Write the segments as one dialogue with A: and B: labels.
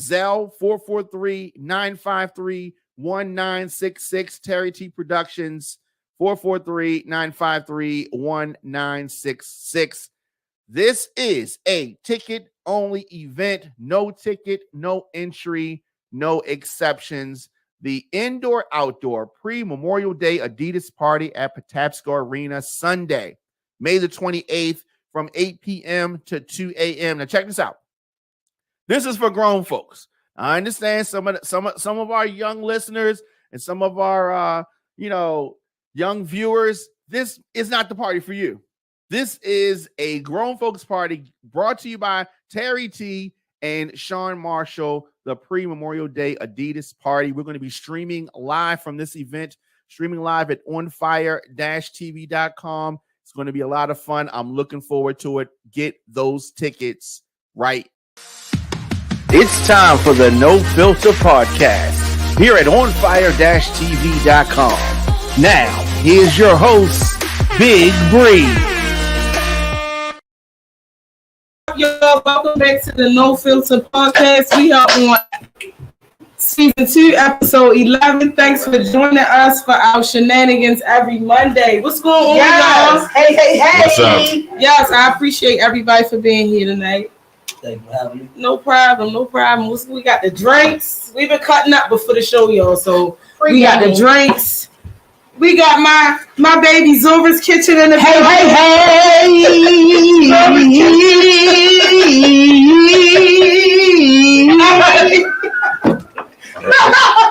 A: Zell 443-953-1966. Terry T Productions 443-953-1966. This is a ticket-only event. No ticket, no entry, no exceptions. The indoor-outdoor pre-Memorial Day Adidas party at Patapsco Arena Sunday, May the 28th from 8 p.m. to 2 a.m. Now check this out. This is for grown folks. I understand some of our young listeners and some of our young viewers. This is not the party for you. This is a grown folks party brought to you by Terry T and Sean Marshall, the pre-Memorial Day Adidas party. We're going to be streaming live from this event, streaming live at ONFIRE-TV.com. It's going to be a lot of fun. I'm looking forward to it. Get those tickets right. It's time for the No Filter Podcast here at OnFIRE-TV.com. Now, here's your host, Big Bre.
B: Y'all, welcome back to the No Filter Podcast. We are on season 2, episode 11. Thanks for joining us for our shenanigans every Monday. What's going on, y'all?
C: Hey.
A: What's up?
B: Yes, I appreciate everybody for being here tonight.
C: Thank you for having me.
B: No problem. We got the drinks. We've been cutting up before the show, y'all. So we got the drinks. We got my baby Zora's Kitchen in the
C: Hey.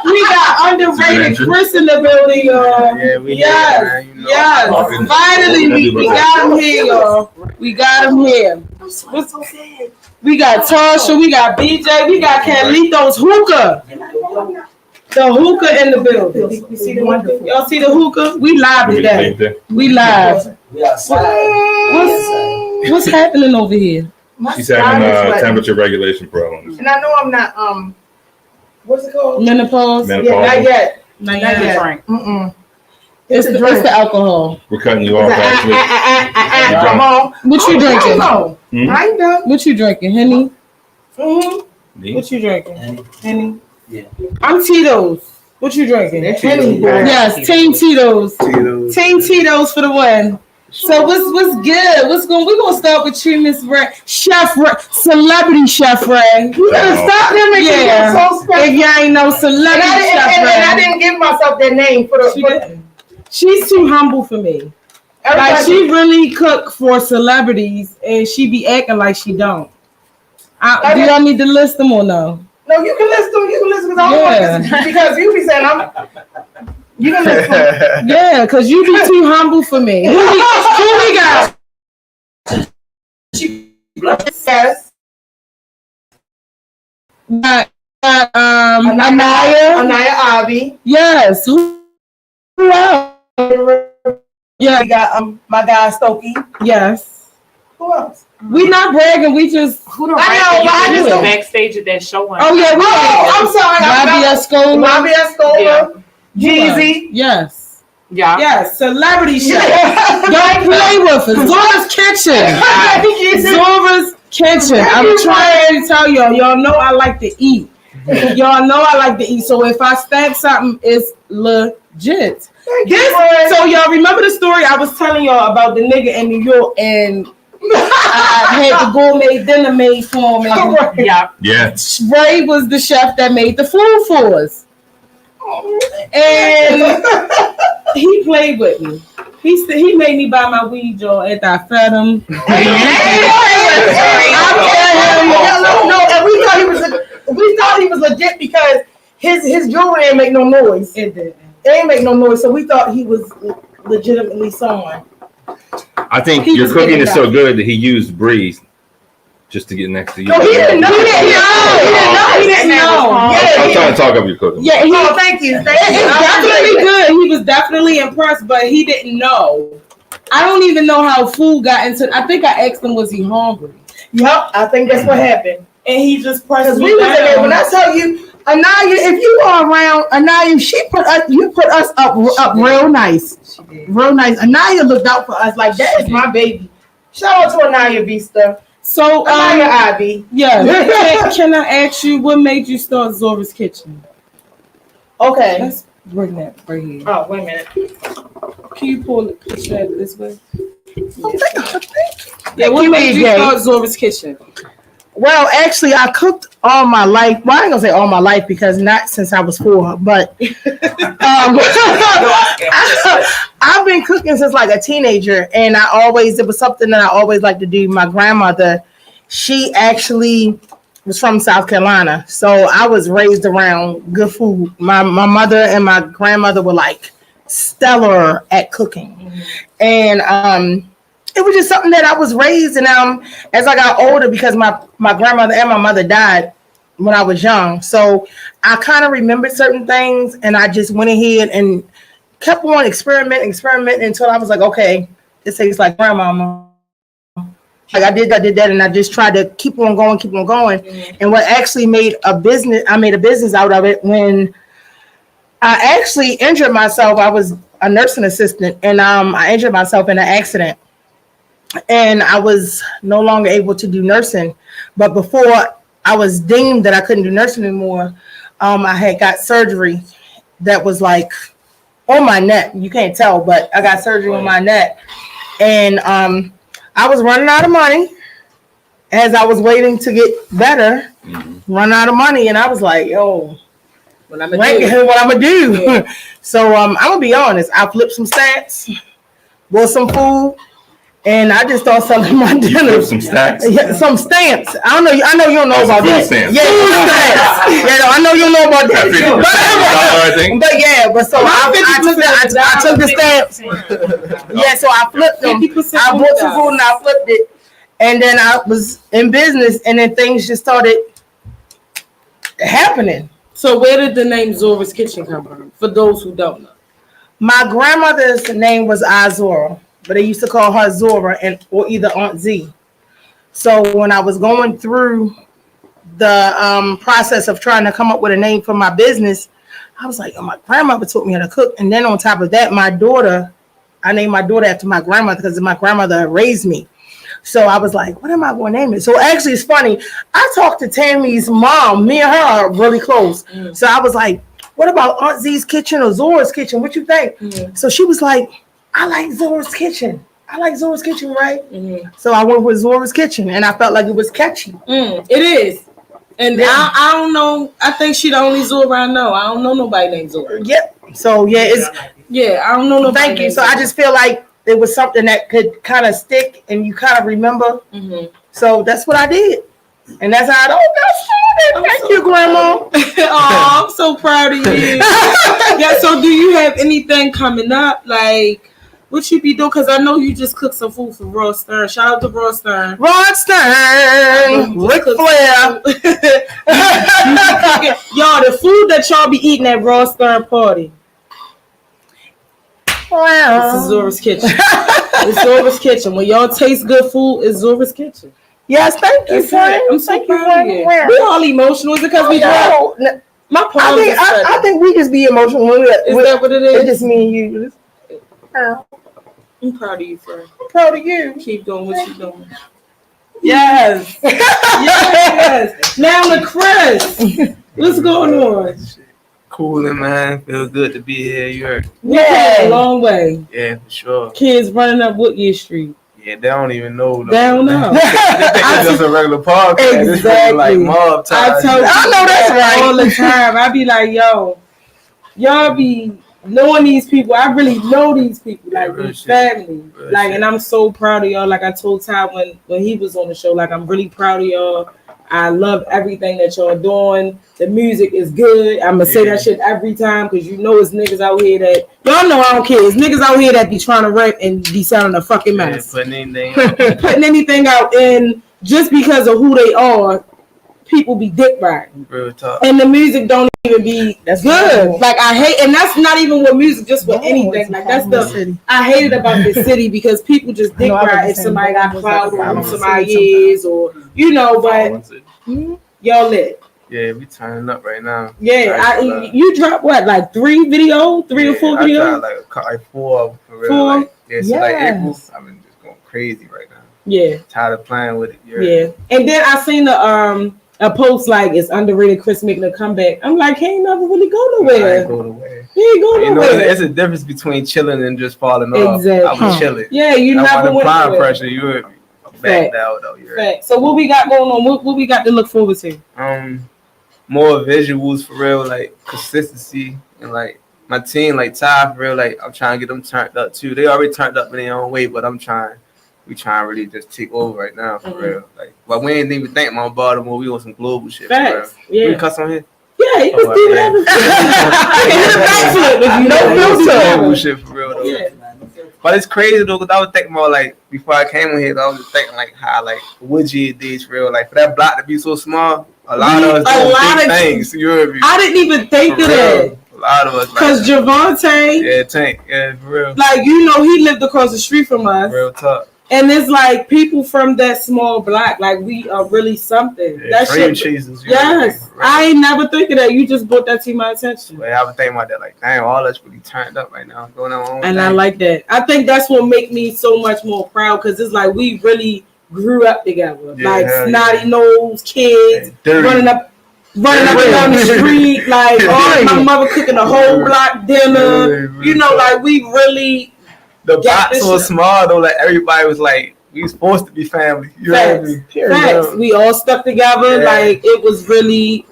B: We got Undarated Chris in the building, y'all.
C: Yeah,
B: yes. Finally, we got him here, y'all. We got him here. We got Tasha, we got BJ, we got Carlito's hookah. The hookah in the building. You see the hookah? Y'all see the hookah? We live today. We live. What's happening over here?
D: She's having temperature regulation problems.
C: And I know I'm not what's it called?
B: Menopause?
C: Yeah, not yet.
B: Not yet.
C: Mm-mm.
B: It's the alcohol.
D: We're cutting you off, actually.
C: Come on.
B: What you drinking?
C: I ain't done.
B: What you drinking? Henny?
C: Mm-hmm.
B: What you drinking? Henny?
C: Yeah.
B: I'm Tito's. What you drinking?
C: Henny.
B: Yes, Team Tito's. Team Tito's for the win. So what's good? We're gonna start with you, Miss Ray, Celebrity Chef Ray.
C: You better stop them and get so special.
B: If y'all ain't no Celebrity Chef Ray.
C: And I didn't give myself that name for the.
B: She's too humble for me. Like she really cook for celebrities, and she be acting like she don't. Do y'all need to list them or no?
C: No, you can list them. Because you be saying you can list them.
B: Yeah, because you be too humble for me. Who we got?
C: Yes. Anaya Avi.
B: Yes. Who else? Yeah.
C: We got my guy Stokey.
B: Yes.
C: Who else?
B: We not bragging. We just.
C: I know. I just
E: backstage at that show.
B: Oh yeah.
C: I'm sorry. Rabia Scola. Jeezy.
B: Yes.
E: Yeah.
B: Yes. Celebrity chef. Don't play with us. Zora's Kitchen. Zora's Kitchen. I'm trying to tell y'all. Y'all know I like to eat. So if I stamp something, it's legit. So y'all remember the story I was telling y'all about the nigga in New York and I had the gourmet dinner made for him.
E: Yeah.
B: Ray was the chef that made the food for us. And he played with me. He made me buy my weed, y'all, after I fed him.
C: No, and we thought he was legit because his jewelry ain't make no noise.
B: It did.
C: It ain't make no noise, so we thought he was legitimately someone.
D: I think your cooking is so good that he used Bre just to get next to you.
C: No, he didn't know. He didn't know.
D: I'm trying to talk up your cooking.
B: Yeah,
C: thank you.
B: It's definitely good. He was definitely impressed, but he didn't know. I don't even know how food got into. I think I asked him, was he hungry?
C: Yep, I think that's what happened.
B: And he just pressed me
C: we was in there.
B: down.
C: When I tell you, Anaya, if you are around, Anaya, you put us up real nice. Real nice. Anaya looked out for us like that is my baby. Shout out to Anaya Vista.
B: So,
C: Ivy.
B: Yeah. Can I ask you what made you start Zora's Kitchen?
C: Okay.
B: Let's bring that right here.
C: Oh, wait a minute.
B: Can you pull it this way?
C: Yeah,
B: What made you start Zora's Kitchen?
C: Well, actually, I cooked all my life. Well, I ain't gonna say all my life because not since I was 4, but I've been cooking since like a teenager, and it was something that I always liked to do. My grandmother, she actually was from South Carolina, so I was raised around good food. My mother and my grandmother were like stellar at cooking, and it was just something that I was raised. And as I got older, because my grandmother and my mother died when I was young, so I kind of remembered certain things, and I just went ahead and kept on experimenting until I was like, okay, this tastes like grandmama. Like I did that, and I just tried to keep on going. Mm-hmm. And what actually I made a business out of it when I actually injured myself. I was a nursing assistant, and I injured myself in an accident. And I was no longer able to do nursing. But before I was deemed that I couldn't do nursing anymore, I had got surgery that was like on my neck. You can't tell, but I got surgery on my neck. And I was running out of money as I was waiting to get better, running out of money. And I was like, yo, what I'm gonna do? Yeah. So I'm gonna be honest. I flipped some stamps, bought some food, and I just started selling my dinner.
D: Some stacks?
C: Yeah, some stamps. I know you don't know about that.
D: Stamps.
C: Yeah, food stamps. Yeah, I know you don't know about that. But so I took the stamps. Yeah, so I flipped them. I bought some food and I flipped it. And then I was in business, and then things just started happening.
B: So where did the name Zora's Kitchen come from? For those who don't know.
C: My grandmother's name was Azora, but they used to call her Zora or either Aunt Z. So when I was going through the process of trying to come up with a name for my business, I was like, oh, my grandmother taught me how to cook. And then on top of that, I named my daughter after my grandmother because my grandmother raised me. So I was like, what am I going to name it? So actually, it's funny. I talked to Tammy's mom. Me and her are really close. Mm. So I was like, what about Aunt Z's Kitchen or Zora's Kitchen? What you think? Mm. So she was like, I like Zora's Kitchen. Right? Mm-hmm. So I went with Zora's Kitchen, and I felt like it was catchy.
B: It is. And yeah. I don't know. I think she the only Zora I know. I don't know nobody named Zora.
C: Yep. So yeah,
B: I don't know nobody.
C: Thank you. So I just feel like it was something that could kind of stick and you kind of remember. Mm-hmm. So that's what I did. And that's how it all got started. Thank you, Grandma.
B: Oh, I'm so proud of you. Yeah, so do you have anything coming up? Like, what you be doing? Because I know you just cooked some food for Rod Stern. Shout out to Rod Stern.
C: Rod Stern. Ric Flair.
B: Y'all, the food that y'all be eating at Rod Stern party.
C: Wow.
B: This is Zora's Kitchen. It's Zora's Kitchen. When y'all taste good food, it's Zora's Kitchen.
C: Yes, thank you, friend.
B: I'm so proud of you. We all emotional. Is it because we drunk? My
C: I think we just be emotional.
B: Is that what it is?
C: It's just me and you.
B: I'm proud of you, friend.
C: I'm proud of you.
B: Keep doing what you're doing.
C: Yes.
B: Yes. Now to Chris. What's going on?
E: Cooling, man. Feel good to be here. You heard?
B: Yeah, a long way.
E: Yeah, for sure.
B: Kids running up Woodyear Street.
E: Yeah, they don't even know.
B: They don't know.
E: It's just a regular podcast.
B: Exactly.
E: It's like mob time.
C: I know that's right.
B: All the time. I be like, yo, y'all be knowing these people. I really know these people. Like, these family. Like, and I'm so proud of y'all. Like I told Ty when he was on the show, like, I'm really proud of y'all. I love everything that y'all doing. The music is good. I'm going to say that shit every time because you know it's niggas out here that... Y'all know I don't care. It's niggas out here that be trying to rap and be sounding a fucking mess.
E: Putting
B: anything out. And just because of who they are, people be dick riding.
E: Real talk.
B: And the music don't even be good. Like, I hate... And that's not even with music, just with anything. Like, that's the... I hate it about this city because people just dick ride if somebody got clout or somebody is or... You know, but y'all lit.
E: Yeah, we turning up right now.
B: Yeah, you dropped what, like 3 or 4 videos?
E: I dropped like 4 for real.
B: 4?
E: Like, so like April, I've been just going crazy right now.
B: Yeah.
E: Tired of playing with it.
B: Yeah. And then I seen a post like it's underrated Chris making a comeback. I'm like, he ain't never really go
E: I
B: nowhere.
E: ain't go nowhere.
B: He ain't go
E: You know,
B: nowhere.
E: it's a difference between chilling and just falling off.
B: Exactly.
E: I was chilling.
B: Yeah, you
E: That's why
B: never
E: the
B: went
E: prime
B: nowhere.
E: pressure. You heard me. Back down though. You heard me.
B: Fact. So what we got going on? What we got to look forward to?
E: More visuals for real, like consistency, and like my team, like Ty for real, like I'm trying to get them turned up too. They already turned up in their own way, but we trying to really just take over right now for real. Like, but we ain't even think about Baltimore. We on some global shit.
B: Facts.
E: For real.
B: Yeah.
E: We cuss on here.
B: Yeah, you can do whatever. I can hit a backflip if you know
E: Global
B: filter.
E: shit for real though.
B: Yeah.
E: But it's crazy though, cause I was thinking about like before I came on here, I was just thinking like how like Woodgy did for real. Like for that block to be so small, a lot of us do big things. You heard me?
B: I didn't even think of that.
E: A lot of us.
B: Cause Javante,
E: yeah, Tank, yeah, for real.
B: like he lived across the street from us.
E: Real talk.
B: And it's like people from that small block, like we are really something.
E: Yeah,
B: That
E: dream
B: shit.
E: cheeses.
B: Yes, I ain't never think of that. You just brought that to my attention.
E: But I was thinking about that, like, damn, all us really turned up right now, going on.
B: And I like that. I think that's what make me so much more proud because it's like we really grew up together,
E: Yeah,
B: like
E: hell
B: snotty
E: yeah.
B: nose kids,
E: Dirty.
B: running up and down the street, like my mother cooking a whole block dinner.
E: Yeah,
B: You know, like we really.
E: The
B: Got
E: box
B: this
E: was
B: shit.
E: small though, like everybody was like, we was supposed to be family. You heard me?
B: Facts. We all stuck together.
E: Yeah.
B: Like it was really,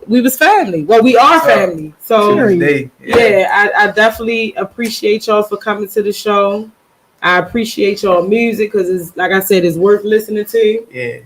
B: we was family. Well, we are
E: So,
B: family. So
E: Tuesday,
B: I definitely appreciate y'all for coming to the show. I appreciate y'all music because it's like I said, it's worth listening to.
E: Yeah.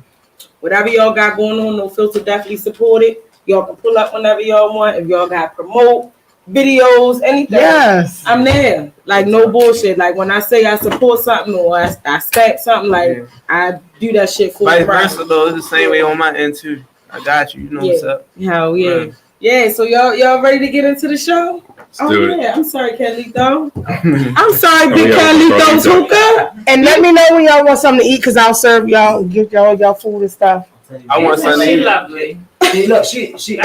B: Whatever y'all got going on, No Filter definitely support it. Y'all can pull up whenever y'all want. If y'all got promote videos, anything.
C: Yes.
B: I'm there. Like no bullshit. Like when I say I support something or I stack something, like I do that shit for
E: Vice
B: you.
E: versa though, it's the same way on my end too. I got you. You know what's up.
B: Hell yeah.
E: Right.
B: Yeah, so y'all ready to get into the show?
D: do it.
B: Yeah, I'm sorry, Carlito. I'm sorry, Big
D: yeah,
B: Carlito's
D: sorry,
B: hookah.
C: And let me know when y'all want something to eat because I'll serve y'all, give y'all food and stuff.
E: I want something to eat.
F: Lovely.
C: Look, she.
B: It's a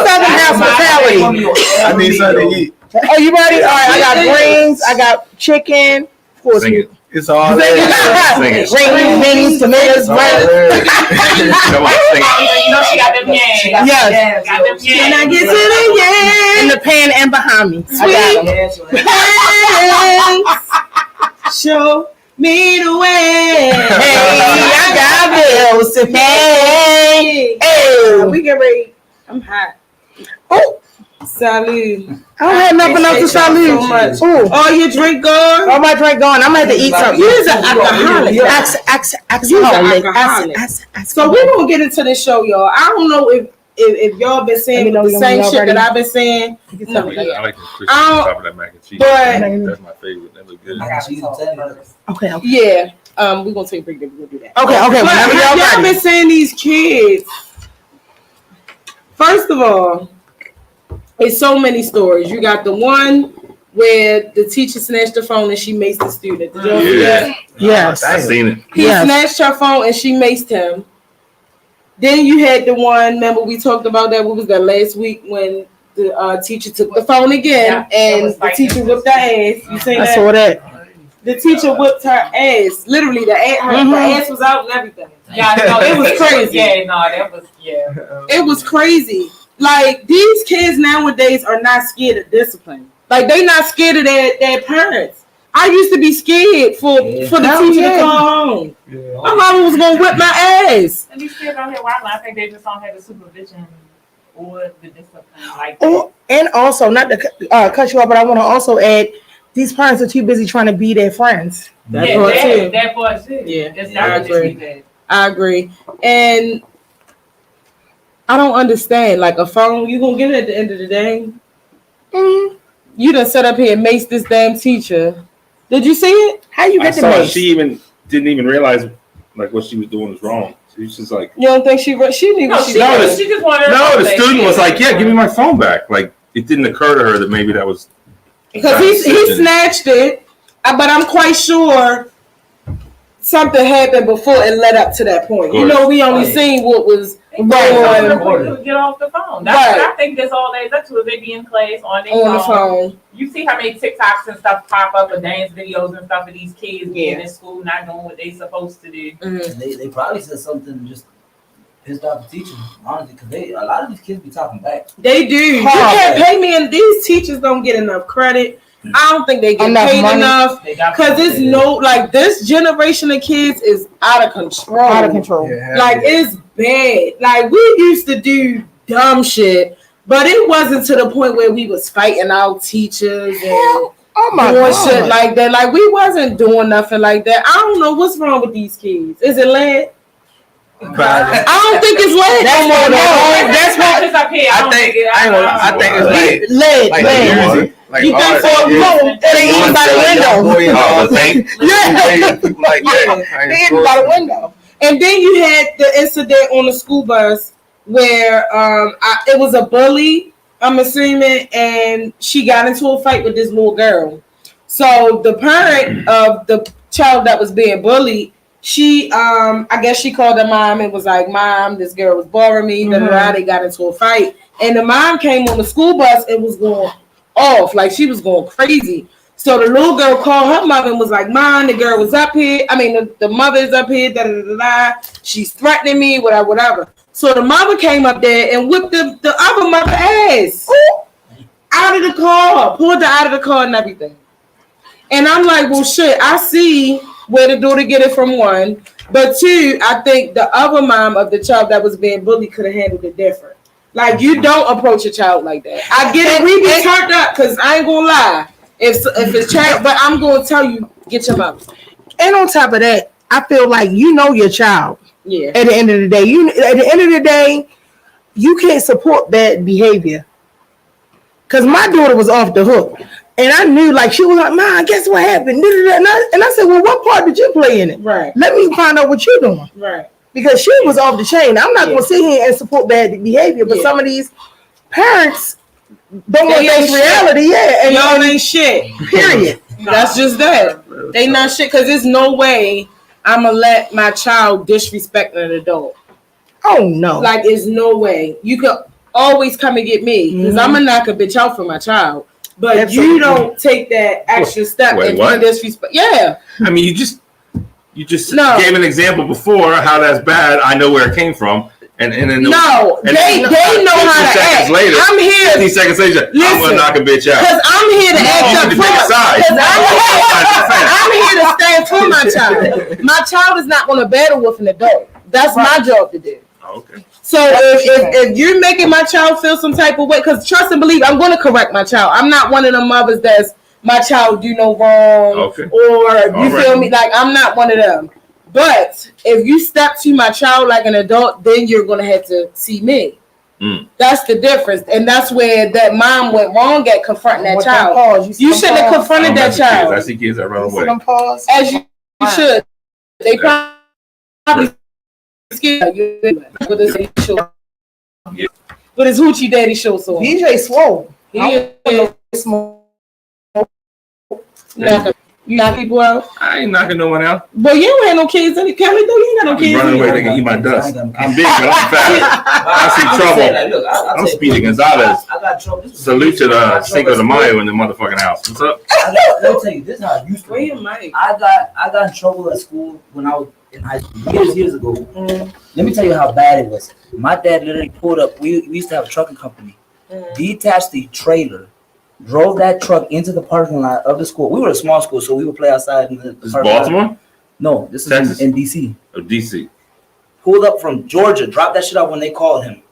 B: Southern hospitality.
E: I need something to eat.
C: Oh, you ready? All right, I got greens, I got chicken. Of course,
D: Sing it.
E: It's all there.
D: Sing it.
C: greens, beans, tomatoes,
E: It's all
C: lettuce.
E: there.
D: Come on, sing it.
F: You know she got them yams.
C: Yes.
F: Got them
B: Can I
F: yams.
B: get to the
C: In
B: yeah?
C: the pan and behind me.
B: Sweet hands, show me the way.
C: Hey, I got bills to pay. Hey.
B: We get ready. I'm hot.
C: Oh,
B: Salud.
C: I don't have nothing else to salute.
B: So much.
C: Ooh.
B: Oh, your drink gone?
C: All my drink gone. I'm gonna have to eat something.
B: You're an alcoholic.
C: You're
B: You're an alcoholic. So we're gonna get into the show, y'all. I don't know if y'all been saying
C: Let me know
B: the same
C: when y'all
B: shit
C: ready.
B: that I've been saying. No,
D: I like the crispy
B: I don't-
D: top of that mac and cheese.
B: but-
D: That's my favorite. That look good.
C: Okay.
B: Yeah. We're gonna take a break. We're gonna do that.
C: Okay.
B: But
C: Whenever
B: have
C: y'all
B: y'all
C: ready.
B: been seeing these kids? First of all, it's so many stories. You got the one where the teacher snatched the phone and she maced the student. Did y'all see that?
C: Yes.
D: I seen it.
B: He
C: Yes.
B: snatched her phone and she maced him. Then you had the one, remember we talked about that, what was that, last week when the teacher took the phone again and the teacher whipped her ass. You seen
C: I
B: that?
C: saw that.
B: The teacher whipped her ass. Literally, the ass was out and everything.
F: Yeah, no,
B: It was crazy.
F: Yeah, no, that was
B: It was crazy. Like, these kids nowadays are not scared of discipline. Like, they not scared of their parents. I used to be scared for the teacher to come home. My mama was going to whip my ass.
F: And these kids out here wilding. I think they just don't have the supervision or the discipline like
C: Oh, and also, not to cut you off, but I want to also add, these parents are too busy trying to be their friends.
B: That part too.
F: That part too.
B: Yeah,
F: It's
B: I
F: definitely
B: agree.
F: that.
B: I agree. And I don't understand. Like, a phone, you going to get it at the end of the day? You done set up here and maced this damn teacher. Did you see it?
C: How you
G: I
C: get the
G: saw
C: mace?
G: she even didn't even realize like what she was doing was wrong. She was just like,
B: You don't think she knew what she
F: No,
B: was
F: she,
B: doing?
F: she just wanted.
D: No, the student was like, "Yeah, give me my phone back." Like it didn't occur to her that maybe that was
B: Because he snatched it, but I'm quite sure something happened before it led up to that point. You know, we only seen what was
F: think
C: Right.
F: to get off the phone. That's what I think that's all they up to is they be in class on their
C: On the phone.
F: You see how many TikToks and stuff pop up with dance videos and stuff of these kids being in school not doing what they supposed to do.
C: Mm-hmm.
H: They probably said something just pissed off the teacher, honestly, because a lot of these kids be talking back.
B: They do. You can't pay me, and these teachers don't get enough credit. I don't think they get paid enough because it's like this generation of kids is out of control.
C: Out of control.
E: Yeah,
B: Like it's bad. Like we used to do dumb shit, but it wasn't to the point where we was fighting our teachers and doing shit like that. Like we wasn't doing nothing like that. I don't know what's wrong with these kids. Is it lead? I don't think it's lead. That's what
E: I think it's
B: lead.
E: lead. Like
B: You think for they eat by the window.
E: People like that.
B: They eat by the window. And then you had the incident on the school bus where it was a bully, I'm assuming, and she got into a fight with this little girl. So the parent of the child that was being bullied, she I guess she called her mom and was like, "Mom, this girl was bothering me." They got into a fight, and the mom came on the school bus and was going off, like she was going crazy. So the little girl called her mother and was like, "Mom, the girl was up here. I mean, the mother's up here. Da da da da. She's threatening me. Whatever." So the mother came up there and whipped the other mother ass out of the car, pulled her out of the car and everything. And I'm like, well, shit. I see where the daughter get it from, one, but two, I think the other mom of the child that was being bullied could have handled it different. Like, you don't approach a child like that. I get it. We be turned up because I ain't gonna lie. If it's child, but I'm gonna tell you, get your mother.
C: And on top of that, I feel like you know your child.
B: Yeah.
C: At the end of the day, you can't support bad behavior. Cause my daughter was off the hook, and I knew, like, she was like, "Mom, guess what happened?" And I said, "Well, what part did you play in it?
B: Right.
C: Let me find out what you're doing."
B: Right.
C: Because she was off the chain. I'm not gonna sit here and support bad behavior, but some of these parents don't want to face reality. Yeah, and
B: y'all ain't shit.
C: Period.
B: That's just that. They not shit because there's no way I'm gonna let my child disrespect an adult.
C: Oh no!
B: Like, there's no way. You could always come and get me because I'm gonna knock a bitch out for my child. But
C: Absolutely.
B: you don't take that extra step and disrespect. Yeah.
D: I mean, you just gave an example before how that's bad. I know where it came from. And then
B: they know how to act.
D: Later,
B: I'm here.
D: 15 seconds later, I'm gonna knock a bitch out.
B: Because I'm here to act up. I'm here to stand for my child. My child is not going to battle with an adult. That's my job to do.
D: Okay.
B: So if you're making my child feel some type of way, because trust and believe, I'm going to correct my child. I'm not one of the mothers that's my child do no wrong.
D: Okay.
B: Or you feel me? Like, I'm not one of them. But if you step to my child like an adult, then you're going to have to see me. That's the difference. And that's where that mom went wrong at confronting that child. You shouldn't have confronted that child.
D: I see kids that run away.
B: As you should. They probably scared you with his hoochie daddy show. So
C: BJ swole.
B: He is small. You knock people out?
D: I ain't knocking no one out.
B: But you don't have no kids. Kelly, though, you ain't got no kids.
D: Running away, they can eat my dust. I'm big, but I'm fat. I see trouble. I'm Speedy Gonzalez.
H: I got trouble.
D: Salute to the Cinco de Mayo in the motherfucking house. What's up?
H: Let me tell you, this is how I used to be. I got in trouble at school when I was in high school years ago. Let me tell you how bad it was. My dad literally pulled up. We used to have a trucking company. Detached the trailer. Drove that truck into the parking lot of the school. We were a small school, so we would play outside in the
D: This is Baltimore?
H: lot. No, this is
D: Texas?
H: in DC.
D: Oh, DC.
H: Pulled up from Georgia, dropped that shit out when they called him.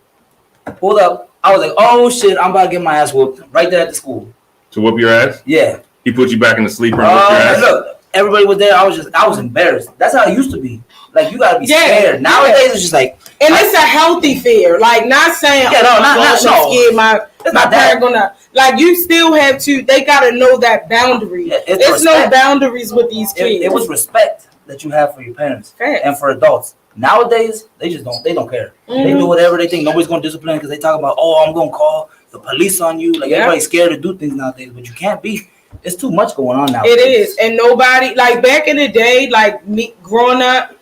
H: Pulled up, I was like, oh shit, I'm about to get my ass whooped right there at the school.
D: To whoop your ass?
H: Yeah.
D: He put you back in the sleeper and whooped your ass?
H: Look, everybody was there. I was embarrassed. That's how it used to be. Like, you gotta be scared. Nowadays, it's just like,
B: and it's a healthy fear. Like, not saying,
H: not
B: scared my parent gonna, like, you still have to, they gotta know that boundary. There's no boundaries with these kids.
H: It was respect that you have for your parents and for adults. Nowadays, they don't care. They do whatever they think. Nobody's gonna discipline because they talk about, oh, I'm gonna call the police on you. Like, everybody's scared to do things nowadays, but you can't be. It's too much going on now.
B: It is. And nobody, like, back in the day, like, me growing up,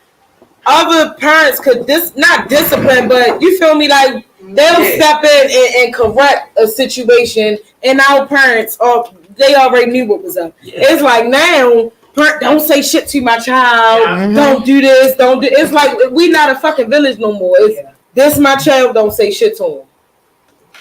B: other parents could not discipline, but you feel me? Like they'll step in and correct a situation, and our parents they already knew what was up. Yeah. It's like now, don't say shit to my child. Don't do this. Don't do. It's like we not a fucking village no more. It's this my child. Don't say shit to him.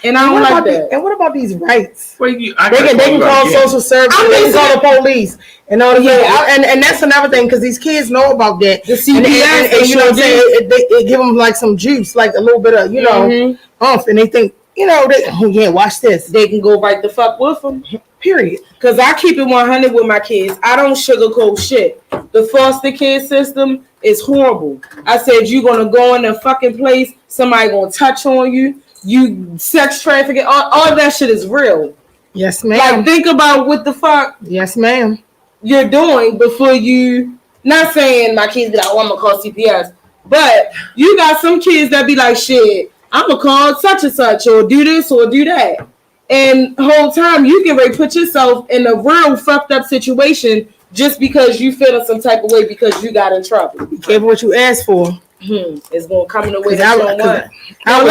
B: And I don't like that. And what about these rights?
G: Well,
B: they can call social services. They can call the police. And all and that's another thing because these kids know about that. The CPS, and you know what I'm saying? They give them like some juice, like a little bit of and they think watch this. They can go right the fuck with them. Period. Because I keep it 100 with my kids. I don't sugarcoat shit. The foster kid system is horrible. I said you're gonna go in a fucking place, somebody gonna touch on you. You sex trafficking, all that shit is real. Yes, ma'am. Like, think about what the fuck. Yes, ma'am. You're doing before you. Not saying my kids be like, I'm gonna call CPS, but you got some kids that be like, shit, I'm gonna call such and such, or do this or do that, and the whole time you get ready to put yourself in a real fucked up situation just because you feeling some type of way because you got in trouble. Be careful what you ask for. It's gonna come in the way that you don't want. I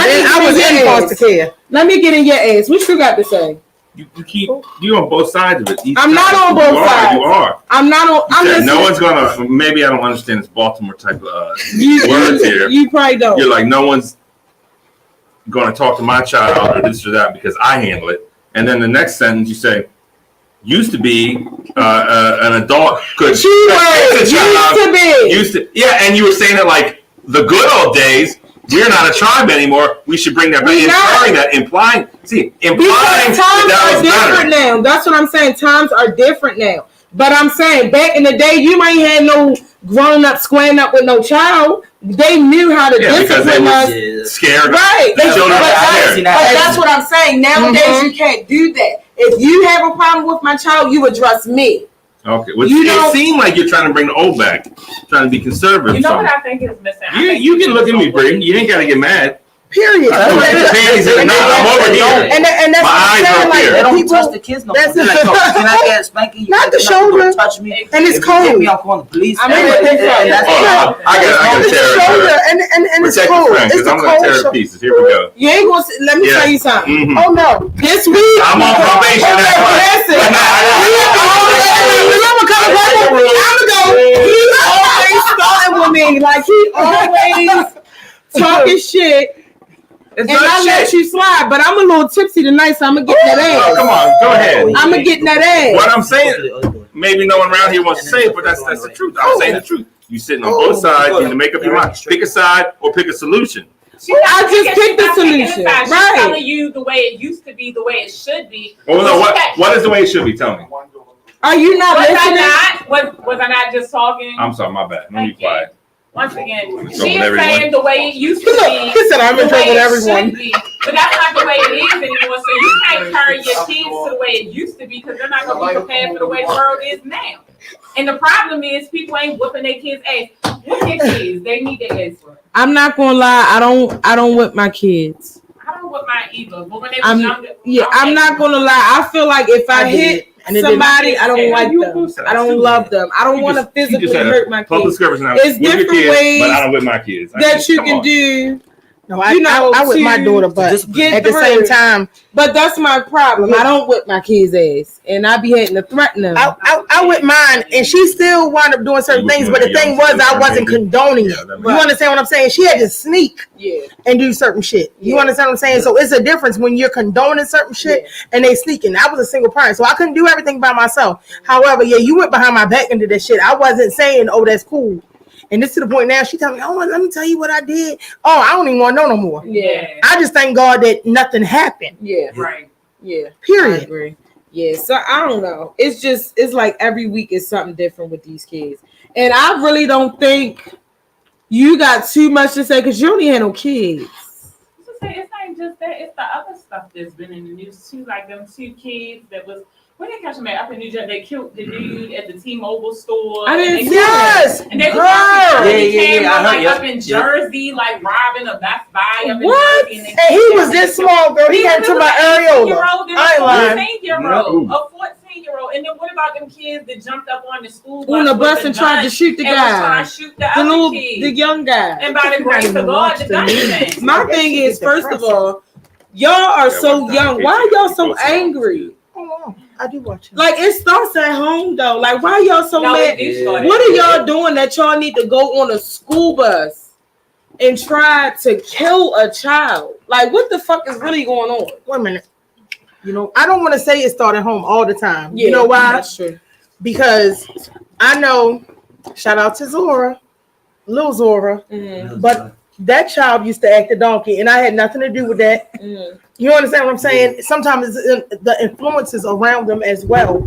B: was in foster care. Let me get in your ass. What you got to say?
G: You on both sides of it.
B: I'm not on both sides.
G: You are.
B: I'm not on. I'm
G: no one's gonna. Maybe I don't understand this Baltimore type of words here.
B: You probably don't.
G: You're like, no one's gonna talk to my child or this or that because I handle it. And then the next sentence you say, used to be an adult could.
B: Used to be.
G: Yeah, and you were saying it like the good old days. We're not a tribe anymore. We should bring that back. Implying
B: times are different now. That's what I'm saying. Times are different now. But I'm saying back in the day, you might have no grown up squaring up with no child. They knew how to discipline us.
G: Scared.
B: Right. But that's what I'm saying. Nowadays, you can't do that. If you have a problem with my child, you address me.
G: Okay. Well, it seemed like you're trying to bring the old back, trying to be conservative.
F: You know what I think is missing?
G: You can look at me, Bre. You ain't got to get mad.
B: Period.
G: I'm over here.
B: And that's
G: my eyes are up here.
H: They don't trust the kids no more. Can I get a spanking?
B: Not the shoulder.
H: Touch me.
B: And it's cold.
H: I'm calling the police.
G: I got to tear it.
B: And it's cold. It's the
G: I'm going to tear it to pieces. Here we go.
B: You ain't going to. Let me tell you something. Oh, no. This week.
G: I'm on probation.
B: He's always starting with me. Like, he always talking shit. And I let you slide, but I'm a little tipsy tonight, so I'm gonna get that ass.
G: Oh, come on, go ahead.
B: I'm gonna get that ass.
G: What I'm saying, maybe no one around here wants to say it, but that's the truth. I'm saying the truth. You sitting on both sides. You need to make up your mind. Pick a side or pick a solution.
B: I just picked the solution.
F: Right. She's telling you the way it used to be, the way it should be.
G: Oh no, what is the way it should be? Tell me.
B: Are you not listening?
F: Was I not just talking?
G: I'm sorry, my bad. Let me be quiet.
F: Once again, she's saying the way it used to be.
B: He said I'm in trouble with everyone.
F: But that's not the way it is anymore. So you can't carry your kids to the way it used to be because they're not going to be prepared for the way the world is now. And the problem is people ain't whooping their kids' ass. Whoop your kids. They need their ass for it.
B: I'm not gonna lie. I don't whip my kids.
F: I don't whip mine either. But when they was younger,
B: I'm not gonna lie. I feel like if I hit somebody, I don't like them. I don't love them. I don't want to physically hurt my kids. It's different ways,
G: but I don't whip my kids.
B: That you can do. No, I whip my daughter, but at the same time. But that's my problem. I don't whip my kids' ass, and I be hating to threaten them. I whip mine, and she still wound up doing certain things. But the thing was, I wasn't condoning it. You understand what I'm saying? She had to sneak and do certain shit. You understand what I'm saying? So it's a difference when you're condoning certain shit and they sneaking. I was a single parent, so I couldn't do everything by myself. However, you went behind my back and did that shit. I wasn't saying, oh, that's cool. And this to the point now, she telling me, oh, let me tell you what I did. Oh, I don't even want to know no more.
F: Yeah.
B: I just thank God that nothing happened.
F: Yeah. Right. Yeah.
B: Period.
C: I agree. Yeah. So I don't know. It's like every week is something different with these kids. And I really don't think you got too much to say because you only had no kids.
F: It's not just that. It's the other stuff that's been in the news too. Like them 2 kids that was. Where they catch them at? Up in New Jersey, they killed the dude at the T-Mobile store.
C: I didn't see
B: yes,
F: and they was up in Jersey, like robbing a Best Buy. Up in Jersey,
B: and he was this small, girl. He had to my areola.
F: A 14-year-old, And then what about them kids that jumped up on the school
B: On the bus and tried to shoot the
F: and was
B: guy.
F: trying to shoot the
B: The
F: other
B: little,
F: kid?
B: the young guy.
F: And by the grace of God, the gun is
B: My thing is, first of all, y'all are so young. Why are y'all so angry?
C: Oh, I do watch it.
B: Like, it starts at home, though. Like, why y'all so mad?
F: Yeah.
B: What are y'all doing that y'all need to go on a school bus and try to kill a child? Like, what the fuck is really going on?
C: Wait a minute. You know, I don't want to say it started home all the time.
B: Yeah,
C: you know why?
B: That's true.
C: Because I know, shout out to Zora, Lil Zora, but that child used to act a donkey, and I had nothing to do with that. You understand what I'm saying? Sometimes it's, the influences around them as well,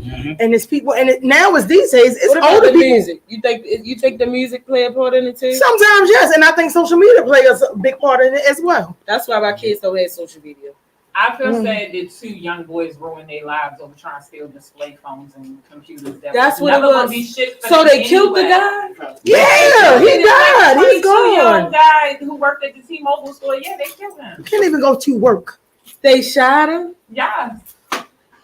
C: and it's people, and now it's these days it's
B: What about
C: older
B: the
C: people.
B: music? You think the music play a part in it too?
C: Sometimes yes, and I think social media plays a big part in it as well.
B: That's why my kids don't have social media.
F: I feel sad that 2 young boys ruined their lives over trying to steal display phones and computers.
B: That's what it
F: never gonna
B: was.
F: be shit for
B: So
F: them
B: they killed the
F: anyway.
B: guy?
C: Yeah, he died. He's
F: 22-year-old
C: gone.
F: guy who worked at the T-Mobile store. Yeah, they killed him.
C: Can't even go to work.
B: They shot him?
F: Yeah.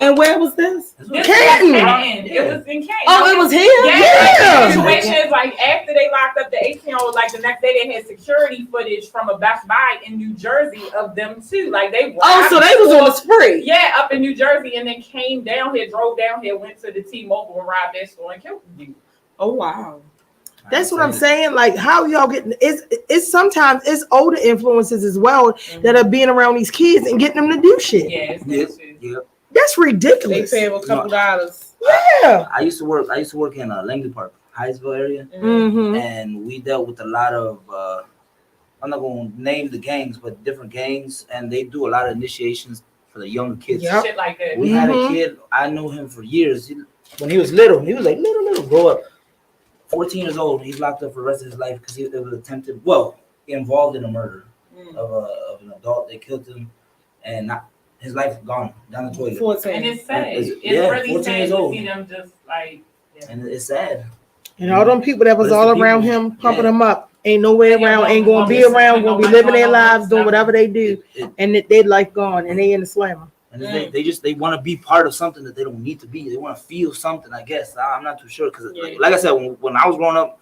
B: And where was this?
F: This was
C: Canton.
F: Canton. It was in Canton.
B: Oh, it was here?
F: Yeah. The situation is like after they locked up the 18-year-old, like the next day they had security footage from a Best Buy in New Jersey of them too. Like they
B: Oh, so they was on a spree.
F: Yeah, up in New Jersey, and then came down here, drove down here, went to the T-Mobile and robbed that store and killed the dude.
B: Oh wow.
C: That's what I'm saying. Like, how y'all getting? It's sometimes it's older influences as well that are being around these kids and getting them to do shit.
F: Yeah, it's
C: That's
B: They
C: ridiculous.
B: pay him a couple dollars.
C: Yeah.
H: I used to work in Langley Park, Hyattsville area,
C: Mm-hmm.
H: and we dealt with a lot of. I'm not going to name the gangs, but different gangs, and they do a lot of initiations for the younger kids.
C: Yep.
F: shit like that.
H: We had a kid. I knew him for years. When he was little, he was like little, grow up. 14 years old. He's locked up for the rest of his life because it was attempted. Well, involved in a murder of an adult. They killed him, and his life gone down the toilet.
B: 14.
F: And it's sad. It's
H: yeah,
F: really
H: 14
F: sad
H: years
F: to
H: old.
F: see them just like. Yeah.
H: And it's sad.
C: And all them people that was
H: But it's
C: all
H: the
C: around
H: people.
C: him, pumping
H: Yeah.
C: him up, ain't nowhere around, ain't gonna be around, gonna be living their lives, doing whatever they do, and their life gone, and they in the slammer.
H: And they want to be part of something that they don't need to be. They want to feel something. I guess I'm not too sure because, like I said, when I was growing up,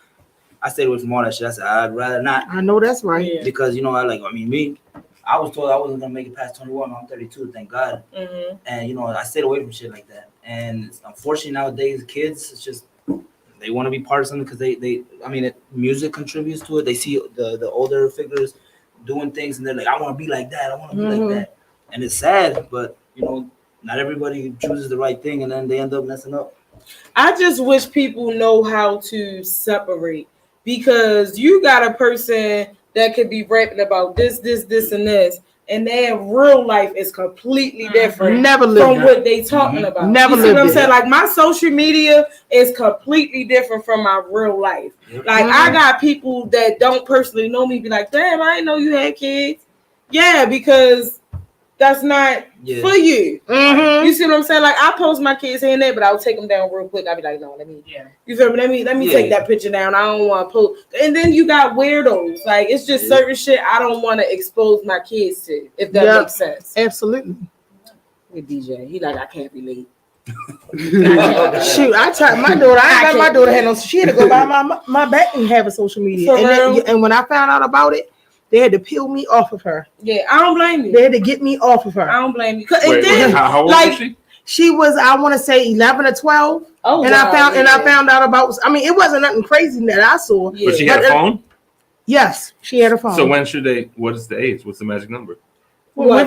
H: I stayed away from all that shit. I said I'd rather not.
C: I know that's right.
H: Because I was told I wasn't gonna make it past 21. I'm 32, thank God. And I stayed away from shit like that. And unfortunately nowadays, kids, it's just they want to be part of something because music contributes to it. They see the older figures doing things, and they're like, I want to be like that. I want to be like that. And it's sad, but not everybody chooses the right thing, and then they end up messing up.
B: I just wish people know how to separate, because you got a person that could be rapping about this, and this, and their real life is completely different from what they talking about.
C: Never
B: you see what I'm
C: lived
B: saying?
C: it.
B: Like, my social media is completely different from my real life. Like, I got people that don't personally know me be like, damn, I didn't know you had kids. Yeah, because that's not for you. You see what I'm saying? Like, I post my kids here and there, but I'll take them down real quick. I'll be like, no, you feel me? Let me take that picture down. I don't want to post. And then you got weirdos. Like, it's just certain shit I don't want to expose my kids to, if that makes sense.
C: Absolutely.
B: With DJ, he like, I can't be late.
C: Shoot, I tried my daughter. I ain't got my daughter had no. She had to go buy my back and have a social media. And when I found out about it, they had to peel me off of her.
B: Yeah, I don't blame you.
C: They had to get me off of her.
B: I don't blame you.
G: How old was she?
C: She was, I want to say 11 or 12.
B: Oh,
C: and I found out about. I mean, it wasn't nothing crazy that I saw.
G: But she had a phone?
C: Yes, she had a phone.
G: So when should they? What is the age? What's the magic number?
B: On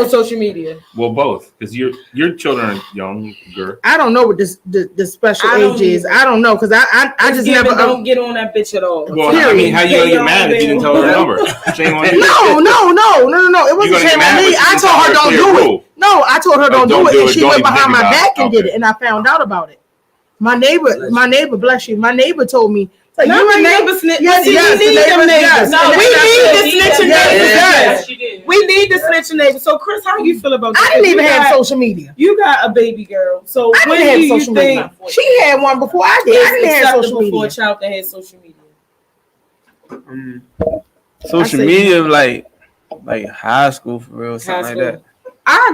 B: social media.
G: Well, both, because your children are younger.
C: I don't know what the special age is. I don't know, because I just never
B: don't get on that bitch at all.
G: Well, I mean, how you gonna get mad if you didn't tell her the number? Shame on you.
C: No. It wasn't shame on me. I told her don't do it. No, I told her don't do it, and she went behind my back and did it, and I found out about it. My neighbor, bless you. My neighbor told me. Like,
B: not the neighbor snitch. Yes, we need them neighbors. No, we need the snitching neighbors. We need the snitching neighbors. So, Chris, how you feel about that?
C: I didn't even have social media.
B: You got a baby girl. So
C: I
B: when
C: didn't
B: do
C: have
B: you
C: social
B: think
C: media. She had one before I did. I didn't have social media.
B: For a child that has social media.
E: Social media, like high school for real, something like that.
B: I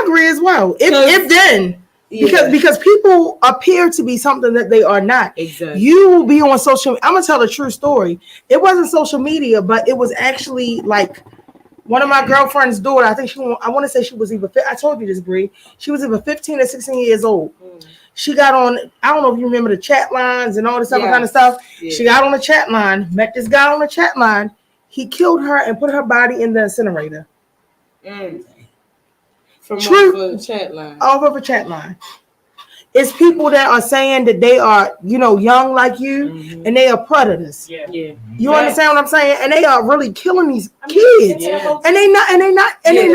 B: agree
C: as well. If then. Because people appear to be something that they are not.
B: Exactly.
C: You will be on social. I'm gonna tell a true story. It wasn't social media, but it was actually like one of my girlfriend's daughter. I think I want to say she was either. I told you this, Bre. She was either 15 or 16 years old. She got on. I don't know if you remember the chat lines and all this other kind of stuff. Yeah. She got on the chat line. Met this guy on the chat line. He killed her and put her body in the incinerator.
B: From off of a chat line.
C: Off of a chat line. It's people that are saying that they are, young like you, and they are predators.
F: Yeah.
C: You understand what I'm saying? And they are really killing these kids. Yeah. And they're not even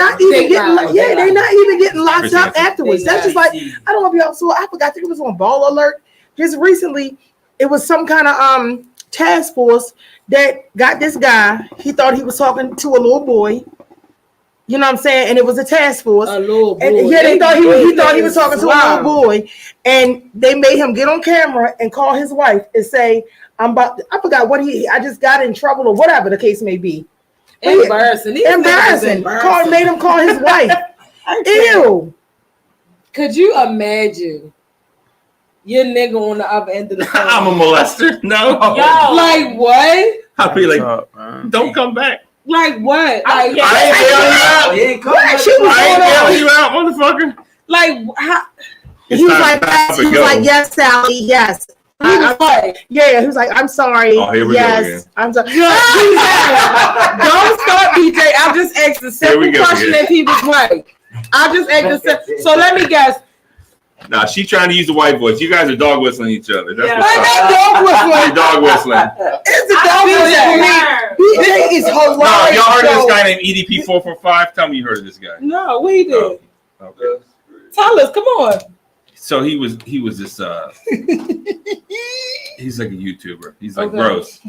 C: getting locked up afterwards. That's just like, I don't know if y'all saw. I forgot. I think it was on Ball Alert. Just recently, it was some kind of task force that got this guy. He thought he was talking to a little boy. You know what I'm saying? And it was a task force. A little boy. And they thought he was talking to a little boy. And they made him get on camera and call his wife and say, I forgot I just got in trouble or whatever the case may be.
B: Embarrassing.
C: Made him call his wife. Ew.
B: Could you imagine your nigga on the other end of the phone?
G: I'm a molester. No.
B: Yo. Like what?
G: I'll be like, don't come back.
B: Like what? Like,
G: I ain't bailing you out. I ain't bailing you out, motherfucker.
B: Like how?
C: He was like, yes, Sally, yes.
B: He was
C: like, I'm sorry.
G: Oh, here we go again.
C: I'm sorry.
B: Don't start, DJ. I just asked a simple question if he was white. I just asked a simple. So let me guess.
G: Nah, she trying to use the white voice. You guys are dog whistling each other. That's
C: dog whistling.
G: You're dog whistling.
C: It's a dog whistling. BJ is hilarious.
G: No, y'all heard of this guy named EDP445? Tell me you heard of this guy.
B: No, what he did?
G: Okay.
B: Tell us, come on.
G: So he was this he's like a YouTuber. He's like gross.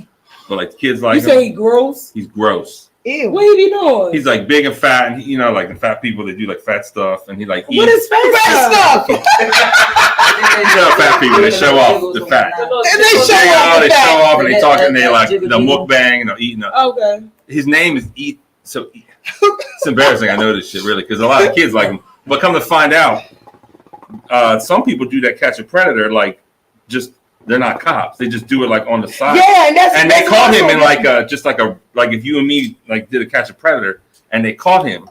G: But like kids like
B: him. You say he gross?
G: He's gross.
C: Ew.
B: What he be doing?
G: He's like big and fat, and like the fat people that do like fat stuff, and he like eats.
B: What is fat stuff?
G: Fat people, they show off the fat.
B: They show
G: off and they talk and they like the mukbang and they're eating.
B: Okay.
G: His name is Eat. So it's embarrassing. I know this shit really because a lot of kids like him. But come to find out, some people do that catch a predator like just. They're not cops. They just do it like on the side.
C: Yeah,
G: and they caught him in like if you and me like did a catch a predator and they caught him.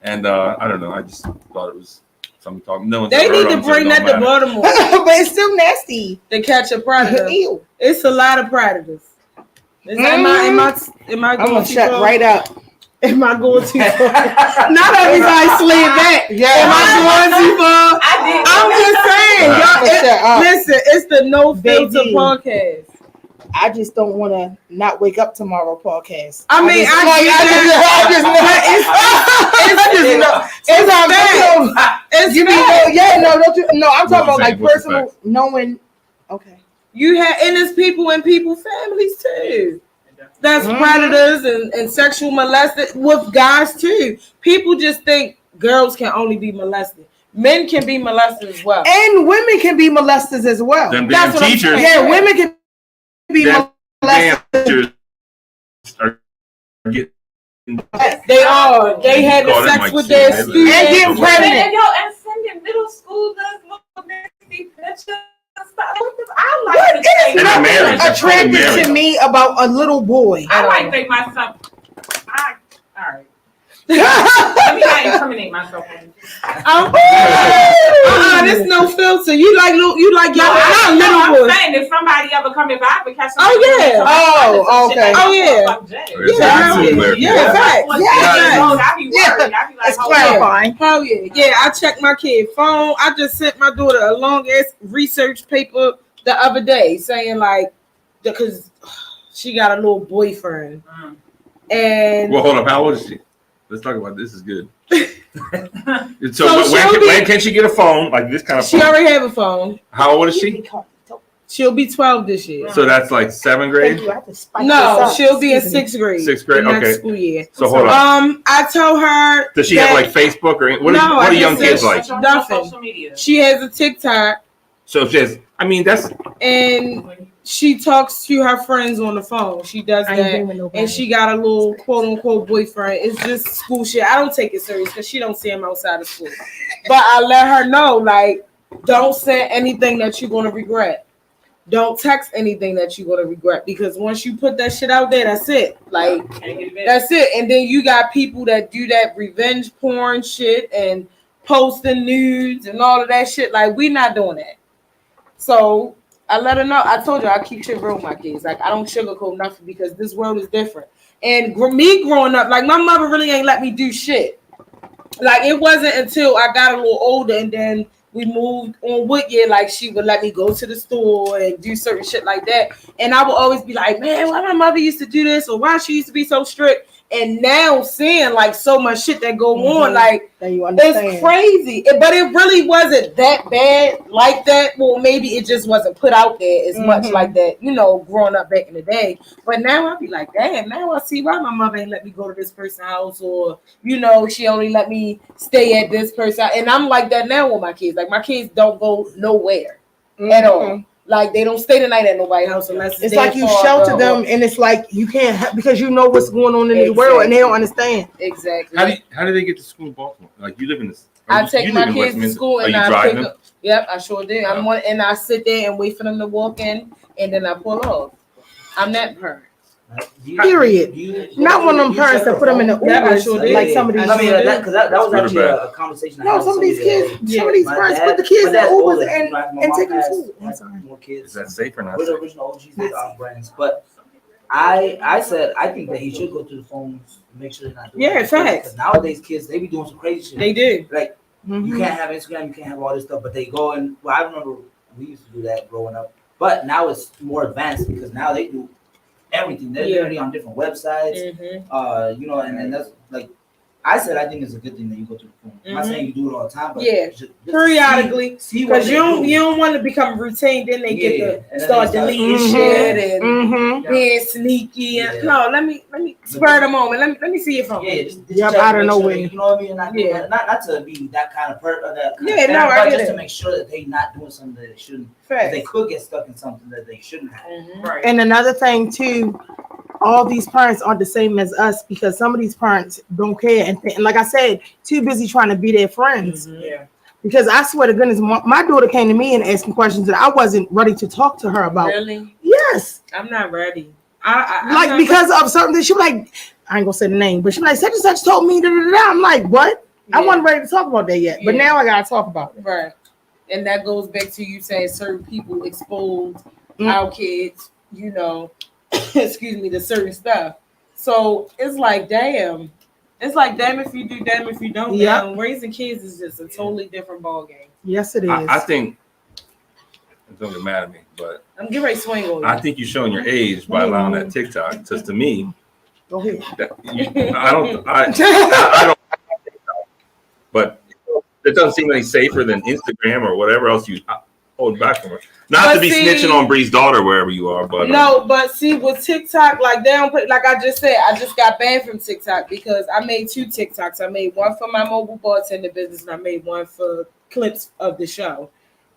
G: And I don't know. I just thought it was something talking. No one's
B: they need to bring that to Baltimore,
C: but it's still nasty.
B: They catch a predator.
C: Ew.
B: It's a lot of predators. Am I going
C: gonna shut right up?
B: Am I going too far?
C: Not everybody slid back.
B: Yeah. Am I going too far? I'm just saying. Listen, it's the No Filter podcast.
C: I just don't want to not wake up tomorrow podcast.
B: I mean,
C: I'm talking about like personal knowing. Okay.
B: You have, and there's people in people's families too. That's predators and sexual molested with guys too. People just think girls can only be molested. Men can be molested as well.
C: And women can be molesters as well.
G: That's what teachers.
C: Yeah, women can be molested.
B: They are. They had sex with their students.
C: And get pregnant.
F: And sending middle school does look nasty pictures. I
C: like attracted to me about a little boy.
F: I like think myself. All right. Let me not incriminate myself.
B: There's no filter. You like y'all little boys.
F: I'm saying if somebody ever come, if I ever catch somebody.
C: Okay.
F: I be worried. I be like,
C: it's clarifying.
B: Oh yeah. I checked my kid's phone. I just sent my daughter a long ass research paper the other day saying like because she got a little boyfriend. And
G: well, hold up. How old is she? Let's talk about this. Is good. So when can she get a phone like this kind of phone?
B: She already have a phone.
G: How old is she?
B: She'll be 12 this year.
G: So that's like 7th grade?
B: No, she'll be in 6th grade.
G: 6th grade, okay.
B: Next school year.
G: So hold on.
B: I told her.
G: Does she have like Facebook or what are young kids like?
B: Nothing.
F: Social media.
B: She has a TikTok.
G: So she has, that's.
B: And she talks to her friends on the phone. She does that. And she got a little quote unquote boyfriend. It's just school shit. I don't take it serious because she don't see him outside of school. But I let her know, like, Don't send anything that you're gonna regret. Don't text anything that you're gonna regret, because once you put that shit out there, that's it. Like that's it. And then you got people that do that revenge porn shit and posting nudes and all of that shit. Like, we not doing that. So I let her know. I told you I keep shit real with my kids. Like, I don't sugarcoat nothing, because this world is different. And me growing up, like, my mother really ain't let me do shit. Like, it wasn't until I got a little older and then we moved on Woodyear, like, she would let me go to the store and do certain shit like that. And I would always be like, man, why my mother used to do this, or why she used to be so strict. And now seeing like so much shit that go on, like, it's crazy. But it really wasn't that bad like that. Well, maybe it just wasn't put out there as much like that, you know, growing up back in the day. But now I'll be like, damn, now I see why my mother ain't let me go to this person's house, or, you know, she only let me stay at this person. And I'm like that now with my kids. Like, my kids don't go nowhere at all. Like, they don't stay the night at nobody's house unless
C: it's like you shelter them, and it's like you can't, because you know what's going on in the world, and they don't understand.
F: Exactly.
G: How do they get to school in Baltimore? Like, you live in this.
F: I take my kids to school and I pick up. Yep, I sure did.
G: Oh.
F: And I sit there and wait for them to walk in, and then I pull off. I'm that parent.
C: Period. Not one of them parents that put them in the Ubers, like some of these.
H: I mean, because that was actually a conversation.
C: No, some of these kids, some of these parents put the kids in the Ubers and take them to school.
H: More kids.
G: Is that safe or not?
H: We're the original OGs, they are brands. But I said I think that he should go through the phones, make sure they're not doing
B: facts.
H: Because nowadays kids, they be doing some crazy shit.
B: They do.
H: Like, you can't have Instagram, you can't have all this stuff, but they go and, well, I remember we used to do that growing up. But now it's more advanced, because now they do everything. They're literally on different websites. You know, and that's like, I said I think it's a good thing that you go to the phone. I'm not saying you do it all the time, but just
B: periodically, because you don't want to become routine. Then they get to start deleting shit and being sneaky. And no, let me spur the moment. Let me see your phone.
H: Just
B: out of nowhere.
H: You know what I mean? And not to be that kind of person.
B: I get
H: just
B: it.
H: to make sure that they're not doing something that they shouldn't. They could get stuck in something that they shouldn't have.
B: Right. And another thing too, all these parents aren't the same as us, because some of these parents don't care, and like I said, too busy trying to be their friends. Because I swear to goodness, my daughter came to me and asked me questions that I wasn't ready to talk to her about.
F: Really?
B: Yes.
F: I'm not ready.
B: Like, because of something that she was like, I ain't gonna say the name, but she was like, such and such told me I'm like, what? I wasn't ready to talk about that yet, but now I gotta talk about it.
F: Right. And that goes back to you saying certain people expose our kids, you know, excuse me, to certain stuff. So it's like, damn. It's like, damn if you do, damn if you don't. Yeah. Raising kids is just a totally different ball game.
B: Yes, it is.
G: I think, don't get mad at me, but
F: I'm getting ready to swing on you.
G: I think you're showing your age by allowing that TikTok. Because to me,
B: go ahead.
G: I don't. But it doesn't seem any safer than Instagram or whatever else you hold back from her. Not to be snitching on Bree's daughter wherever you are, but
F: no. But see, with TikTok, like, they don't put, like I just said, I just got banned from TikTok because I made 2 TikToks. I made one for my mobile bartender business, and I made one for clips of the show.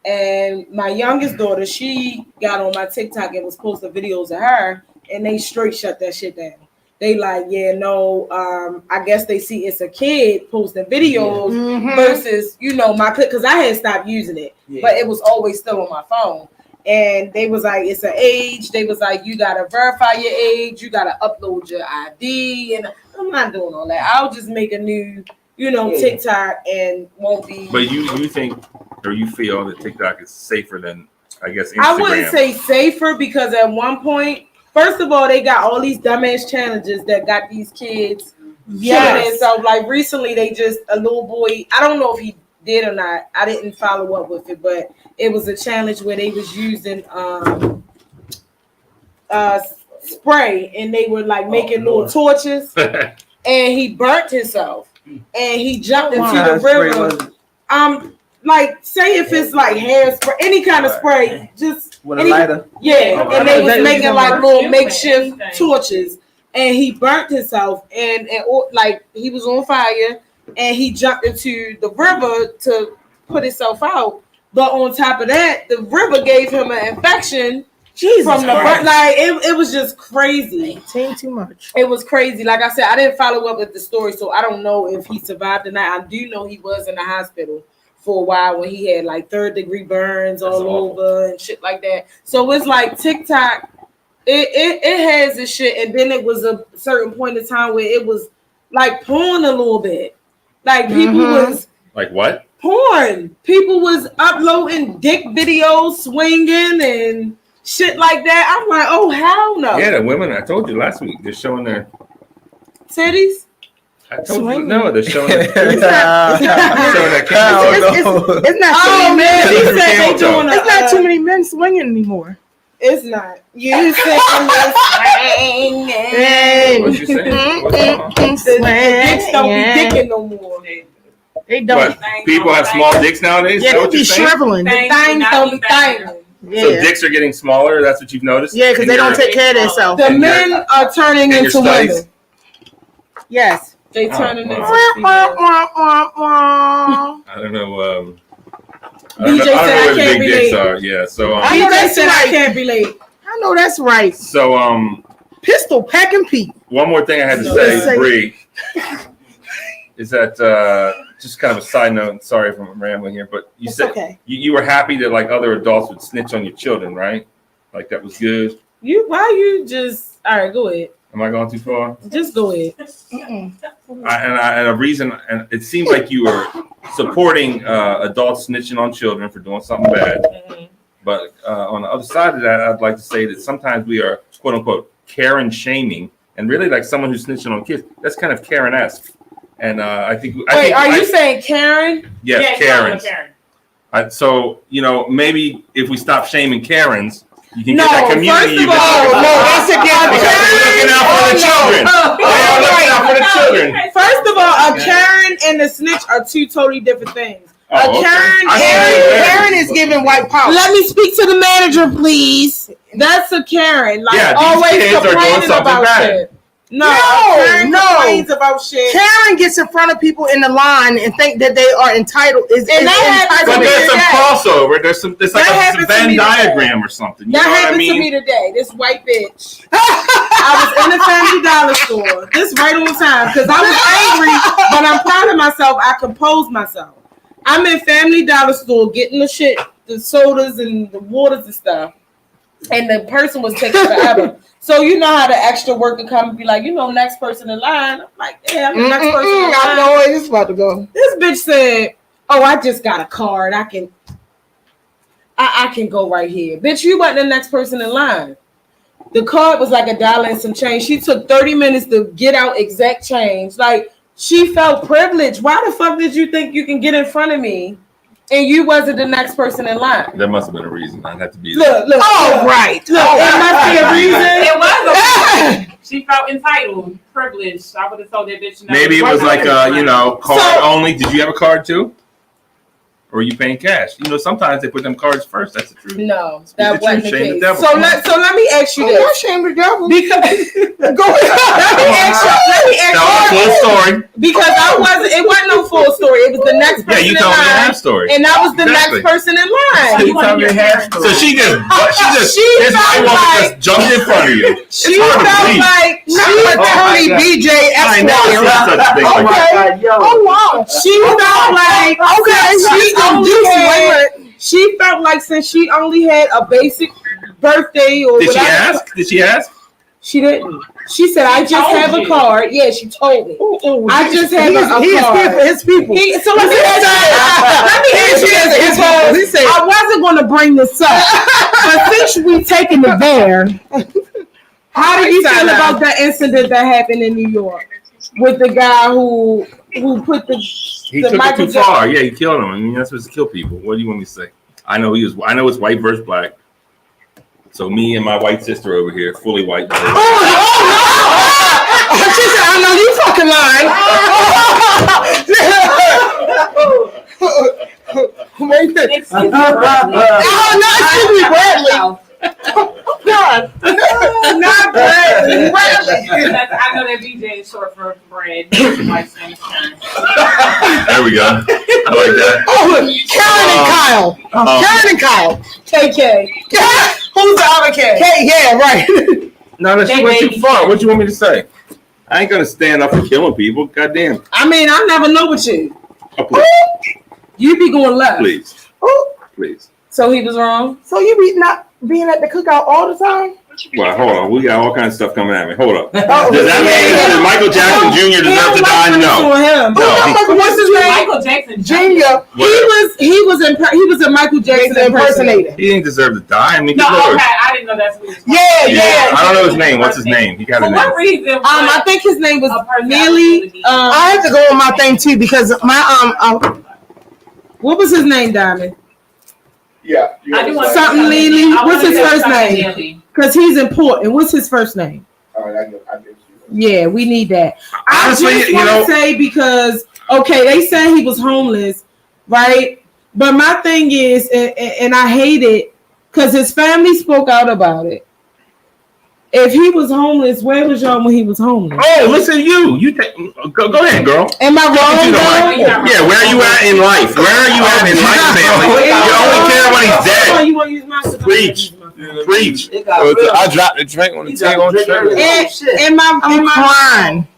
F: And my youngest daughter, she got on my TikTok and was posting videos of her, and they straight shut that shit down. They like, I guess they see it's a kid posting videos versus, you know, my clip, because I had stopped using it, but it was always still on my phone. And they was like, it's an age. They was like, you gotta verify your age, you gotta upload your ID, and I'm not doing all that. I'll just make a new, you know, TikTok and won't be.
G: But you think, or you feel that TikTok is safer than, I guess, Instagram?
F: I wouldn't say safer, because at one point, first of all, they got all these dumbass challenges that got these kids. Yes. So like recently, they just, a little boy, I don't know if he did or not. I didn't follow up with it, but it was a challenge where they was using spray, and they were like making little torches, and he burnt himself, and he jumped into the river. Like, say if it's like hairspray, any kind of spray, just
E: with a lighter.
F: Yeah, and they was making like little makeshift torches, and he burnt himself, and like he was on fire, and he jumped into the river to put himself out. But on top of that, the river gave him an infection from the burn. Like, it was just crazy.
B: Ain't too much.
F: It was crazy. Like I said, I didn't follow up with the story, so I don't know if he survived the night. I do know he was in the hospital
B: for a while when he had like 3rd-degree burns
G: That's
B: all
G: awful.
B: over and shit like that. So it's like TikTok, it has this shit, and then it was a certain point in time where it was like porn a little bit. Like people was
G: Like what?
B: porn. People was uploading dick videos, swinging and shit like that. I'm like, oh hell no.
G: Yeah, the women. I told you last week. They're showing their.
B: Titties.
G: I told you
B: Swinging.
G: no. They're showing. Their,
B: It's not.
G: showing their camel.
B: It's not. Oh man,
G: She
B: he
G: said
B: said
G: they
B: they
G: doing
B: doing.
C: It's not too many men swinging anymore.
B: It's not. You said swinging.
G: What you saying? What's going on?
B: The dicks don't be dicking no more.
C: They don't.
G: What? People have small dicks nowadays. Is
C: Yeah,
G: that
C: they
G: what
C: be
G: you're saying?
C: shriveling.
B: The things don't be thanging.
G: So
C: Yeah.
G: dicks are getting smaller. That's what you've noticed.
C: Yeah, because
G: In
C: they
G: your-
C: don't take care of themselves.
B: The
G: And
B: men are turning
G: and your
B: into
G: studies?
B: women.
C: Yes.
B: They
G: Oh,
B: turning
G: wow.
B: into
C: Wah,
B: females.
C: wah, wah, wah.
G: I don't know. I
B: DJ
G: don't know
B: said I
G: where the
B: can't
G: big dicks
B: relate.
G: are. Yeah. So
C: I know
B: DJ
C: that's
B: said I
C: right.
B: can't relate.
C: I know that's right.
G: so
C: Pistol packing Pete.
G: one more thing I had to
B: No,
G: say,
C: say-
G: Bre, is that just kind of a side note. Sorry if I'm rambling here, but you
C: It's
G: said
C: okay.
G: you were happy that like other adults would snitch on your children, right? Like that was good.
B: Why you just all right, go ahead.
G: Am I going too far?
B: Just go ahead.
G: And a reason, and it seems like you were supporting adults snitching on children for doing something bad. But on the other side of that, I'd like to say that sometimes we are quote unquote Karen shaming, and really like someone who's snitching on kids. That's kind of Karen-esque. And I think.
B: Wait, are you saying Karen?
G: Yes, Karens. So maybe if we stop shaming Karens, you can get that community.
B: First of all,
C: that's again.
G: because we're looking out for the children. They are looking out for the children.
B: First of all, a Karen and a snitch are two totally different things.
G: Oh, okay.
C: Karen is giving white power.
B: Let me speak to the manager, please. That's a Karen. Like
G: Yeah, these
B: always
G: kids are doing
B: complaining
G: something
B: about
G: bad.
B: shit. No,
C: No,
B: Karen
C: no.
B: complains about shit.
C: Karen gets in front of people in the line and think that they are entitled.
B: And that happens
G: But
B: to me
G: there's some
B: today.
G: crossover. There's like
B: That
G: a
B: happens to
G: Venn
B: me today.
G: diagram or something. You
B: That
G: know what I
B: happened to
G: mean?
B: me today. This white bitch. I was in the Family Dollar store. This right on time because I was angry, but I'm proud of myself. I composed myself. I'm in Family Dollar store getting the shit, the sodas and the waters and stuff, and the person was taking forever. So you know how the extra worker come and be like, next person in line. I'm like, yeah, I'm the next person in line.
C: I know where this is about to go.
B: This bitch said, "Oh, I just got a card. I can go right here." Bitch, you wasn't the next person in line. The card was like $1 and some change. She took 30 minutes to get out exact change. Like she felt privileged. Why the fuck did you think you can get in front of me and you wasn't the next person in line?
G: There must have been a reason. I'd have to be.
B: Look.
C: Oh, right.
B: Look, it must be a reason.
F: It was. She felt entitled, privileged. I would have told that bitch. No.
G: Maybe it was like card
B: So-
G: only. Did you have a card too? Or are you paying cash? Sometimes they put them cards first. That's the truth.
B: No,
G: Speak
B: that
G: the
B: wasn't
G: truth,
B: the
G: shame the
B: case.
G: devil.
B: So let me ask you
C: Oh, don't
B: this.
C: shame the devil.
B: Because
C: Go
B: let me ask you
G: Tell the full story.
B: because it wasn't no full story. It was the next
G: Yeah,
B: person
G: you
B: in
G: told me your
B: line,
G: half story.
B: and I was the
G: Exactly.
B: next person in line.
E: You tell me half
G: So she just
B: She
G: this white
B: felt
G: woman
B: like-
G: just jumped in front of you.
B: She
G: hard to
B: felt
G: believe.
B: like
C: Attorney BJ
G: I never
C: Esquire.
G: said such a thing. Like that.
C: Oh, wow.
B: she felt like she felt like since she only had a basic birthday or
G: Did she
B: whatever.
G: ask? Did she ask?
B: She didn't. She said, "I just
F: told
B: have a
F: you.
B: card." Yeah, she told me. I just have
C: He is here
B: card.
C: for his people.
B: So let me ask you this, because
C: He said,
B: I wasn't going to bring this up, but since we taking it there, how do you feel about that incident that happened in New York with the guy who put the
G: He
B: the
G: took it
B: Michael
G: too
B: Jackson-
G: far. Yeah, he killed him. I mean, that's supposed to kill people. What do you want me to say? I know it's white versus black. So me and my white sister over here, fully white.
C: she said, I know you fucking lying. Wait a minute. Oh, no, excuse me, Bradley. God. Not Bradley.
F: I know that BJ is short for bread. White name.
G: There we go. I like that.
C: Oh, Karen and Kyle. Karen and Kyle.
B: KK.
C: Who's the other K? Yeah, right.
G: No, she went too far. What do you want me to say? I ain't gonna stand up for killing people. Goddamn.
B: I mean, I never know with you.
G: Oh, please.
B: You be going left.
G: Please.
C: Oh,
G: Please.
B: So he was wrong.
C: so you be not being at the cookout all the time?
G: Well, hold on. We got all kinds of stuff coming at me. Hold up.
C: Oh,
G: Does that mean Michael Jackson Jr. deserve to die? No.
C: What's his name?
F: Michael Jackson
C: Jr.
B: He was a Michael Jackson impersonator.
G: He didn't deserve to die. I mean,
F: No,
G: good Lord.
F: okay, I didn't know that's what he was.
C: Yeah.
G: I don't know his name. What's his name? He got a
F: For
G: name.
F: what reason?
B: I think his name was
F: A person
B: Neely.
C: I have to go on my thing too because my
B: What was his name, Diamond?
A: Yeah.
F: I do want
B: Something Neely.
F: I
B: What's his
F: wanna
B: first
F: say
B: name?
F: something Neely.
B: Because he's important. What's his first name?
A: All right, I get you.
B: Yeah, we need that.
G: Honestly,
B: I just
G: you
B: want
G: know-
B: to say because they said he was homeless, right? But my thing is, and I hate it because his family spoke out about it. If he was homeless, where was y'all when he was homeless?
G: Oh, listen, you go ahead, girl.
B: Am I wrong, though?
G: Yeah, where are you at in life? Where are you at in life, family? You only care when he's
B: Oh,
G: dead.
B: you want to use my
G: Preach. Preach.
E: I dropped the drink on the table on the trigger.
B: I'm crying.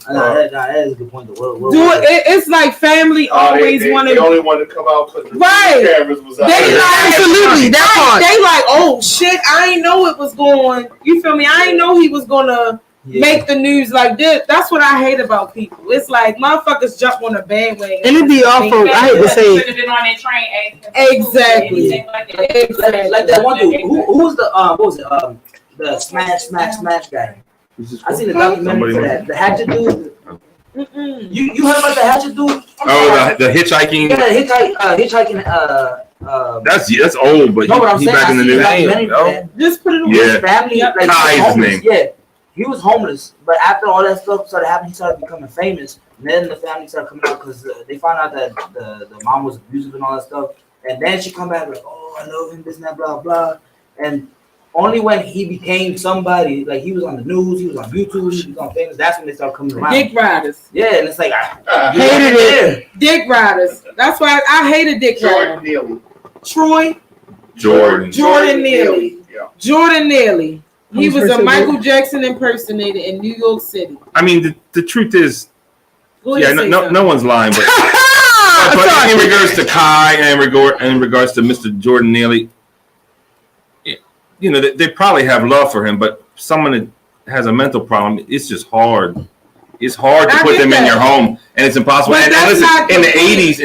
H: That is a good point.
B: It's like family always want
A: They
B: to.
A: only wanted to come out because the
B: Right.
A: cameras was out.
B: They
C: Absolutely, that part.
B: They like, oh shit, I ain't know it was going. You feel me? I ain't know he was gonna make the news like this. That's what I hate about people. It's like motherfuckers jump on a bandwagon.
C: and it be awful. I hate to say it.
F: Should have been on that train asking.
B: Exactly.
F: Anything like that.
H: Like that one dude. Who's the what was it? The smash guy. I seen the documentary for that. The hatchet dude. You heard about the hatchet dude?
G: Oh, the hitchhiking.
H: Yeah, hitchhiking.
G: That's old, but
H: No, what I'm
G: he's
H: saying,
G: back in the
H: I seen
G: news.
H: documentary for that.
B: Just put it on.
G: Yeah.
H: His family, like,
G: Kai is his
H: homeless.
G: name.
H: Yeah, he was homeless, but after all that stuff started happening, he started becoming famous. And then the family started coming out because they found out that the mom was abusive and all that stuff. And then she come back like, oh, I love him, this and that, blah blah. And only when he became somebody, like he was on the news, he was on YouTube, he was on famous. That's when they started coming around.
B: Dick riders.
H: Yeah, and it's like I
C: Hated it.
B: Dick riders. That's why I hated Dick
A: Jordan
B: riders.
A: Neely.
B: Troy.
G: Jordan.
B: Neely.
A: Yeah.
B: Jordan Neely. He was a
C: Impersonator.
B: Michael Jackson impersonator in New York City.
G: I mean, the truth is,
B: Go ahead, say
G: no
B: something.
G: one's lying, but in regards to Kai and in regards to Mr. Jordan Neely, you know, they probably have love for him, but someone that has a mental problem, it's just hard. It's hard to
B: I
G: put
B: get
G: them in
B: that.
G: your home, and it's impossible.
B: But
G: And
B: that's
G: listen,
B: not
G: in the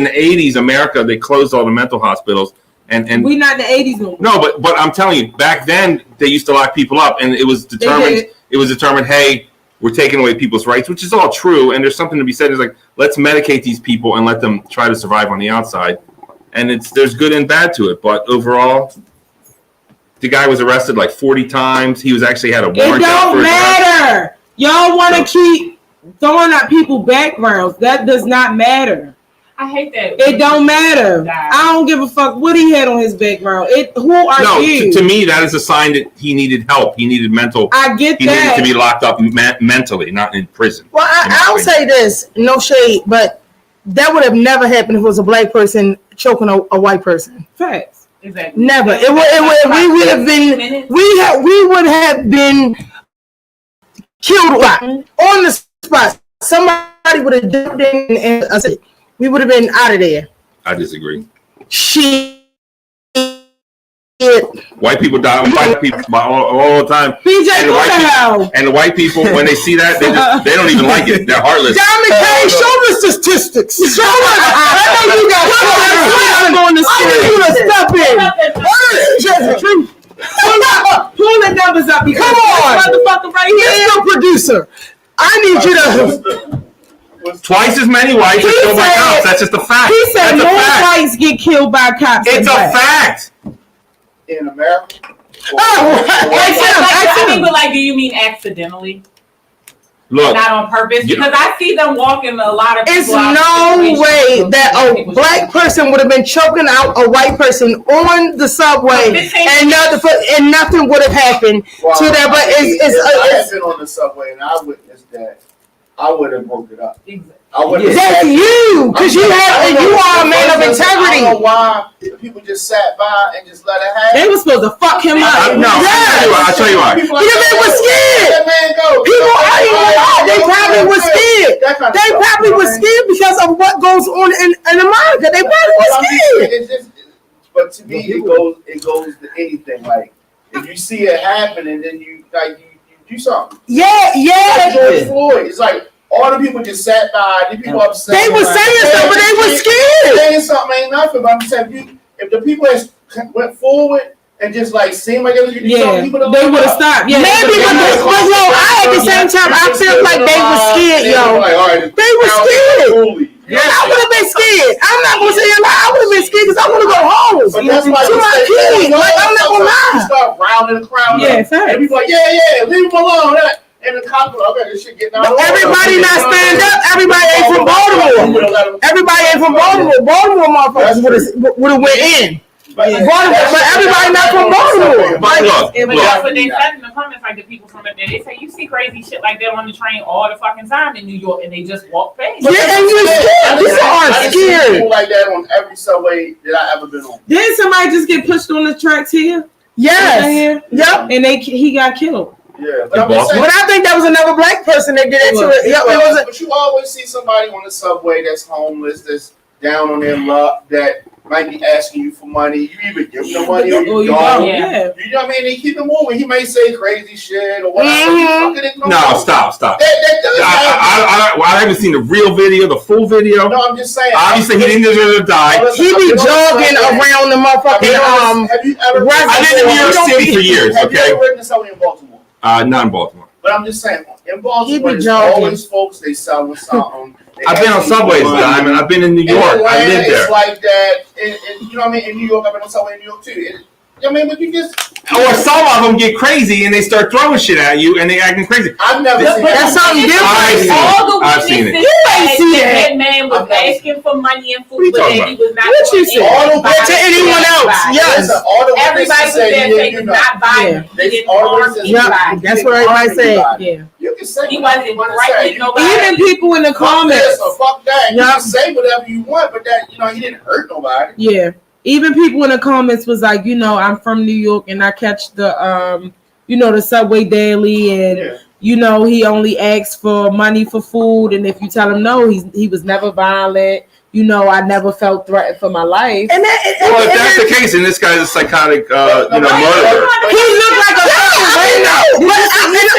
B: the
G: '80s, America, they closed all the mental hospitals, and
B: We not in the 80s no more.
G: no, but I'm telling you, back then they used to lock people up, and it was determined.
B: did.
G: It was determined, hey, we're taking away people's rights, which is all true, and there's something to be said. It's like, let's medicate these people and let them try to survive on the outside, and there's good and bad to it. But overall, the guy was arrested like 40 times. He was actually had a
B: It
G: warrant out for
B: don't
G: his arrest.
B: matter. Y'all want to keep throwing out people backgrounds. That does not matter.
F: I hate that.
B: It don't matter. I don't give a fuck what he had on his background. Who are
G: No,
B: you?
G: to me, that is a sign that he needed help. He needed mental.
B: I get
G: He
B: that.
G: needed to be locked up mentally, not in prison.
C: Well,
G: in my
C: I'll
G: opinion.
C: say this, no shade, but that would have never happened if it was a black person choking a white person.
B: Facts.
F: Exactly.
C: Never. We would have been. We would have been killed on the spot. Somebody would have jumped in and I said, we would have been out of there.
G: I disagree.
C: Shit.
G: White people die. White people all the time.
B: PJ,
G: And the
B: go
G: white
B: to
G: people-
B: hell.
G: And the white people, when they see that, they don't even like it. They're heartless.
C: Diamond K, show me statistics. Show us. I know you got I'm going to I need you to step in. Just the truth.
B: Pull the numbers up.
C: Come on.
B: This motherfucker right here.
C: Mr. Producer, I need you to.
G: Twice as many whites are killed by cops. That's just a fact.
B: He said
G: That's a
B: more
G: fact.
B: whites get killed by cops.
G: It's
B: than
G: a
B: blacks.
G: fact.
A: In America.
F: I think, but like, do you mean accidentally?
G: Look,
F: Not on purpose?
G: you-
F: Because I see them walking a lot of people.
C: It's
F: out of
C: no
F: situations
C: way
F: where
C: that a
F: people
C: black
F: should-
C: person would have been choking out a white person on the subway and nothing would have happened to that. But
A: I have
C: it's
A: been on the subway and I witnessed that. I would have broke it up.
F: Exactly.
A: I would have.
C: That's you, because you are a man of
A: I
C: integrity.
A: don't know why people just sat by and just let it happen.
C: They were supposed to fuck him up.
G: No, I'll tell you why.
A: People
C: Because they were scared.
A: Let that man go.
C: People, I ain't gonna lie, they probably were scared. They probably were scared because of what goes on in America. They probably were scared.
A: But to me, it goes to anything. Like if you see it happen and then you do something.
C: Yeah.
A: George Floyd. It's like all the people just sat by. The people upset.
C: They were saying something, but they were scared.
A: Saying something ain't nothing. But I'm saying if the people went forward and just like seemed like they was doing something,
C: they would have stopped. Yeah, maybe, but yo, at the same time, I feel like they were scared, yo. They were scared. I would have been scared. I'm not gonna say a lie. I would have been scared because I want to go home
A: But that's why
C: to my kids. Like I'm not gonna lie.
A: You start rounding the crowd up. And people like, yeah, leave him alone. And the cops go, okay, this shit getting out.
C: But everybody not stand up. Everybody ain't from Baltimore. Everybody ain't from Baltimore. Baltimore motherfuckers would have went in. But everybody not from Baltimore.
F: But that's what they said in the comments, like the people from up there. They say you see crazy shit like that on the train all the fucking time in New York, and they just walk past.
C: Yeah, and you scared. People are scared.
A: People like that on every subway that I ever been on.
B: Didn't somebody just get pushed on the tracks here?
C: Yes. Yep.
B: And he got killed.
A: Yeah,
C: but I think that was another black person that did into it. Yep, it was.
A: But you always see somebody on the subway that's homeless, that's down on their luck, that might be asking you for money. You either give them the money or you don't.
B: Yeah.
A: You know what I mean? They keep it moving. He may say crazy shit or whatever.
G: No, stop. I haven't seen the real video, the full video.
A: No, I'm just saying.
G: Obviously, he didn't deserve to die.
C: He be jogging around the motherfucking
A: Have you ever?
G: I lived in New York City for years.
A: Have you
G: Okay,
A: ever written something in Baltimore?
G: not in Baltimore.
A: But I'm just saying, in Baltimore, there's
C: jogging.
A: always folks they selling something.
G: I've been on subways, Diamond. I've been in New York. I lived there.
A: It's like that. You know what I mean? In New York, I've been on subway in New York too. You know what I mean? But you just.
G: Or some of them get crazy and they start throwing shit at you and they acting crazy.
A: I've never seen
C: That's something different.
G: I've seen it.
C: You ain't seen
F: That
C: it.
F: man was asking for money and food, but
G: talking
F: then he was not.
C: What you say? To anyone else? Yes.
F: Everybody was there saying he was not buying. He didn't harm anybody.
C: That's what everybody said. Yeah.
A: You can say
F: He
A: whatever you
F: wasn't
A: want to say.
F: right with nobody.
B: Even people in the
A: Fuck
B: comments.
A: this or fuck that. You can say whatever you want, but that he didn't hurt nobody.
B: Yeah. Even people in the comments was like, I'm from New York and I catch the the subway daily, and he only asks for money for food, and if you tell him no, he was never violent. I never felt threatened for my life.
C: And
G: Well, if that's the case, then this guy's a psychotic, murderer.
C: he looked like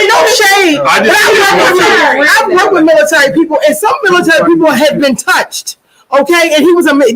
C: no shade. I've worked with military people, and some military people have been touched. Okay, and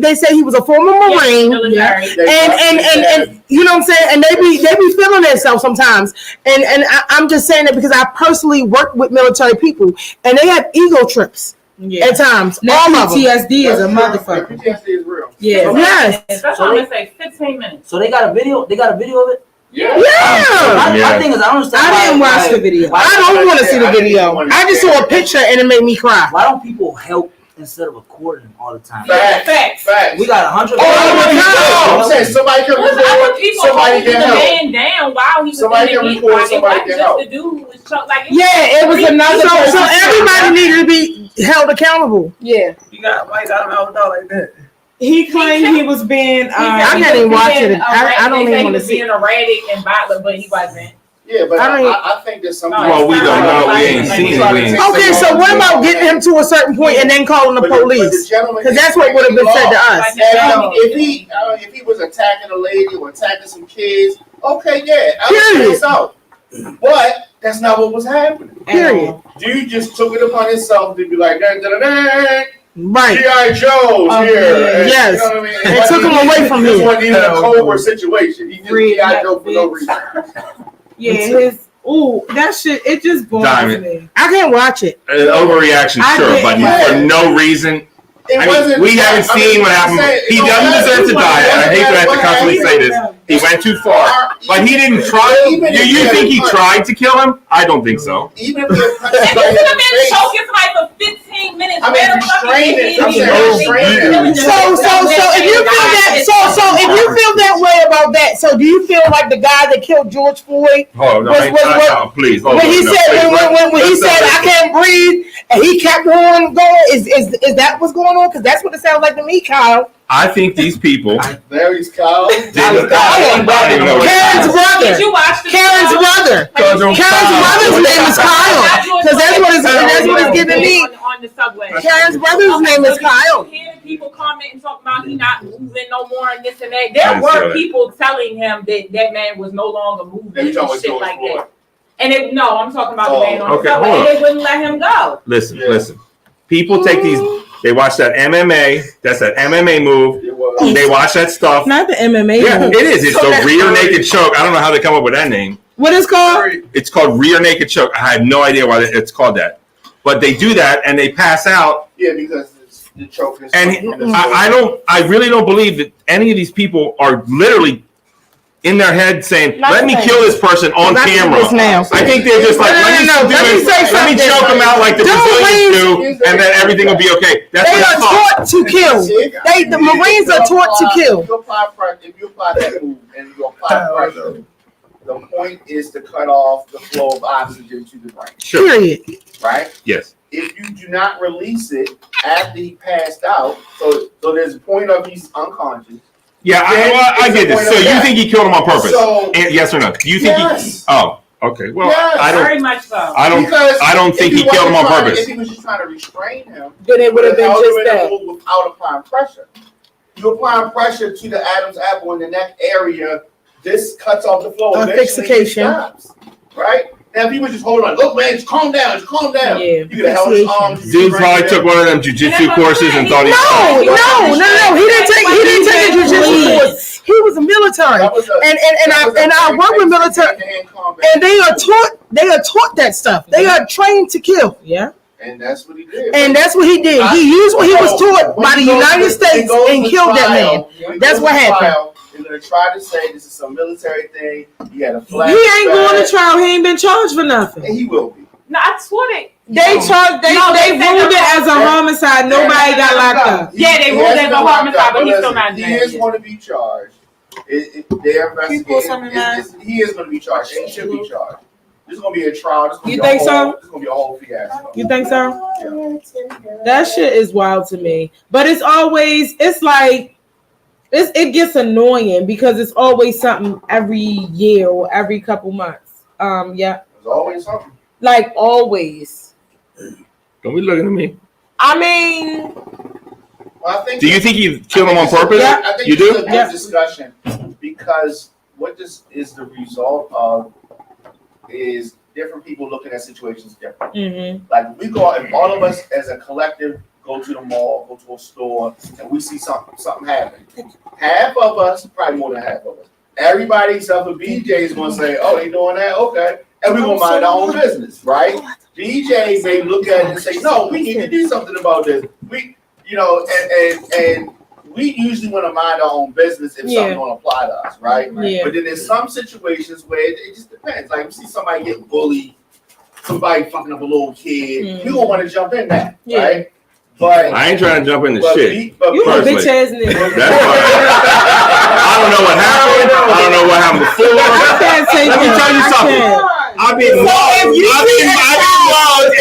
C: they say he was a former Marine, and you know what I'm saying, and they be feeling themselves sometimes, and I'm just saying that because I personally worked with military people, and they have ego trips at times.
B: Now,
C: all of them.
B: PTSD is a motherfucker.
A: PTSD is real.
B: Yeah.
C: Yes.
F: That's why I'm gonna say 15 minutes.
H: So they got a video. They got a video of it.
A: Yeah.
H: My thing is, I don't understand.
B: I didn't watch the video.
C: I don't want to see the video. I just saw a picture and it made me cry.
H: Why don't people help instead of recording all the time?
A: Facts.
H: We got 100.
A: I'm saying somebody can record. Somebody can help.
F: Man down while he was
A: Somebody
F: in
A: can
F: the
A: record. Somebody can
F: just
A: help.
F: the dude who was choked like
C: Yeah, it was another. So everybody needed to be held accountable.
B: Yeah.
E: Why got him out like that?
B: He claimed he was being.
C: I can't even watch it. I don't even want to see
F: being erratic and violent, but he wasn't.
A: Yeah, but I think there's something.
G: Well, we don't know. We ain't seen it.
C: Okay, so what about getting him to a certain point and then calling the police? Because that's what would have been said to us.
A: If he was attacking a lady or attacking some kids, okay, yeah, I out. But that's not what was happening.
C: Period.
A: Dude just took it upon himself to be like,
C: Right.
A: G.I. Joe's here.
C: Yes.
A: You know what I mean?
C: It took him away from
A: This
C: here.
A: wasn't even a Cobra situation. He just G.I. Joe for no reason.
B: Yeah, that shit, it just bothers me.
C: I can't watch it.
G: Overreaction, sure, but for no reason. We haven't seen what happened. He doesn't deserve to die. I hate to have to constantly say this. He went too far. But he didn't try. Do you think he tried to kill him? I don't think so.
A: Even if they're
F: If you could have been choking somebody for 15 minutes,
A: I mean,
F: where the fuck
A: restrain
F: is
A: it. I'm saying restrain it.
C: So if you feel that, so if you feel that way about that, so do you feel like the guy that killed George Floyd?
G: Oh no! Please.
C: When he said when he said I can't breathe and he kept on going, is that what's going on? Because that's what it sounds like to me, Kyle.
G: I think these people.
A: There's Kyle.
C: Karen's brother.
F: Did you watch the
C: Karen's brother. Karen's brother's name is Kyle. Because that's what it's giving me.
F: On the subway.
C: Karen's brother's name is Kyle.
F: You hear people comment and talk about he not moving no more and this and that. There were people telling him that man was no longer moving and shit like that. And I'm talking about the man on the subway. And they wouldn't let him go.
G: Listen. People take these. They watch that MMA. That's that MMA move. They watch that stuff.
B: Not the MMA.
G: Yeah, it is. It's the rear naked choke. I don't know how they come up with that name.
B: What is called?
G: It's called rear naked choke. I have no idea why it's called that. But they do that and they pass out.
A: Yeah, because the choke is.
G: And I really don't believe that any of these people are literally in their head saying, "Let me kill this person on camera." I think they're just like, "Let me choke them out like the Brazilians do, and then everything will be okay." That's
C: they are taught to kill. The Marines are taught to kill.
A: If you apply that move and you apply pressure, the point is to cut off the flow of oxygen to the brain.
G: Sure.
C: Period.
A: Right?
G: Yes.
A: If you do not release it after he passed out, so there's a point of he's unconscious.
G: Yeah, I get this. So you think he killed him on purpose? Yes or no? Do you think
A: yes.
G: Okay. Well,
A: yes.
G: I don't.
F: Very much so.
G: I don't think he killed him on purpose.
A: If he was just trying to restrain him,
C: then it would have been just that.
A: Without applying pressure. You applying pressure to the Adam's apple in the neck area. This cuts off the flow.
C: Asphyxiation.
A: Stops, right? Now, if he was just holding on, look, man, just calm down.
C: Yeah.
A: You could have held his arms.
G: Dude probably took one of them jiu-jitsu courses and thought he.
C: No. He didn't take a jiu-jitsu course. He was a military, and I work with military, and they are taught that stuff. They are trained to kill.
B: Yeah.
A: And that's what he did.
C: And that's what he did. He used what he was taught by the United States and killed that man. That's what happened.
A: They're going to try to say this is some military thing. He had a flag.
B: He ain't going to trial. He ain't been charged for nothing.
A: And he will be.
F: No, I swear
B: They ruled it as a homicide. Nobody got locked up.
F: Yeah, they ruled it as a homicide, but he's still not in
A: He
F: jail.
A: is going to be charged. They're investigating. He is going to be charged. He should be charged. This is going to be a trial.
B: You think so?
A: This is going to be a whole fiasco.
B: You think so?
A: Yeah.
B: That shit is wild to me. But it's like, it gets annoying because it's always something every year or every couple months. Yeah.
A: There's always something.
B: Like always.
G: Don't be looking at me.
B: I mean,
A: Well,
G: do you think he killed him on purpose?
A: Yeah, I think
G: you do?
A: It's a good discussion because what this is the result of is different people looking at situations differently.
B: Mm-hmm.
A: Like we go, if all of us as a collective go to the mall, go to a store, and we see something happen, half of us, probably more than half of us, everybody except for BJ is going to say, "Oh, they doing that? Okay," and we're going to mind our own business, right? BJ may look at it and say, "No, we need to do something about this." And we usually want to mind our own business if something don't apply to us, right?
B: Yeah.
A: But then there's some situations where it just depends. Like, you see somebody get bullied, somebody fucking up a little kid, we don't want to jump in that, right? But
G: I ain't trying to jump into shit.
B: You a bitch ass nigga.
G: That's fine. I don't know what happened. I don't know what happened before. Let me tell you something. I've been mugged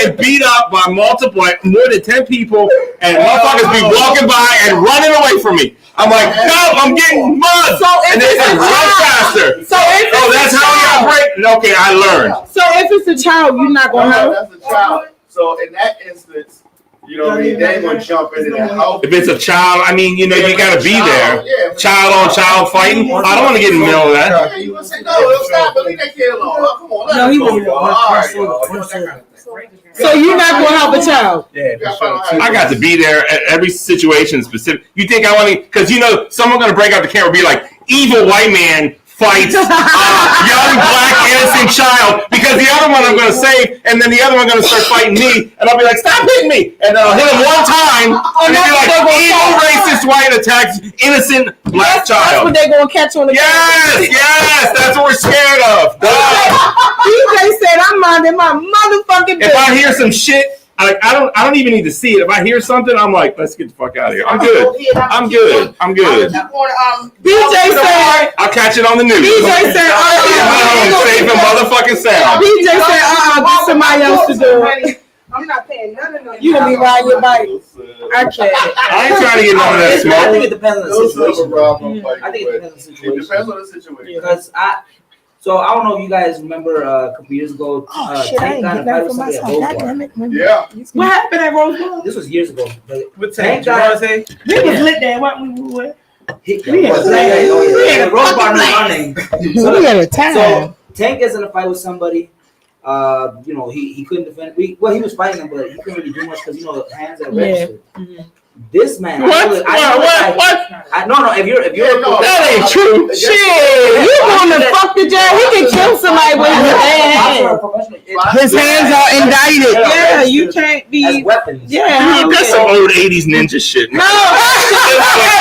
G: and beat up by more than 10 people, and motherfuckers be walking by and running away from me. I'm like, no, I'm getting mugged. And they say, run faster. That's how we operate. Okay, I learned.
B: So if it's a child, you're not going to help?
A: That's a child. So in that instance, you know what I mean? They ain't gonna jump into that house.
G: If it's a child, I mean, you gotta be there. Child on child fighting. I don't want to get in the middle of that.
A: Yeah, you gonna say no? Stop! Leave that kid alone. Oh, come on, let him go.
B: So you're not gonna help a child?
G: I got to be there at every situation specific. You think I want to? Because someone gonna break out the camera and be like, "Evil white man fights a young black innocent child because the other one I'm going to save, and then the other one going to start fighting me, and I'll be like, stop hitting me, and then I'll hit him one time, and then be like, evil racist white attacks innocent black child.
B: That's what they're gonna catch on the
G: Yes, that's what we're scared of.
B: DJ said, I'm minding my motherfucking business.
G: If I hear some shit, I don't even need to see it. If I hear something, I'm like, let's get the fuck out of here. I'm good. I'm good.
B: DJ said,
G: I'll catch it on the news.
B: DJ said,
G: safe and motherfucking sound.
B: DJ said, get somebody else to do it.
C: I'm not paying none of them.
B: You gonna be riding your bike. I can't.
G: I ain't trying to get none of that
H: I
G: smoke.
H: think it depends on the situation.
A: I
H: think it depends on the situation.
A: It depends on the situation.
H: Because so I don't know if you guys remember a couple years ago. Tank got in a fight with somebody at Rose Bar.
A: Yeah.
B: What happened at Rose Bar?
H: This was years ago.
E: With
H: Tank
E: Tank,
H: got
B: We was lit there, what we were.
H: We had Rose Bar running.
B: We had a time.
H: So Tank gets in a fight with somebody. You know, he couldn't defend. He was fighting him, but he couldn't really do much because hands are registered. This man,
G: What?
H: No. If you're
G: That ain't true.
B: Shit, you going to fuck the jail? He can kill somebody with his hands. His hands are indicted. Yeah, you can't be.
H: As weapons.
B: Yeah,
G: That's some old 80s ninja shit.
B: No,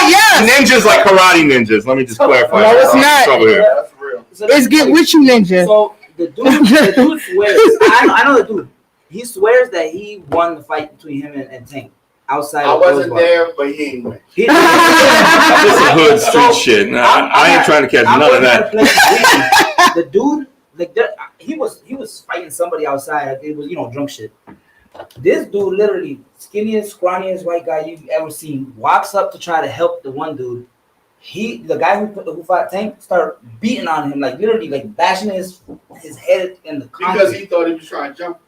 G: Yes. Ninjas like karate ninjas. Let me just clarify.
B: No, it's not.
G: Over here.
A: That's real.
B: It's get with you, ninja.
H: So the dude swears. I know the dude. He swears that he won the fight between him and Tank outside.
A: I wasn't there, but he ain't win.
G: This is hood street shit. No, I ain't trying to catch none of that.
H: The dude, like, he was fighting somebody outside. It was drunk shit. This dude, literally skinniest, scrawniest white guy you've ever seen, walks up to try to help the one dude. The guy who fought Tank started beating on him, like literally, like bashing his head in the concrete.
A: Because he thought he was trying to jump.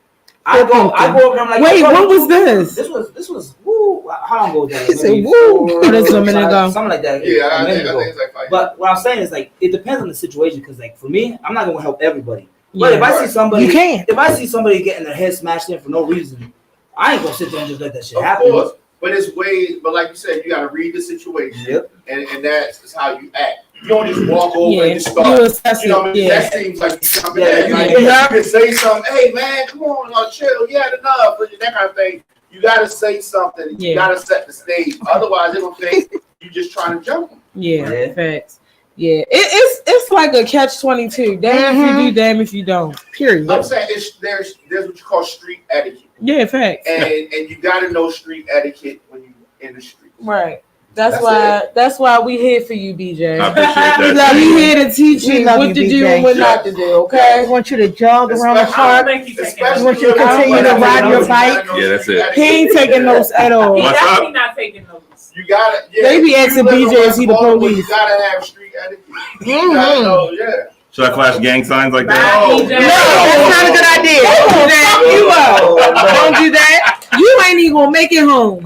H: I go over him like,
B: wait, what was this?
H: This was woo. How long ago was that?
B: He said woo.
H: That's
B: a minute ago.
H: Something like that.
A: Yeah, I
H: a minute
A: think
H: ago.
A: it's like 5 years.
H: But what I'm saying is, like, it depends on the situation. Because, like, for me, I'm not gonna help everybody. But
B: Yeah.
H: if I see somebody,
B: You can.
H: if I see somebody getting their head smashed in for no reason, I ain't gonna sit there and just let that shit
A: Of
H: happen.
A: course. But it's ways, but like you said, you got to read the situation.
H: Yep.
A: And that's how you act. You don't just walk over
B: Yeah,
A: and just start.
B: you assess
A: You know what I mean?
B: it, yeah.
A: That seems like you come
H: Yeah,
A: in. Like,
H: you
A: you can say something. Hey, man, come on, chill. You had enough. That kind of thing. You got to say something. You
B: Yeah.
A: got to set the stage. Otherwise, they're going to think you just trying to jump them.
B: Yeah, facts. Yeah, it's like a catch-22. Damn if you do, damn if you don't. Period.
A: I'm saying there's what you call street etiquette.
B: Yeah, facts.
A: And you got to know street etiquette when you in the street.
B: Right. That's why we here for you, BJ.
G: I appreciate that.
B: We here to teach
C: We
B: you
C: love
B: what
C: you,
B: to do
C: BJ.
B: and what not to do. Okay.
C: I want you to jog around the
A: Especially-
C: park.
A: Especially
C: I want you to continue to ride your bike.
G: Yeah, that's it.
B: He ain't taking notes at all.
F: He
G: What's up?
F: definitely not taking notes.
A: You got it.
B: They be asking BJ, is he the police?
A: You gotta have street etiquette. You gotta know, yeah.
G: Should I flash gang signs like that?
F: Bye,
A: No.
F: DJ.
B: No, that's not a good idea. Don't do that. You up. Don't do that. You ain't even gonna make it home.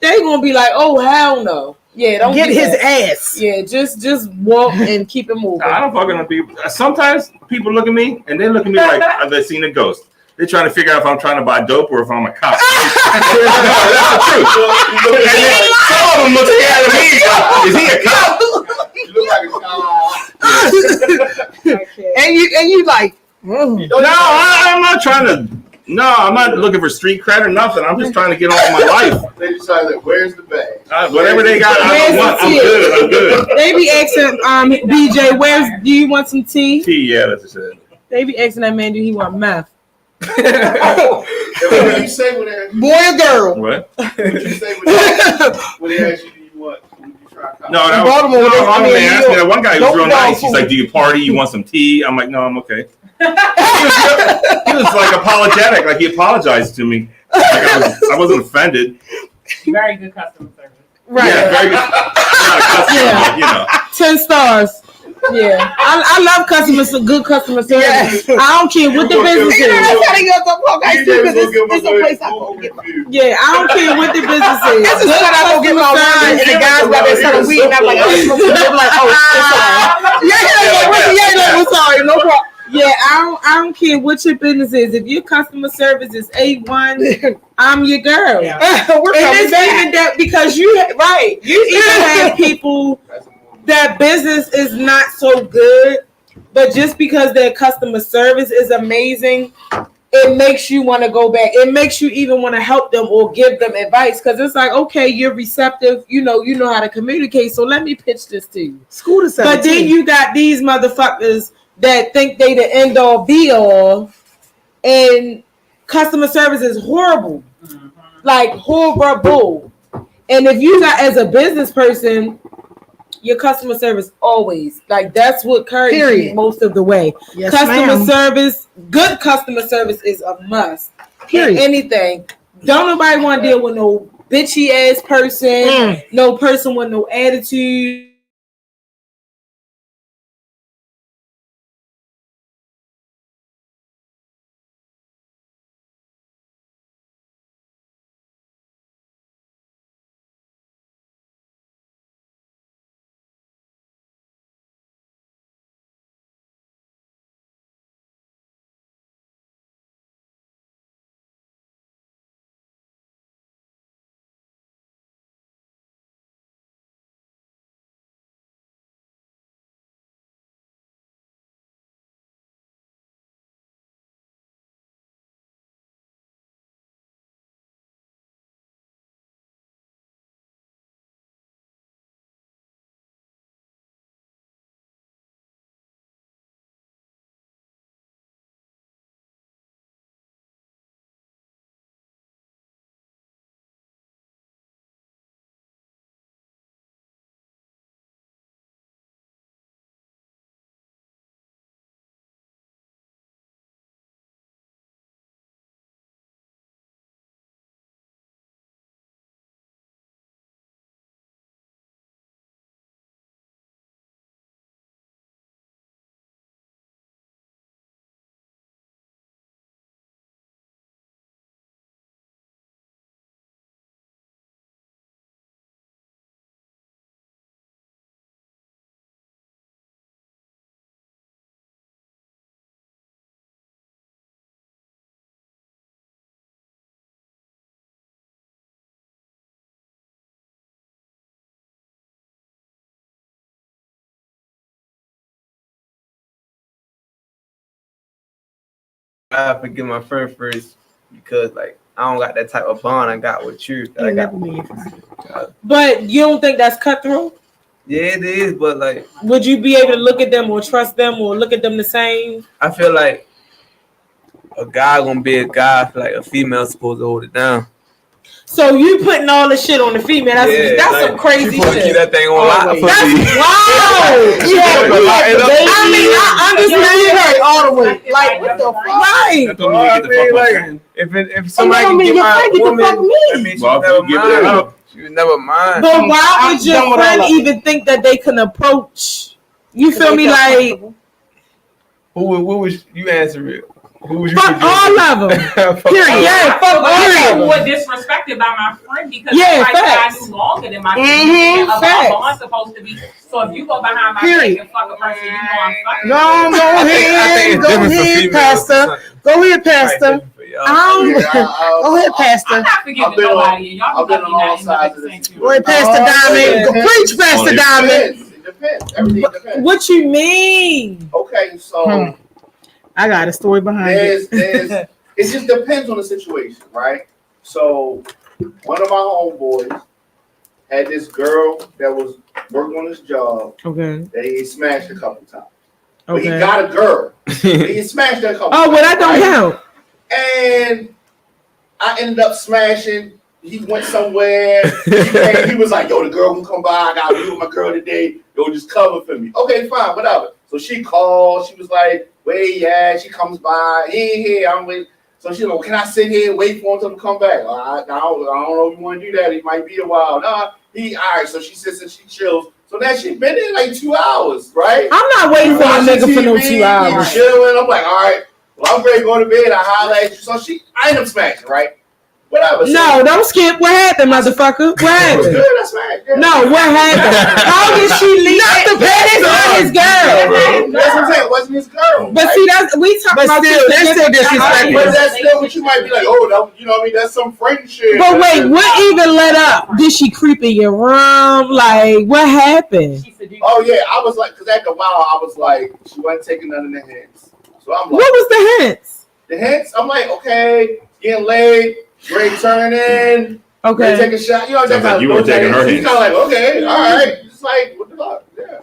B: They gonna be like, oh hell no. Yeah, don't
C: Get
B: do
C: his
B: that.
C: ass.
B: Yeah, just walk and keep it moving.
G: I don't fucking know people. Sometimes people look at me and they look at me like they've seen a ghost. They're trying to figure out if I'm trying to buy dope or if I'm a cop. That's the truth. And then some of them look scared of me. Is he a cop?
A: You look like a cop.
C: And you like,
G: No, I'm not trying to. No, I'm not looking for street cred or nothing. I'm just trying to get on with my life.
A: They just try to like, where's the bag?
G: Whatever they got, I don't want. I'm good. I'm good.
B: They be asking BJ, do you want some tea?
G: Tea, yeah, that's it.
B: They be asking that man, do he want meth?
A: What do you say when they
B: Boy or girl?
G: What?
A: what you say when they ask you, do you want? When you try to cop?
G: No, that
B: Baltimore,
G: was,
B: they-
G: no,
B: I mean,
G: man asked me that. One guy was
B: don't
G: real
B: dog
G: nice. He's
B: food.
G: like, "Do you party? You want some tea?" I'm like, "No, I'm okay." He was like apologetic, like he apologized to me. Like I wasn't offended.
F: Very good customer service.
B: Right.
G: Yeah, very good. Not a customer,
B: Yeah.
G: but, you know.
B: 10 stars. Yeah. I love good customer service.
C: Yes.
B: I don't care what the business
C: you know,
B: is.
C: that's how they go to walk. I
A: You
C: see,
A: just
C: because
A: gonna give
C: it's a
A: them
C: place
A: a
C: I
A: good
C: go get my.
A: review.
B: Yeah, I don't care what the business is.
C: That's just what I go get my wine, and the guys got there selling weed, and I'm like, I'm smoking. They're like, oh, I'm sorry. Yeah, I'm sorry, no problem.
B: Yeah, I don't care what your business is. If your customer service is A1, I'm your girl.
C: We're
B: And
C: coming
B: it's
C: back.
B: even that because you even have people that business is not so good, but just because their customer service is amazing, it makes you want to go back. It makes you even want to help them or give them advice because it's like, okay, you're receptive. You know how to communicate. So let me pitch this to you.
C: School to 17.
B: But then you got these motherfuckers that think they the end all be all, and customer service is horrible, like horrible. And if you got as a business person, your customer service always like that's what carries you most of the way.
C: Yes,
B: customer service, good customer service is a must. Period. Anything. Don't nobody want to deal with no bitchy ass person, no person with no attitude.
E: I have to get my friend first because like I don't got that type of bond I got with you. That I got.
B: But you don't think that's cutthroat?
E: Yeah, it is, but like,
B: would you be able to look at them or trust them or look at them the same?
E: I feel like a guy gonna be a guy. I feel like a female supposed to hold it down.
B: So you putting all the shit on the female? That's
E: like,
B: some crazy
E: she
B: shit.
E: Keep that thing on lock for
B: that's
E: me.
B: wow. I mean, I understand her all the way. Like what the fuck?
E: If somebody can get my woman, that means she was never mine.
B: But why would your friend even think that they can approach? You feel me? Like
E: who would you answer it? Who would you
B: fuck all of them. Period. Yeah, fuck all of them.
F: Who were disrespected by my friend because I knew longer than my friend. I'm supposed to be. So if you go behind my back and fuck a person, you know I'm fucking.
B: No, go ahead, Pastor. Go ahead, Pastor. Go ahead, Pastor.
F: I'm not forgiving nobody. Y'all been on all sides of this.
B: Go ahead, Pastor Diamond. Preach, Pastor Diamond.
A: It depends. Everything depends.
B: What you mean?
A: Okay, so
B: I got a story behind it.
A: It just depends on the situation, right? So one of my homeboys had this girl that was working on his job.
B: Okay.
A: That he smashed a couple times. But he got a girl. He smashed her a couple times.
B: Oh, well, that don't count.
A: And I ended up smashing. He went somewhere. He was like, yo, the girl can come by. I got to be with my girl today. Yo, just cover for me. Okay, fine, whatever. So she called. She was like, where he at? She comes by. He ain't here. I'm waiting. So she's like, can I sit here and wait for him to come back? I don't know if you want to do that. It might be a while. Nah, all right. So she sits and she chills. So now she's been there like 2 hours, right?
B: I'm not waiting for my nigga for no 2 hours.
A: Chilling. I'm like, all right. Well, I'm ready to go to bed. I holler at you. So I end up smashing, right? Whatever.
B: No, don't skip. What happened, motherfucker? What happened?
A: Good, that's right. Yeah.
B: No, what happened? How did she leave? Not the parents on his girl.
A: That's what I'm saying. It wasn't his girl.
B: But see, that's we talking about.
C: still, that's still disrespectful.
A: But that's still what you might be like. Oh, no, you know what I mean? That's some friendship.
B: But wait, what even led up? Did she creep in your room? Like, what happened?
A: Oh yeah, I was like, because after a while, I was like, she wasn't taking none of the hints. So I'm like,
B: What was the hints?
A: the hints? I'm like, okay, getting laid, ready to turn in, ready to
B: Okay.
A: take a shot. You know,
G: Sounds like you were taking her
A: She's
G: hints.
A: kind of like, okay, all right. It's like, what the fuck? Yeah.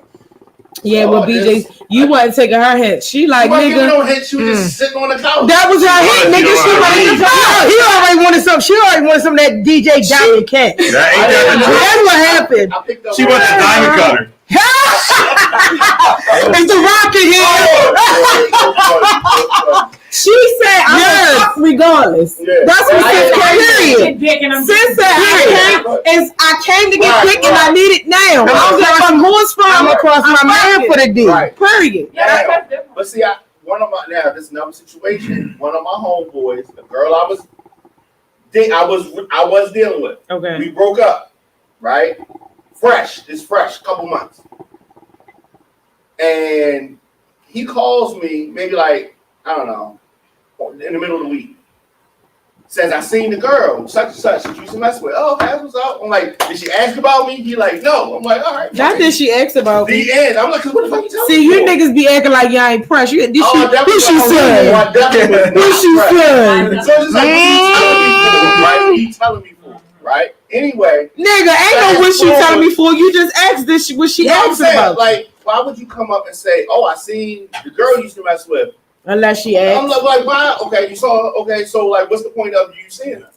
B: Yeah, well, BJ, you wasn't taking her hint. She like,
A: She wasn't giving
B: nigga.
A: no hints. She was just sitting on the couch.
B: That was her hint, nigga. She wanted to
C: He already wanted some. She already wanted some of that DJ Diamond Cat.
G: That ain't that
C: That's what happened.
A: I picked up
G: She went to diamond cutter.
C: It's the rocket here.
B: She said, "I'm
C: Yes.
B: a fuck regardless."
A: Yeah.
B: That's what sis came. Sis said, "I came to get
A: Right,
B: dick and I need it now." I was like, "I'm going from.
C: I'm across my man for the D.
A: Right.
B: Period."
F: Yeah, that's different.
A: But see, this is another situation. One of my homeboys, the girl I was dealing with.
B: Okay.
A: We broke up, right? It's fresh, couple months. And he calls me maybe like, I don't know, in the middle of the week. Says, I seen the girl, such and such, that you used to mess with. Oh, that's what's up. I'm like, did she ask about me? He like, no. I'm like, all right.
B: Not that she asked about me.
A: The end. I'm like, what the fuck you telling
B: See,
A: me
B: you
A: for?
B: niggas be acting like y'all ain't pressed. Who she
A: say?
B: said? Who she said?
A: So it's just like, what you telling me for, right? Anyway.
B: Nigga, ain't no what she telling me for. You just asked this. What she asked about?
A: Like, why would you come up and say, oh, I seen the girl you used to mess with?
B: Unless she
A: I'm
B: asked.
A: like, why? Okay, you saw her. Okay, so like, what's the point of you seeing her?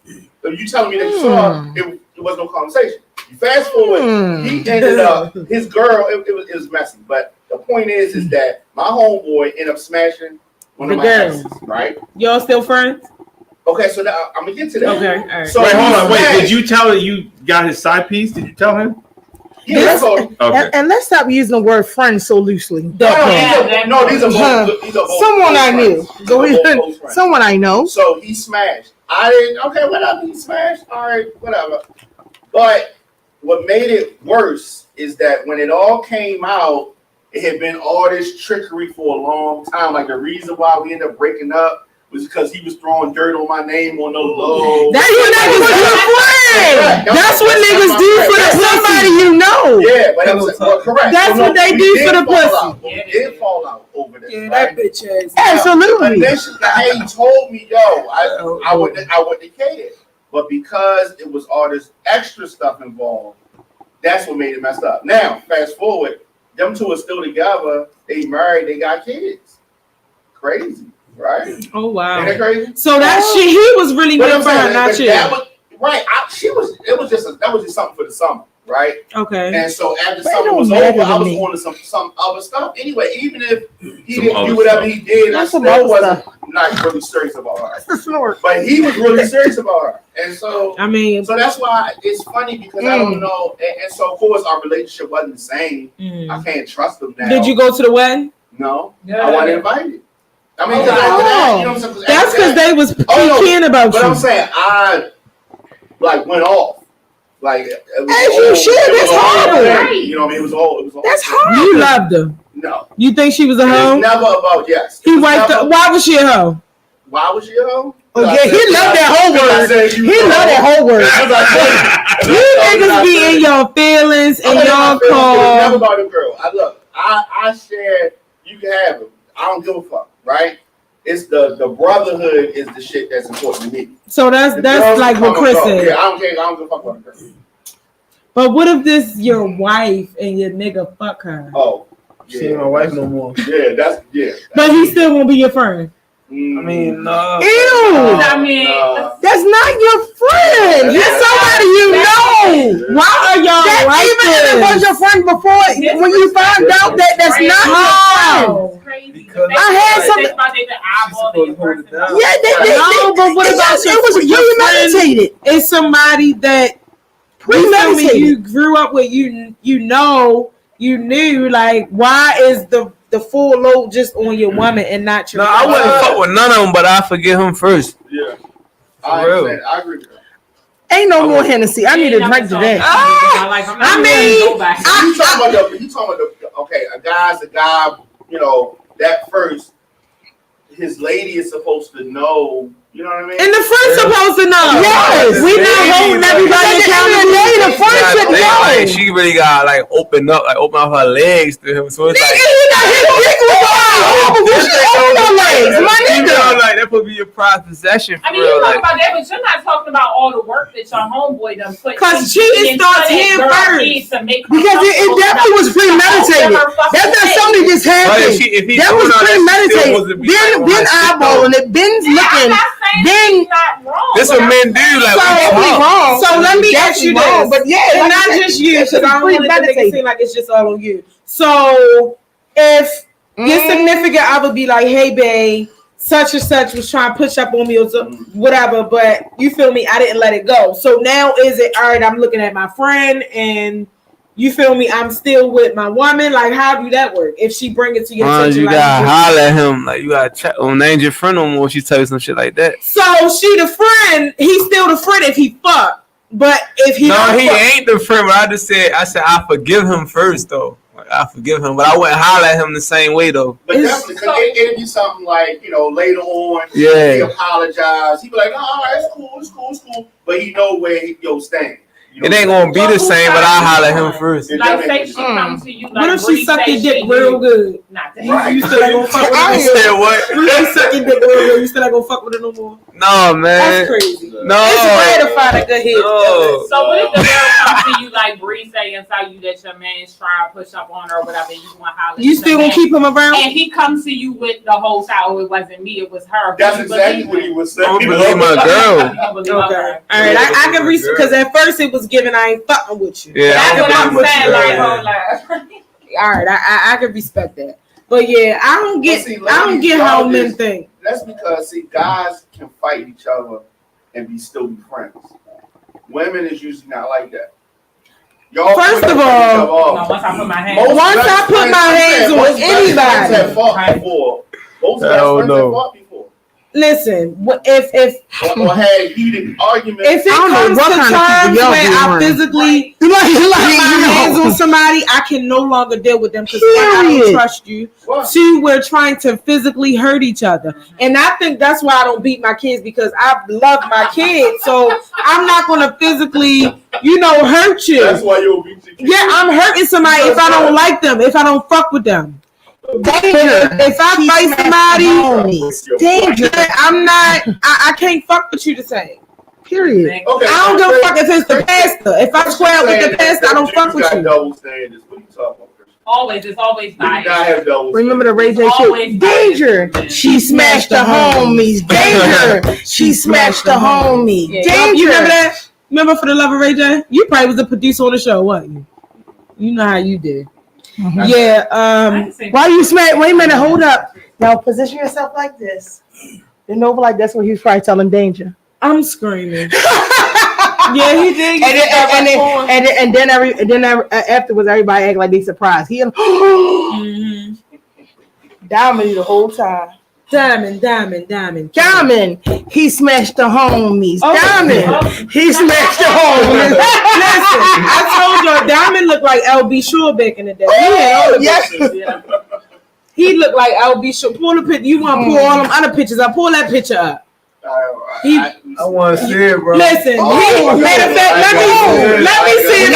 A: If you telling me that you saw her, it was no conversation. You fast forward, he ended up, his girl, it was messy. But the point is that my homeboy ended up smashing one of
B: The
A: my
B: girl.
A: exes, right?
B: Y'all still friends?
A: Okay, so now I'm gonna get to that.
B: Okay, all right.
A: So
G: Wait, hold
A: he
G: on. Wait,
A: smashed.
G: did you tell her you got his side piece? Did you tell him?
A: Yeah, that's all.
G: Okay.
C: And let's stop using the word friend so loosely.
A: These are both
C: Someone I knew.
A: friends. These are both close friends.
C: Someone I know.
A: So he smashed. I didn't. Okay, whatever. He smashed. All right, whatever. But what made it worse is that when it all came out, it had been all this trickery for a long time. Like the reason why we ended up breaking up was because he was throwing dirt on my name on those lows.
C: That's what niggas do for friends. That's what niggas do for somebody you know.
A: Yeah, but correct.
C: That's what they do for the pussy.
A: We did fall out over this.
B: Yeah,
A: right?
B: that bitch ass.
C: Absolutely.
A: Initially, he told me, yo, I wouldn't have cared. But because it was all this extra stuff involved, that's what made it messed up. Now, fast forward, them two are still together. They married. They got kids. Crazy, right?
B: Oh wow.
A: Isn't that crazy?
B: So that shit, he was really
A: But
B: meant
A: I'm
B: for her,
A: saying,
B: not
A: but
B: you.
A: that was, right. That was just something for the summer, right?
B: Okay.
A: And so after
C: They
A: summer
C: don't
A: was
C: matter
A: over, I
C: to
A: was
C: me.
A: on to some other stuff. Anyway, even if he
G: Some
A: didn't
G: other
A: do whatever
G: stuff.
A: he did, I
C: That's
A: still
C: some other
A: wasn't not really serious about her.
C: That's the snort.
A: But he was really serious about her, and so
B: I mean,
A: that's why it's funny because I don't know, and so of course our relationship wasn't the same. I can't trust him now.
B: did you go to the wedding?
A: No, I wasn't invited. I mean, 'cause
B: Oh.
A: after that, you know what I'm saying?
B: That's because they was peeking about
A: But
B: you.
A: I'm saying I like went off. Like it was
C: As you
A: all-
C: should,
A: it was
C: that's
A: all
C: horrible.
A: thing, you know what I mean? It was all.
C: That's
A: thing.
C: horrible.
B: You loved her.
A: No,
B: You think she was a
A: it's
B: hoe?
A: never about yes.
B: He
A: It was
B: wiped
A: never-
B: up. Why was she a hoe?
A: Why was she a hoe?
C: Oh, yeah, he loved that whole word. He loved that whole word.
B: You niggas be in your feelings and y'all
A: It was never
B: call.
A: about a girl. I share. You can have it. I don't give a fuck. Right? It's the brotherhood is the shit that's important to me.
B: So that's
A: The girls
B: like
A: come
B: what
A: and
B: Chris
A: go.
B: said.
A: Yeah, I don't care. I don't give a fuck about a girl.
B: But what if this your wife and your nigga fuck her?
A: Oh,
E: She ain't my wife no more.
A: Yeah, that's yeah.
B: But he still won't be your friend.
E: I mean, no.
C: Ew.
F: I mean,
C: That's not your friend. That's somebody you know.
B: Why are y'all
C: That
B: like
C: even if it was
B: this?
C: your friend before, when you found out that that's not your friend.
F: it's crazy.
E: Because
C: I had some-
F: Think about they could eyeball
E: She's
F: their
E: supposed to hold it
F: person.
E: down.
C: Yeah,
B: No, but what about
C: it was
B: your friend?
C: premeditated.
B: It's somebody that
C: Premeditated.
B: you grew up with. You knew. Like, why is the full load just on your woman and not your?
E: No, I wouldn't fuck with none of them, but I forgive him first.
A: Yeah.
E: For real.
A: I agree with that.
C: Ain't no more Hennessy. I need a drink today.
F: You
A: talking about the okay, a guy's a guy, that first, his lady is supposed to know, you know what I mean?
C: And the friend's supposed to know. Yes. We not holding everybody accountable. The friendship knows.
E: Like, she really got like open up her legs to him. So it's like, like that would be your prized possession.
F: I mean, you talk about that, but you're not talking about all the work that your homeboy done put.
B: Because cheating starts here first. Because it definitely was premeditated. That's not something just happened. That was premeditated. Then eyeballing it. Ben's looking. Then
E: this what men do. Like,
B: so let me ask you this.
C: But yeah,
B: and not just you. Because I don't want to make it seem like it's just all on you. So if your significant other be like, hey, babe, such and such was trying to push up on me or whatever, but you feel me, I didn't let it go. So now is it, all right, I'm looking at my friend and you feel me, I'm still with my woman? Like, how do that work? If she bring it to your attention,
E: you gotta holler at him. Like, you gotta check on ain't your friend no more. She tell you some shit like that.
B: So she the friend, he's still the friend if he fuck. But if he
E: ain't the friend. But I said I forgive him first though. I forgive him, but I wouldn't holler at him the same way though.
A: But definitely, it'd be something like, later on, he apologize. He'd be like, all right, it's cool. But he know where he'll stand.
E: It ain't gonna be the same, but I'll holler at him first.
F: Like, say she comes to you. Like,
B: what if she suck your dick real good?
F: Not that.
B: You still ain't gonna fuck with her?
E: You said what?
B: What if she suck your dick real good? You still ain't gonna fuck with her no more?
E: No, man.
B: That's crazy.
E: No.
B: It's rare to find a good hit.
E: No.
F: So what if the girl comes to you like Bre say and tell you that your man's trying to push up on her or whatever, and you want to holler?
B: You still gonna keep him around?
F: And he comes to you with the whole style. It wasn't me, it was her.
A: That's exactly what he was saying.
E: I don't believe my girl.
B: Okay. All right. I can read because at first it was given I ain't fucking with you.
E: Yeah,
F: that's what I'm saying. Like,
B: all right, I can respect that. But yeah, I don't get how men think.
A: That's because guys can fight each other and still be friends. Women is usually not like that. Y'all
B: first of all,
F: once I put my
B: hands on anybody,
A: have fought before. Most best friends have fought before.
B: Listen, if
A: or had heated arguments.
B: If it comes to times where I physically put my hands on somebody, I can no longer deal with them because I don't trust you. Two, we're trying to physically hurt each other, and I think that's why I don't beat my kids because I love my kids. So I'm not going to physically, hurt you.
A: That's why you'll beat your kids.
B: Yeah, I'm hurting somebody if I don't like them, if I don't fuck with them. Danger. If I fight somebody, danger. I'm not. I can't fuck with you the same. Period. Okay, I don't give a fuck if it's the pastor. If I swear with the pastor, I don't fuck with you.
A: Double standards. What are you talking about?
F: Always, it's always
A: biased.
C: Remember the Ray J shit? Danger. She smashed the homies. Danger. She smashed the homies. Danger.
B: You remember that? Remember For the Love of Ray J? You probably was a producer on the show, wasn't you? You know how you did. Mm-hmm. Yeah.
C: Why you smack? Wait a minute. Hold up. Now position yourself like this. Then over like that's what he was probably telling Danger.
B: I'm screaming. Yeah, he did.
C: And then afterwards, everybody act like they surprised. He Diamond the whole time.
B: Diamond.
C: He smashed the homies. Diamond. He smashed the homies.
B: Listen, I told y'all, Diamond looked like LB Shore back in the day. He looked like LB Shore. Pull the picture. You want to pull all them other pictures up? Pull that picture up.
E: I want to see it, bro.
B: Listen, matter of fact, let me see it.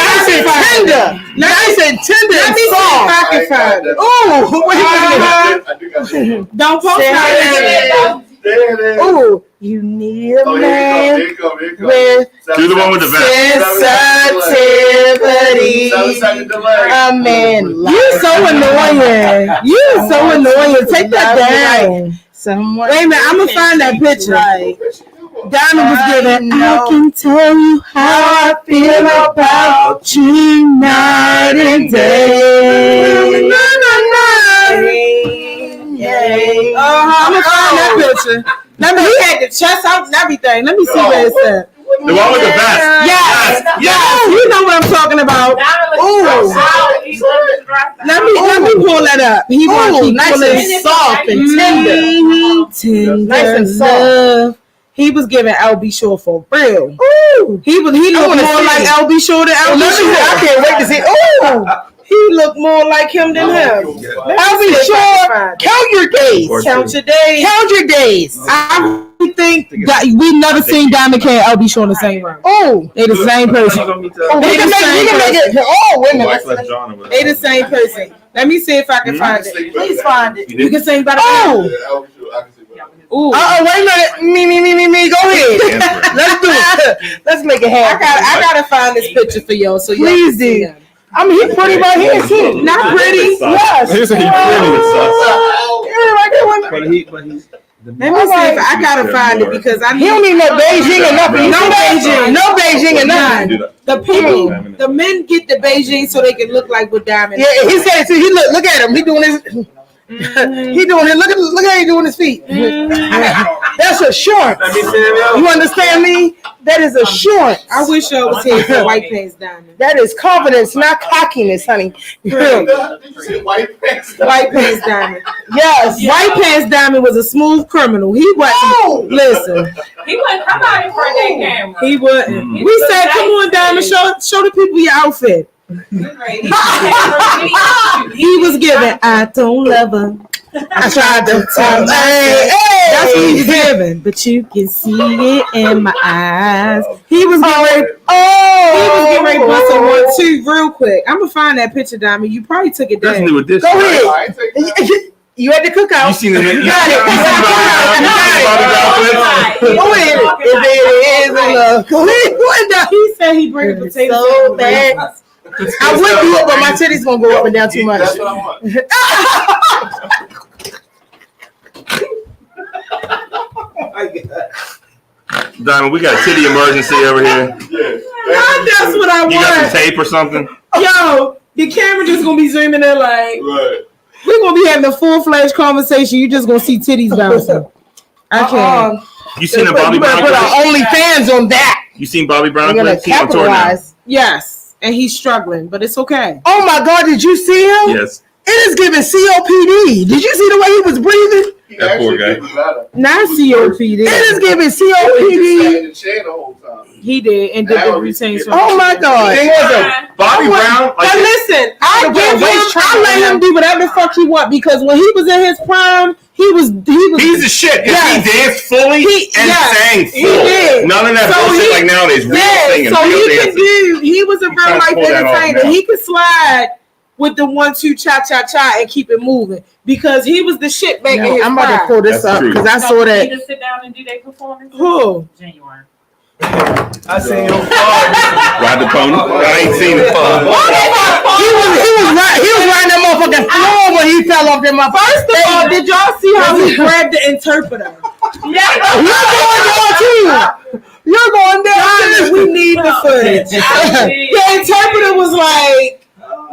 C: Nice and tender.
B: Let me see if I can find it.
C: Wait a minute.
B: Don't post that.
C: Oh, you need a man with
G: do the one with the
C: sensitivity. A man. You so annoying. Take that down.
B: Wait a minute, I'm gonna find that picture.
C: Right.
B: Diamond was giving.
C: I can tell you how I feel about you night and day.
B: I'm gonna find that picture. He had the chest out and everything. Let me see where it's at.
G: The one with the vest.
B: Yes. You know what I'm talking about. Let me pull that up. He wants to
C: nice and soft and tender.
B: Nice and soft. He was giving LB Shore for real. Ooh, he looked more like LB Shore than LB Shore.
C: I can't wait to see. Ooh,
B: He looked more like him than him.
C: LB Shore, count your days.
B: Count your days.
C: Count your days.
B: I think that we never seen Diamond K and LB Shore in the same room.
C: Oh,
B: They the same person.
C: we can make it. Oh, wait a minute.
B: They the same person. Let me see if I can find it.
C: Please find it.
B: You can sing about it.
C: Oh.
B: Ooh.
C: Wait a minute. Me. Go ahead. Let's do it. Let's make it happen.
B: I gotta find this picture for y'all so y'all
C: Please
B: can see
C: do.
B: him.
C: I mean, he's pretty right here too.
B: Not pretty.
C: Yes.
D: He's pretty.
B: Let me see if I gotta find it because I
C: He
B: need.
C: don't need no Beijing or nothing.
B: No Beijing.
C: No Beijing or nothing.
B: The people, the men get the Beijing so they can look like with diamonds.
C: Yeah, he said it too. He look at him. He doing his. He doing it. Look how he doing his feet. That's assurance. You understand me? That is assurance.
B: I wish I was here for White Pants Diamond.
C: That is confidence, not cockiness, honey.
A: White pants.
B: White Pants Diamond.
C: Yes.
B: White Pants Diamond was a smooth criminal. He wasn't. Listen,
F: He wouldn't come out in front of that camera.
B: he wasn't. We said, "Come on, Diamond, show the people your outfit." He was giving. I don't love her.
C: I tried to tell.
B: That's what he's giving, but you can see it in my eyes. He was getting ready. He was getting ready to bust a 1-2 real quick. I'm gonna find that picture, Diamond. You probably took it
G: That's
B: down.
G: new edition.
C: Go ahead. You at the cookout.
G: You seen the
C: You got it. Go ahead. If it is love. Go ahead.
B: He said he bring the potatoes
C: So bad. I would do it, but my titties gonna go up and down too much.
A: That's what I want.
G: Diamond, we got a titty emergency over here.
B: That's what I
G: You got some
B: want.
G: tape or something?
B: Yo, the camera just gonna be zooming in like we're gonna be having a full-fledged conversation. You just gonna see titties bouncing. I can't.
G: You seen a Bobby
C: You better
G: Brown
C: put our
G: clip?
C: OnlyFans on that.
G: You seen Bobby Brown
C: We're gonna
G: clip? He on tour now.
C: capitalize.
B: Yes, and he's struggling, but it's okay.
C: Oh my God! Did you see him?
G: Yes,
C: It is giving COPD. Did you see the way he was breathing?
G: that poor guy.
B: Not COPD.
C: It is giving
A: He
C: COPD.
A: in the chair the whole time.
B: He did, and did the routines.
C: Oh my God!
G: Thing was though, Bobby Brown,
B: But
G: like
B: listen, I let him do whatever the fuck he want because when he was in his prime, he was.
G: he's the shit. 'Cause
B: Yes.
G: he danced fully and
B: yes,
G: sang
B: he
G: full.
B: did.
G: None of that
B: So
G: bullshit
B: he-
G: like nowadays. Real
B: Yeah,
G: singing,
B: so
G: real
B: he
G: dancing.
B: could do. He was a real
G: trying to
B: life
G: pull that off
B: entertainer.
G: now.
B: He could slide with the 1-2 cha and keep it moving because he was the shit back in his
C: I'm about to
B: prime.
C: pull this
G: That's
C: up
G: true.
C: because I saw that.
F: Just sit down and do their performance.
B: Who?
F: Genuine.
E: I seen him.
G: Ride the pony. I ain't seen it.
C: He was riding that motherfucking floor when he fell off that motherfucker.
B: First of all, did y'all see how he grabbed the interpreter?
C: You're going down too.
B: We need the footage. The interpreter was like,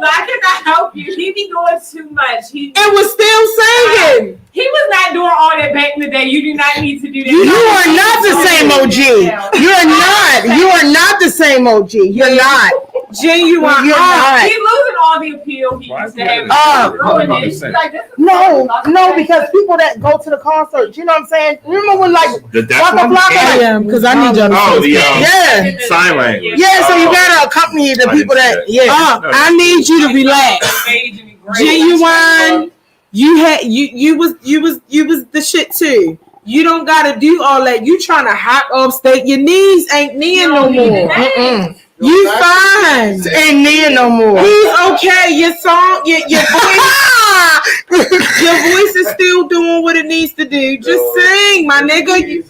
F: I cannot help you. He be doing too much. He
B: was still singing.
F: was not doing all that back in the day. You do not need to do that.
C: You are not the same OG. You're not. You are not the same OG. You're not.
B: Genuine.
C: You're not.
F: He's losing all the appeal he used to have.
C: No, because people that go to the concerts, you know what I'm saying? Remember when like
G: That's
C: Waka
G: one?
C: Flocka?
B: Because I need y'all to
G: Oh,
B: see.
C: Yeah.
G: sign language.
C: Yeah, so you gotta accompany the
G: I
C: people
G: didn't
C: that
G: see
C: yeah.
B: I need you to relax. Genuine. You was the shit too. You don't gotta do all that. You trying to hop off stage. Your knees ain't kneeing no more. You fine.
C: Ain't near no more.
B: He's okay. Your song, your voice is still doing what it needs to do. Just sing, my nigga.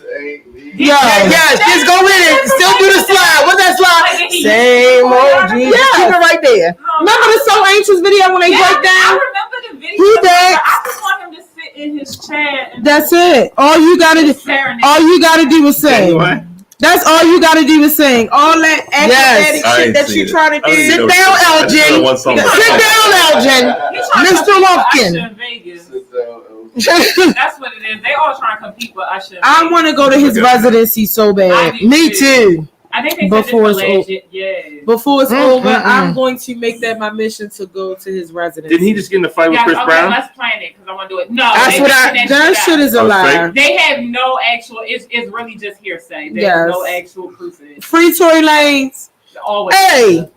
C: Yes, just go with it. Still do the slide. What's that slide? Same old G.
B: Yes.
C: Keep it right there.
B: Remember the So Anxious video when they break down?
F: I remember the video.
C: He did.
F: I just want him to sit in his chair and
B: That's it. All you gotta do is sing. That's all you gotta do is sing. All that acrobatic shit that you try to do.
C: Sit down, Elgin. Sit down, Elgin. Mr. Lumpkin.
F: That's what it is. They all trying to compete with Usher.
B: I want to go to his residency so bad.
C: Me too.
F: I think they
B: Before it's
F: said this the last year.
B: Before it's over, I'm going to make that my mission to go to his residence.
G: Didn't he just get in a fight with Chris Brown?
F: Let's plan it because I want to do it. No,
B: that's what that shit is a lie.
F: They have no actual. It's really just hearsay. There's no actual proof of it.
B: Free Tory Lanez.
F: Always.
B: Hey.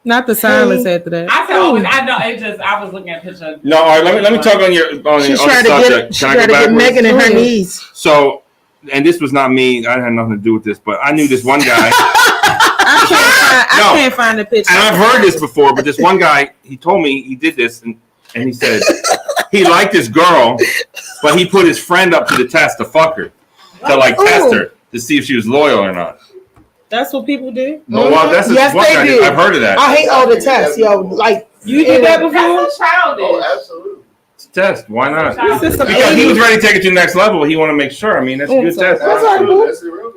B: Not the silence after that.
F: I said always. I know. It just. I was looking at pictures.
G: No, all right. Let me talk on your subject.
C: She tried to get Megan in her knees.
G: So, and this was not me. I had nothing to do with this, but I knew this one guy.
B: I can't find the picture.
G: And I've heard this before, but this one guy, he told me he did this, and he said he liked this girl, but he put his friend up to the test to fuck her, to like test her to see if she was loyal or not.
B: That's what people do.
G: Well, that's
C: yes,
G: one
C: they
G: guy.
C: do.
G: I've heard of that.
C: I hate all the tests, yo. Like
B: you did that before.
F: That's so childish.
E: Oh, absolutely.
G: It's a test. Why not?
F: Because
G: Because he was ready to take it to the next level. He want to make sure. I mean, that's a good test.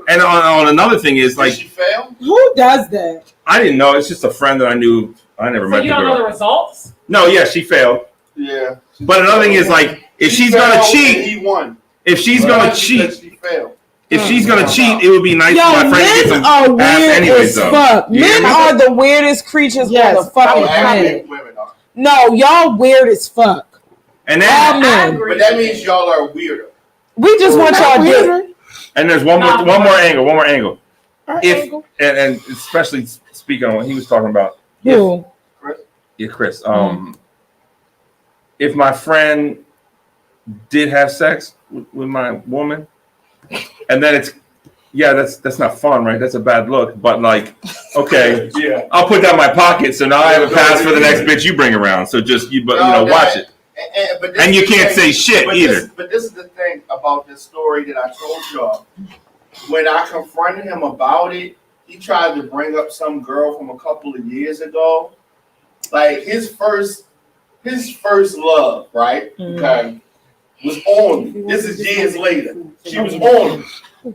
G: And on another thing is like,
E: did she fail?
B: Who does that?
G: I didn't know. It's just a friend that I knew. I never met the
F: you don't
G: girl.
F: know the results?
G: No, yeah, she failed.
E: Yeah.
G: But another thing is like, if she's gonna cheat,
E: he won.
G: if she's gonna cheat,
E: She failed.
G: if she's gonna cheat, it would be nice
B: Yo,
G: for my friend to get
B: men
G: some
B: are
G: ass
B: weird
G: anyways,
B: as
G: though.
B: fuck.
G: You hear
B: Men
G: me?
B: are the weirdest creatures on the fucking planet.
E: Women are.
B: No, y'all weird as fuck.
G: And
B: All
G: then,
B: men.
E: But that means y'all are weirder.
B: We just want y'all dick.
G: and there's one more angle. If and especially speaking on what he was talking about.
B: Who?
G: Yeah, Chris. If my friend did have sex with my woman, and then that's not fun, right? That's a bad look. But like, okay,
E: Yeah.
G: I'll put that in my pocket, so now I have a pass for the next bitch you bring around. So just watch it,
E: But this
G: and you
E: is the
G: can't
E: thing.
G: say shit
E: But
G: either.
E: But this is the thing about this story that I told y'all. When I confronted him about it, he tried to bring up some girl from a couple of years ago. Like his first love, right? Okay, was on me. This is years later. She was on me.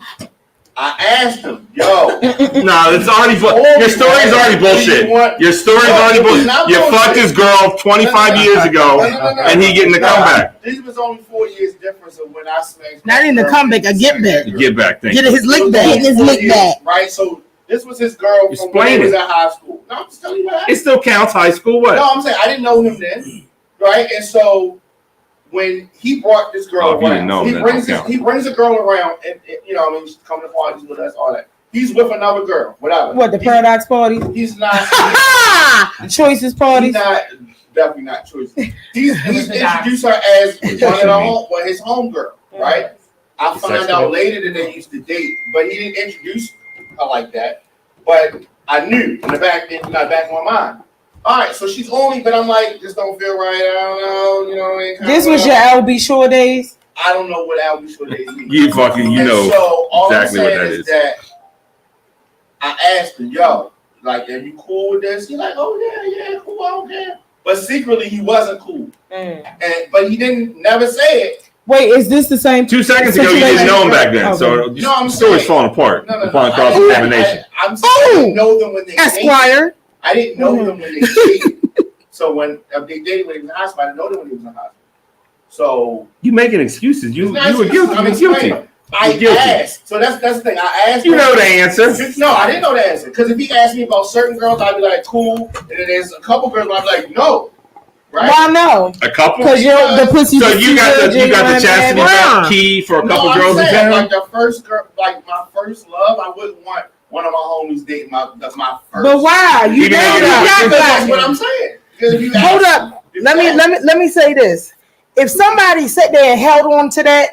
E: I asked him, yo.
G: No, it's already your story is already bullshit. Your story is already bullshit. You fucked this girl 25 years ago, and he getting the comeback.
E: This was only 4 years difference of when I smashed.
C: not in the comeback, a get back.
G: Get back, thank
C: Get
G: you.
C: his lick back. Get his lick back.
E: Right, so this was his girl from
G: Explain
E: when he was
G: it.
E: at high school. No, I'm just telling you what happened.
G: It still counts high school. What?
E: No, I'm saying I didn't know him then, right? And so when he brought this girl
G: if you didn't
E: around,
G: know him, then don't count.
E: he brings a girl around, and she's coming to parties with us, all that. He's with another girl, whatever.
B: What, the Paradox Party?
E: He's not.
B: The Choices Party?
E: He's not. Definitely not choice. He's introduced her as one of his homegirl, right? I found out later that they used to date, but he didn't introduce her like that. But I knew in the back of my mind. All right, so she's only, but I'm like, this don't feel right. I don't know,
B: This was your LB Shore days?
E: I don't know what Albie Shore days mean.
G: You fucking, know
E: so all
G: exactly
E: I'm
G: what
E: saying
G: that is.
E: that I asked him, yo, like, are you cool with this? He's like, oh yeah, cool, I don't care. But secretly, he wasn't cool, but he didn't never say it.
B: Wait, is this the same?
G: 2 seconds ago, you didn't know him back then, so
E: No, I'm
G: the story's
E: saying-
G: falling apart upon
E: I
G: cross-examination.
E: I'm saying I didn't know them when they dated.
C: Esquire.
E: I didn't know them when they dated. So when they dated when he was in high school, I didn't know them when he was in high school. So
G: You making excuses? You
E: it's not
G: were guilty.
E: I'm
G: You were guilty.
E: explaining. I
G: You're guilty.
E: asked. So that's the thing. I asked.
G: You
E: him.
G: know the answer.
E: No, I didn't know the answer. Because if he asked me about certain girls, I'd be like, cool. And then there's a couple girls where I'd be like, no. Right?
B: Why no?
G: A couple.
B: Because the pussy.
G: So you got the chastity belt key for a couple girls in
E: saying,
G: town.
E: like the first girl, like my first love, I wouldn't want one of my homies dating my first.
B: But why? You
G: Even
B: know
G: though
B: that.
E: That's what I'm saying. Because if you
C: Hold
E: ask-
C: up. Let me say this. If somebody sat there and held on to that,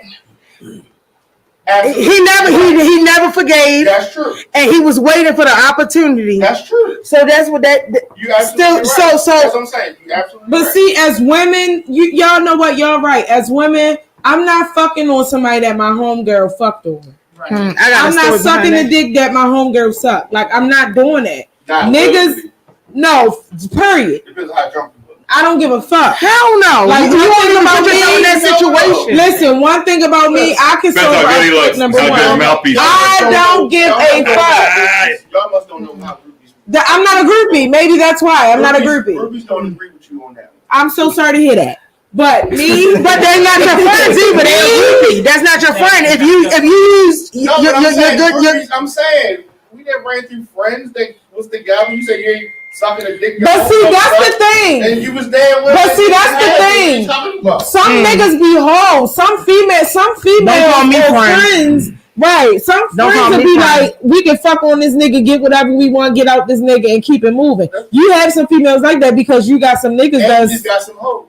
E: Absolutely.
C: he never forgave,
E: That's true.
C: and he was waiting for the opportunity.
E: That's true.
C: So that's what that.
E: You absolutely
C: Still-
E: right.
C: so-
E: That's what I'm saying. You absolutely
B: But
E: right.
B: see, as women, y'all know what? Y'all right. As women, I'm not fucking on somebody that my homegirl fucked on.
F: Right.
C: I got a
B: I'm
C: story
B: not sucking the
C: behind
B: dick that my homegirl sucked. Like, I'm not doing that.
E: Not
B: Niggas,
E: literally.
B: no, period.
E: Depends on how drunk you are.
B: I don't give a fuck.
C: that. Hell no.
B: Like,
C: you
B: one
C: want
B: thing
C: to
B: about
C: put yourself in
B: me-
C: that situation.
B: Listen, one thing about me, I can
G: Depends
B: sober
G: how good he
B: up
G: looks.
B: number
G: How good his
B: one.
G: mouthpiece is.
B: I don't give a fuck.
E: Y'all must don't know how groupies.
B: I'm not a groupie. Maybe that's why I'm not a groupie.
E: Groupies don't agree with you on that.
B: I'm so sorry to hear that. But they're not your friends either. They're that's not your friend. If you use
A: No,
B: you're good.
A: groupies, I'm saying we didn't ran through friends that was together. You said you ain't sucking a dick.
B: But see, that's the thing.
A: And you was there with.
B: But see, that's the thing. Some niggas be hoes. Some females
C: call me
B: are
C: friends.
B: Right. Some
C: Don't call
B: friends will
C: me
B: be
C: friends.
B: like, we can fuck on this nigga, get whatever we want, get out this nigga, and keep it moving. You have some females like that because you got some niggas
A: And you
B: that's
A: just got some hoes.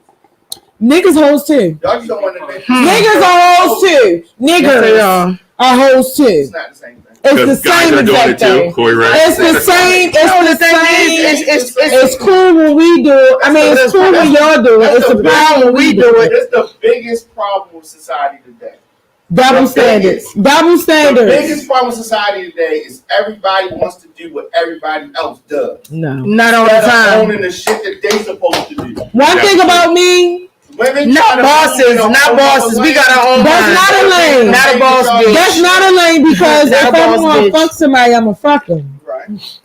B: niggas hoes too.
A: Y'all just don't want to admit.
B: Niggas are hoes too. Niggas are hoes too.
A: It's not the same thing.
B: It's the
G: Because guys
B: same
G: are doing it
B: exact
G: too.
B: thing.
G: Corey, right?
B: It's the same. It's the same. It's cool when we do it. I mean, it's cool when y'all do it. It's a problem when we do it.
A: It's the biggest problem with society today.
B: Double standards. Double
A: The
B: standards.
A: biggest problem with society today is everybody wants to do what everybody else does.
B: No.
C: Not all the
A: Instead of
C: time.
A: owning the shit that they supposed to do.
B: One thing about me,
A: Women
C: Not
A: try to
C: bosses.
A: move in a
C: Not
A: whole
C: bosses.
A: other
C: We
A: way.
C: got our own
B: that's
C: mind.
B: not a lane.
C: Not a boss bitch.
B: That's not a lane because
C: Not
B: if
C: a
B: I
C: boss
B: want to
C: bitch.
B: fuck somebody, I'm a fucking.
A: Right.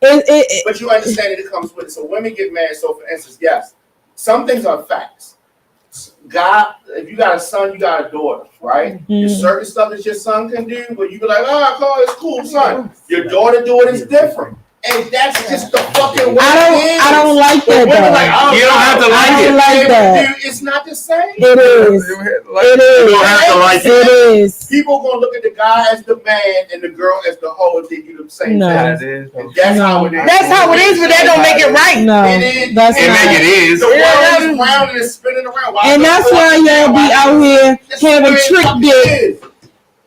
B: It,
A: But you understand that it comes with it. So women get mad. So for instance, yes, some things are facts. God, if you got a son, you got a daughter, right? There's certain stuff that your son can do, but you be like, oh, cool, it's cool, son. Your daughter do it is different. And that's just the fucking way it is.
B: I don't like that
A: But women
B: though.
A: like, oh,
G: You don't have to
A: God,
G: like
B: I don't
G: it.
B: like that.
A: Dude, it's not the same.
B: It is. It
G: You don't have to like
B: is.
G: it.
B: It is.
A: People gonna look at the guy as the man and the girl as the hoe if they do the same
B: No.
A: thing. And that's how it is.
C: That's how it is, but that don't make it right.
B: No,
A: It is.
B: that's
G: And
B: not.
G: make it is.
A: The world is round and it's spinning around. Why
B: And
A: the
B: that's
A: fuck
B: why
A: is
B: y'all be
A: that?
B: out here
A: That's
B: having
A: the way it
B: trick
A: fucking
B: dick
A: is.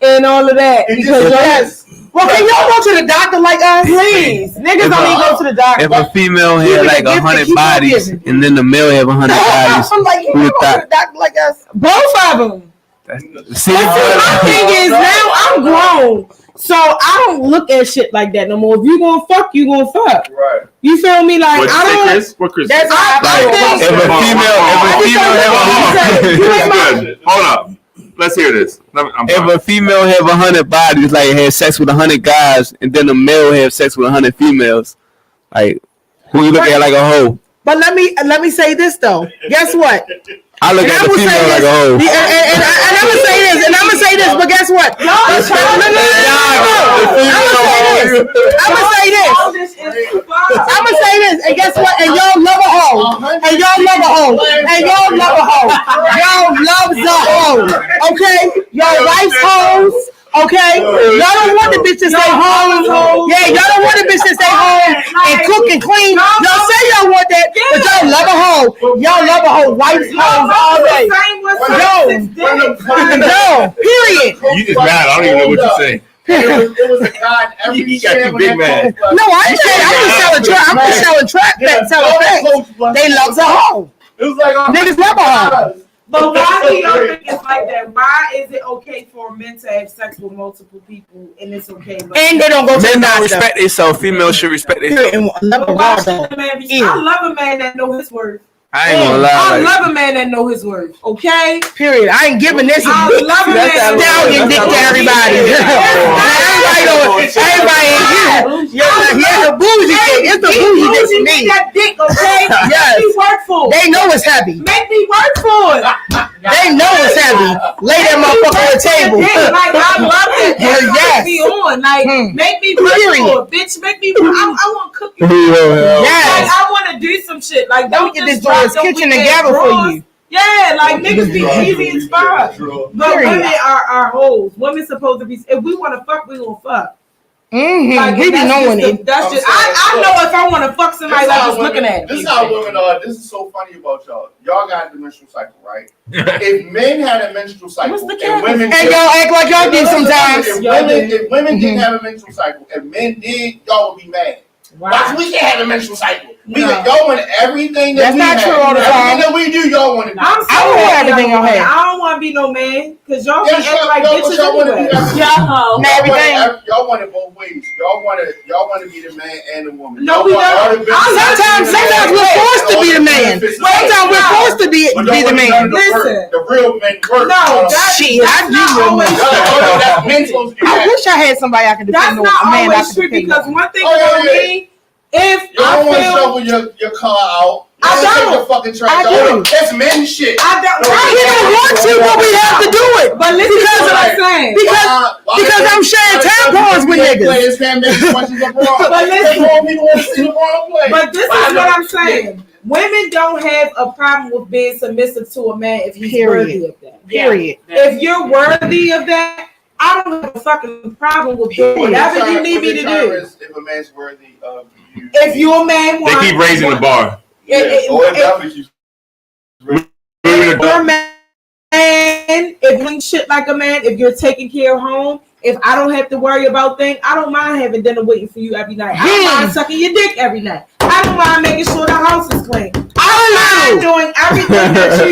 B: and all of that
A: It
B: because
A: just
B: y'all.
A: is.
C: Well, can y'all go to the doctor like us?
B: Please, niggas don't even go to the doctor.
I: If a female
C: Keep
I: had
C: it
I: like
C: a gift
I: 100
C: and keep on
I: bodies
C: giving.
I: and then the male have 100 bodies,
C: I'm like, you
I: who
C: don't
I: would
C: go to
I: thought?
C: the doctor like us.
B: Both of them.
I: See,
B: My thing is now I'm grown, so I don't look at shit like that no more. If you gonna fuck, you gonna fuck.
A: Right.
B: You feel me? Like
G: What'd you
B: I
G: say,
B: don't.
G: Chris? What Chris?
C: That's
G: said?
C: how I
B: I
C: feel.
I: if a female have
B: You ain't my-
G: That's good. Hold up. Let's hear this. I'm
I: if a female have 100 bodies, like have sex with 100 guys, and then the male have sex with 100 females, like who you look at like a hoe?
C: But let me say this though. Guess what?
I: I look
C: And
I: at
C: I
I: the
C: will say
I: female
C: this.
I: like a hoe.
C: And I'm gonna say this. And I'm gonna say this. But guess what? No. I'm gonna say this. I'm gonna say this. And guess what? And y'all love a hoe. And y'all love a hoe. And y'all love a hoe. Y'all love the hoe. Okay? Y'all wife's hoes. Okay? Y'all don't want the bitch to stay home. Yeah, y'all don't want the bitch to stay home and cook and clean. Y'all say y'all want that, but y'all love a hoe. Y'all love a hoe. Wife's hoes all day. No, period.
G: You just mad. I don't even know what you're saying.
A: It was a guy in every
G: He got you
A: channel
G: big
A: that
G: man.
A: goes,
C: No, I ain't saying I'm just selling trap. I'm just selling trap. Selling facts. They love the hoe.
A: It was like,
C: Niggas love a hoe.
F: But why do y'all think it's like that? Why is it okay for men to have sex with multiple people and it's okay? But
C: And they don't go to the
I: Men don't
C: doctor.
I: respect themselves. Females should respect themselves.
C: Period. And love a
F: why
C: raw
F: should
C: dog.
F: the man be?
C: Ew.
F: I love a man that know his worth.
I: I ain't gonna
F: I
I: lie. Like,
F: love a man that know his worth. Okay.
C: Period. I ain't giving this
F: I love a man.
C: stallion dick to everybody. Everybody ain't you. Here's the bougie dick. It's the bougie dick for me.
F: That dick, okay?
C: Yes.
F: Make me work for it.
C: They know it's heavy.
F: Make me work for it.
C: They know it's heavy. Lay that motherfucker on the table.
F: Like I love that. That's
C: Yes.
F: what be on. Like make me work
C: Period.
F: for it, bitch. Make me. I want to cook you. Like
C: Yes.
F: I want to do some shit. Like
C: Let me
F: don't
C: get
F: just
C: this boy's
F: drop them
C: kitchen
F: weak-ass
C: together for
F: drawers.
C: you.
F: Yeah, like niggas be easy inspired. But
C: Period.
F: women are hoes. Women supposed to be. If we want to fuck, we gonna fuck.
C: Mm-hmm. We be
F: that's
C: knowing
F: just
C: it.
F: That's just. I know if I want to fuck somebody, I'm just looking at it.
A: This is how women are. This is so funny about y'all. Y'all got the menstrual cycle, right? If men had a menstrual cycle
F: What's the
A: and women
C: And y'all act like y'all do sometimes.
A: If women didn't have a menstrual cycle and men did, y'all would be mad. Why we can't have a menstrual cycle? Y'all want everything that
C: That's
A: we
C: not
A: have.
C: true all the time.
A: Everything that we do, y'all want to do.
F: I'm so
C: I don't want
F: happy
C: everything
F: y'all
C: on here.
F: I don't want to be no man because y'all
A: Yeah,
F: be acting like bitches
A: y'all want to be
F: anyway.
A: that.
C: Not everything.
A: Y'all want it both ways. Y'all want to be the man and the woman.
F: No,
A: Y'all
F: we
A: want
F: don't.
A: all the benefits.
C: Sometimes we're forced to be the man. Sometimes we're forced to be
A: But
C: the
A: y'all want
C: man.
A: none of the
F: Listen.
A: work. The real men work.
F: No, that's
C: Shit, I do
F: not
C: real
F: always
C: men.
A: That's men supposed to do
C: I
A: that.
C: wish I had somebody I could
F: That's
C: depend on.
F: not
C: A man I
F: always
C: could
F: true
C: depend
F: because
C: on.
F: one thing
A: Oh, yeah,
F: about
A: yeah.
F: me, if
A: You don't want to
F: I
A: shovel your car out.
C: I
A: Take
C: don't.
A: the fucking trash
C: I
A: out.
C: do.
A: That's men shit.
C: I don't.
B: We don't want to, but we have to do it.
C: But listen to what I'm saying.
B: Because I'm sharing tampons with niggas.
A: Players can't make as much as LeBron.
C: But listen.
A: People want to see LeBron play.
C: But this is what I'm saying. Women don't have a problem with being submissive to a man if he's worthy of that.
B: Period.
C: If you're worthy of that, I don't have a fucking problem with doing whatever you need me to do.
A: If a man's worthy of you.
C: If you're a man,
G: They keep raising the bar.
C: If you shit like a man, if you're taking care of home, if I don't have to worry about things, I don't mind having dinner waiting for you every night. I don't mind sucking your dick every night. I don't mind making sure the house is clean. I don't mind doing everything that you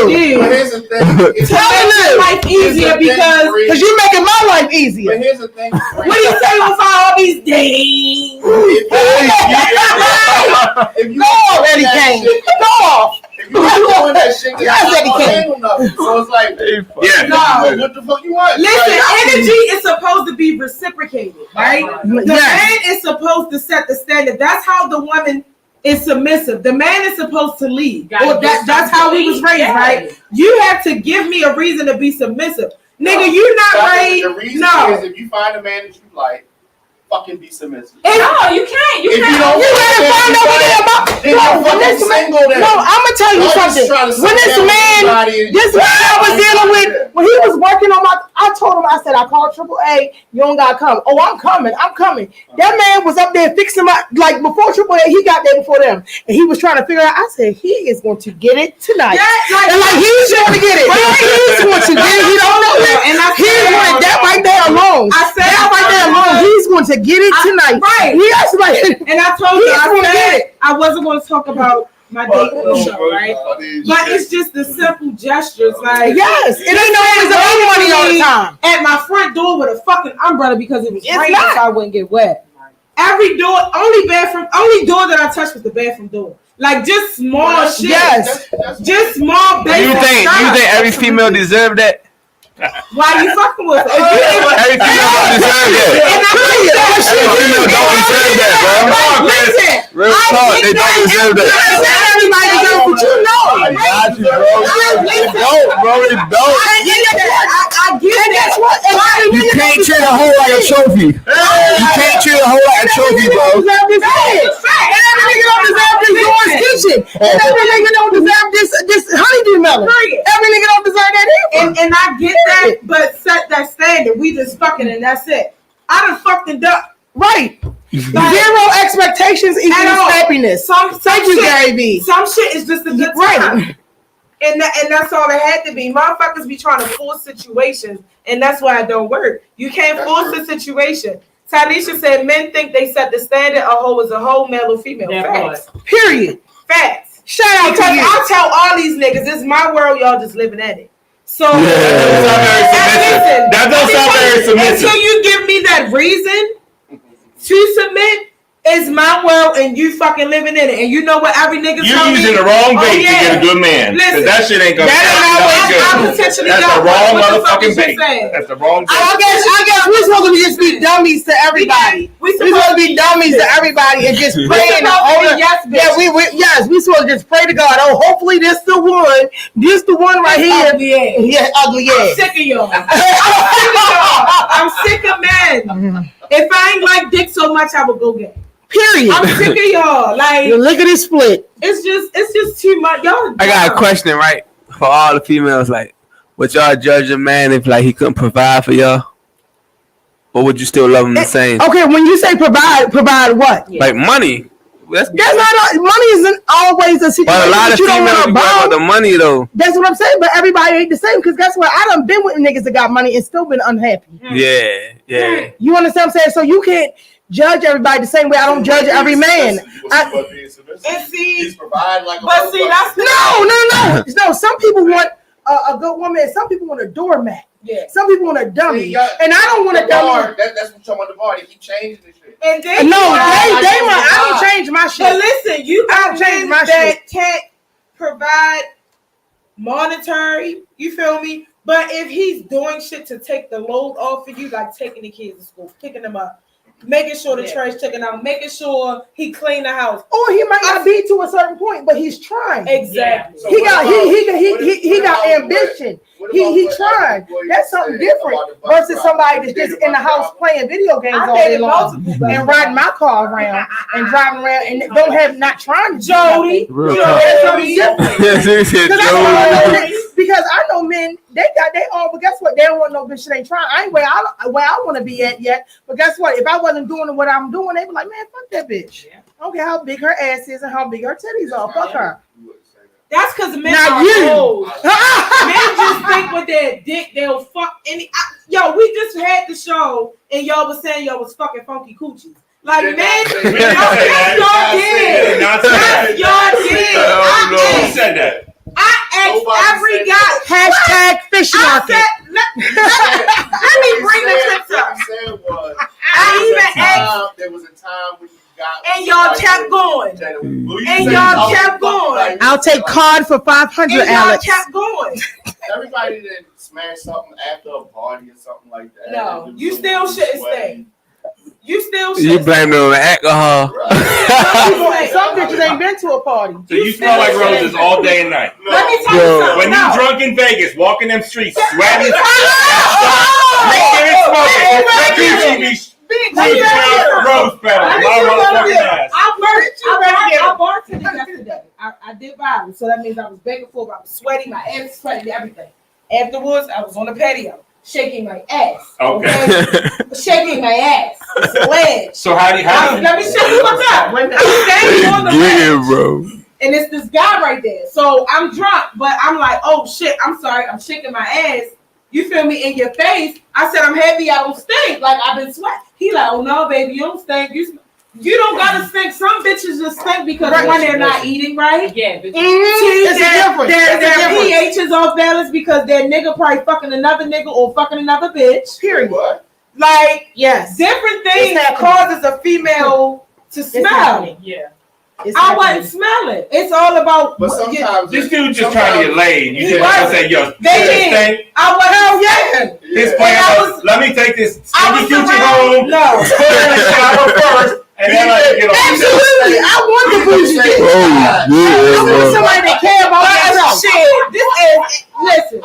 C: do.
A: But here's the thing.
C: To make life easier because
B: you're making my life easier.
A: But here's the thing.
C: What do you say with all these days?
A: If you
B: Go off, Eddie Kane. Go off.
A: If you doing that shit,
B: Yes, Eddie Kane.
A: so it's like,
C: No.
A: what the fuck you want?
C: Listen,
A: Like,
C: energy is supposed to be reciprocated, right? The man is supposed to set the standard. That's how the woman is submissive. The man is supposed to lead. Or that's how we was raised, right? You have to give me a reason to be submissive. Nigga, you not raised.
A: The reason
C: No.
A: is if you find a man that you like, fucking be submissive.
F: No, you can't. You
A: If
F: can't.
A: you don't
B: find out what they're about.
A: then you're fucking single then.
B: No, I'm gonna tell you
A: Y'all just
B: something.
A: trying to
B: When
A: sit
B: this
A: down with
B: man I was dealing with, when he was working on I told him, I said, I called AAA, you don't gotta come. Oh, I'm coming. That man was up there fixing my, like before AAA, he got there before them. And he was trying to figure out, I said, he is going to get it tonight. And he's going to get it. He's going to get it. He don't know it.
C: And
B: He's going to, that right there alone.
C: I said
B: that right there alone, he's going to get it tonight.
C: Right.
B: He has to like,
C: And I told you,
B: He's gonna
C: I
B: get
C: said I wasn't going to talk about my date on the show, right? But it's just the simple gestures, like
B: yes, it ain't no money all the time.
C: At my front door with a fucking umbrella because it was
B: It's
C: raining,
B: not.
C: so I wouldn't get wet. Every door, only door that I touched was the bathroom door. Like just small shit.
B: Yes.
C: Just small
I: You
C: basic
I: think
C: stuff.
I: every female deserve that?
C: Why you fucking with her?
I: Every female don't deserve that.
C: And I
I: Every female don't deserve that, bro.
C: listen,
I: Real talk, they don't deserve that.
B: Everybody deserves what you know.
I: Got you, bro. It don't, bro. It don't.
C: I get it. That's what.
I: You can't treat a hoe like a trophy. You can't treat a hoe like a trophy, bro.
B: Every nigga don't deserve this Lord's kitchen. And every nigga don't deserve this honeydew melon. Every nigga don't deserve that either.
C: And I get that, but set that standard. We just fucking and that's it. I done fucked and done.
B: Right. Zero expectations equals happiness. Thank you,
C: shit,
B: Gary B.
C: Some shit is just a good time. And that's all it had to be. Motherfuckers be trying to force situations, and that's why it don't work. You can't force a situation. Tanisha said men think they set the standard. A hoe is a hoe, male or female. Facts.
B: Period.
C: Facts.
B: Shout out
C: Because
B: to you.
C: I tell all these niggas, this is my world, y'all just living at it. So
G: That don't sound very submissive.
C: until you give me that reason to submit, it's my world and you fucking living in it. And you know what every nigga
G: You're
C: tell me?
G: using the wrong
C: Oh,
G: bait
C: yeah.
G: to get a good man.
C: Listen,
G: Because that shit ain't gonna
C: I potentially
G: That's
C: got
G: the wrong
C: what the fuck
G: motherfucking
C: is you
G: bait.
C: saying?
G: That's the wrong bait.
B: I guess we're supposed to just be dummies to everybody. We're supposed to be dummies to everybody and just pray and yes, we supposed to just pray to God. Oh, hopefully this the one. This the one right here. Yeah, ugly
C: I'm
B: ass.
C: sick of y'all. I'm sick of men. If I ain't like dick so much, I would go gay.
B: Period.
C: I'm sick of y'all. Like
B: Look at this split.
C: it's just too much. Y'all.
I: I got a question, right? For all the females, like, would y'all judge a man if like he couldn't provide for y'all? Or would you still love him the same?
B: Okay, when you say provide what?
I: Like money.
B: That's not money isn't always a situation.
I: But a lot of
B: you don't
I: females
B: want
I: be
B: to
I: worried about
B: bond.
I: the money though.
B: That's what I'm saying. But everybody ain't the same. Because guess what? I done been with niggas that got money and still been unhappy.
I: Yeah.
B: You understand what I'm saying? So you can't judge everybody the same way I don't judge every man.
C: And see,
A: provide like
C: but see, that's
B: No. Some people want a good woman, and some people want a doormat.
C: Yeah.
B: Some people want a dummy, and I don't want a dummy.
A: That's what you're talking about the bar. They keep changing this shit.
C: And they
B: I don't change my shit.
C: But listen, you
B: I don't
C: got
B: change
C: men
B: my
C: that
B: shit.
C: can't provide monetary. You feel me? But if he's doing shit to take the load off of you, like taking the kids to school, picking them up,
B: making sure the trash taken out, making sure he clean the house.
C: Or he might not be to a certain point, but he's trying.
B: Exactly.
C: He got ambition. He tried. That's something different versus somebody that's just in the house playing video games all day long and riding my car around and driving around and don't have not trying to Jody. That's something different. Because I know men, they all, but guess what? They don't want no bitch that ain't trying. I ain't where I want to be at yet. But guess what? If I wasn't doing what I'm doing, they be like, man, fuck that bitch. I don't care how big her ass is and how big her titties are. Fuck her.
B: That's because men
C: not
B: are
C: you.
B: old. Men just think with their dick they'll fuck any. Yo, we just had the show and y'all was saying y'all was fucking funky coochies. Like men, that's y'all did. That's y'all did.
G: Who said that?
B: I asked every guy.
C: Hashtag fish market.
B: Let me bring the clips up. I even asked.
A: There was a time when you got.
B: And y'all kept going. And y'all kept going.
C: I'll take card for 500,
B: and y'all
C: Alex.
B: kept going.
A: Everybody didn't smash something after a party or something like that.
B: No, you still shouldn't stay. You still
I: You
B: should.
I: blame it on the alcohol.
C: Some bitches ain't been to a party.
G: So you smell like roses all day and night.
B: Let me tell you something.
G: When you drunk in Vegas, walking them streets, sweating, drinking and smoking, rose petals, my motherfucking ass.
B: I bartended yesterday. I did violence, so that means I was begging for. I was sweating, my ass was sweating, everything. Afterwards, I was on the patio, shaking my ass.
G: Okay.
B: Shaking my ass. It's a ledge.
G: So how do you?
B: Let me show you what's up. I'm standing on the ledge,
I: bro.
B: and it's this guy right there. So I'm drunk, but I'm like, oh shit, I'm sorry, I'm shaking my ass. You feel me? In your face. I said, I'm happy I don't stink. Like, I've been sweating. He like, oh no, baby, you don't stink. You don't gotta stink. Some bitches just stink because when they're not eating right.
F: Yeah.
C: It's different.
B: Their pH is off balance because their nigga probably fucking another nigga or fucking another bitch. Period. Like,
C: yes,
B: different things that causes a female to smell.
F: Yeah.
B: I wasn't smelling. It's all about.
A: But sometimes
G: this dude just trying to get laid. You just say, yo,
B: they did. I wasn't.
G: His plan was, let me take this stinky coochie home.
B: No.
G: Put it in the shower first, and then I can get on.
C: Absolutely. I want the bougie bitch. I want somebody that care about that
B: shit. This ass, listen,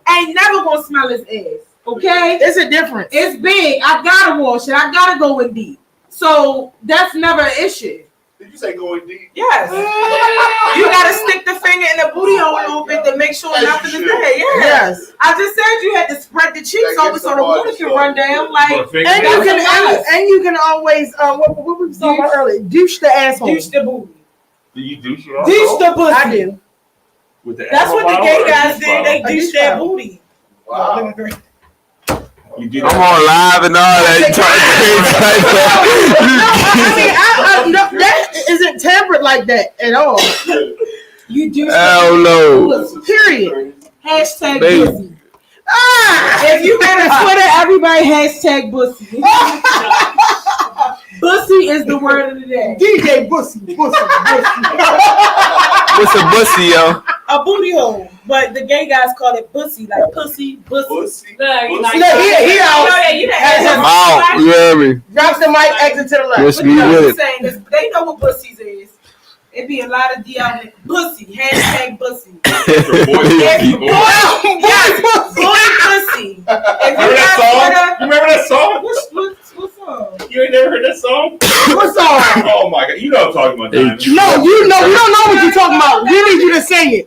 B: I ain't never gonna smell his ass. Okay?
C: It's a difference.
B: It's big. I gotta wash it. I gotta go in deep. So that's never an issue.
A: Did you say going deep?
B: Yes. You gotta stick the finger in the booty hole a little bit to make sure nothing is there. Yes. I just said you had to spread the cheeks over so the water can run down. Like,
C: and you can always what we were talking about earlier, douche the asshole.
B: Douche the booty.
G: Do you douche your
B: Douche the pussy.
C: I do.
G: With the
B: That's what the gay guys did. They douche their booty.
A: Wow.
G: You do
I: I'm on live and all that.
C: No, that isn't tempered like that at all.
B: You do.
I: Hell no.
C: Period.
B: Hashtag
I: Baby.
B: pussy. If you got a Twitter, everybody hashtag bussy. Bussy is the word of the day.
C: DJ Bussy.
I: What's a bussy, yo?
B: A booty hole, but the gay guys call it bussy, like pussy, bussy.
C: He out.
I: I'm out. You hear me?
C: Drops the mic, exit to the left.
I: Yes, me with it.
B: Saying this, they know what bussies is. It be a lot of DM bussy, hashtag bussy.
G: Boy,
B: bussy. If you
G: that
B: got
G: song?
B: Twitter,
G: You remember that song?
B: what song?
G: You ain't never heard that song?
C: What song?
G: Oh my god, you know what I'm talking about. Diamond.
C: No, we don't know what you're talking about. We need you to sing it.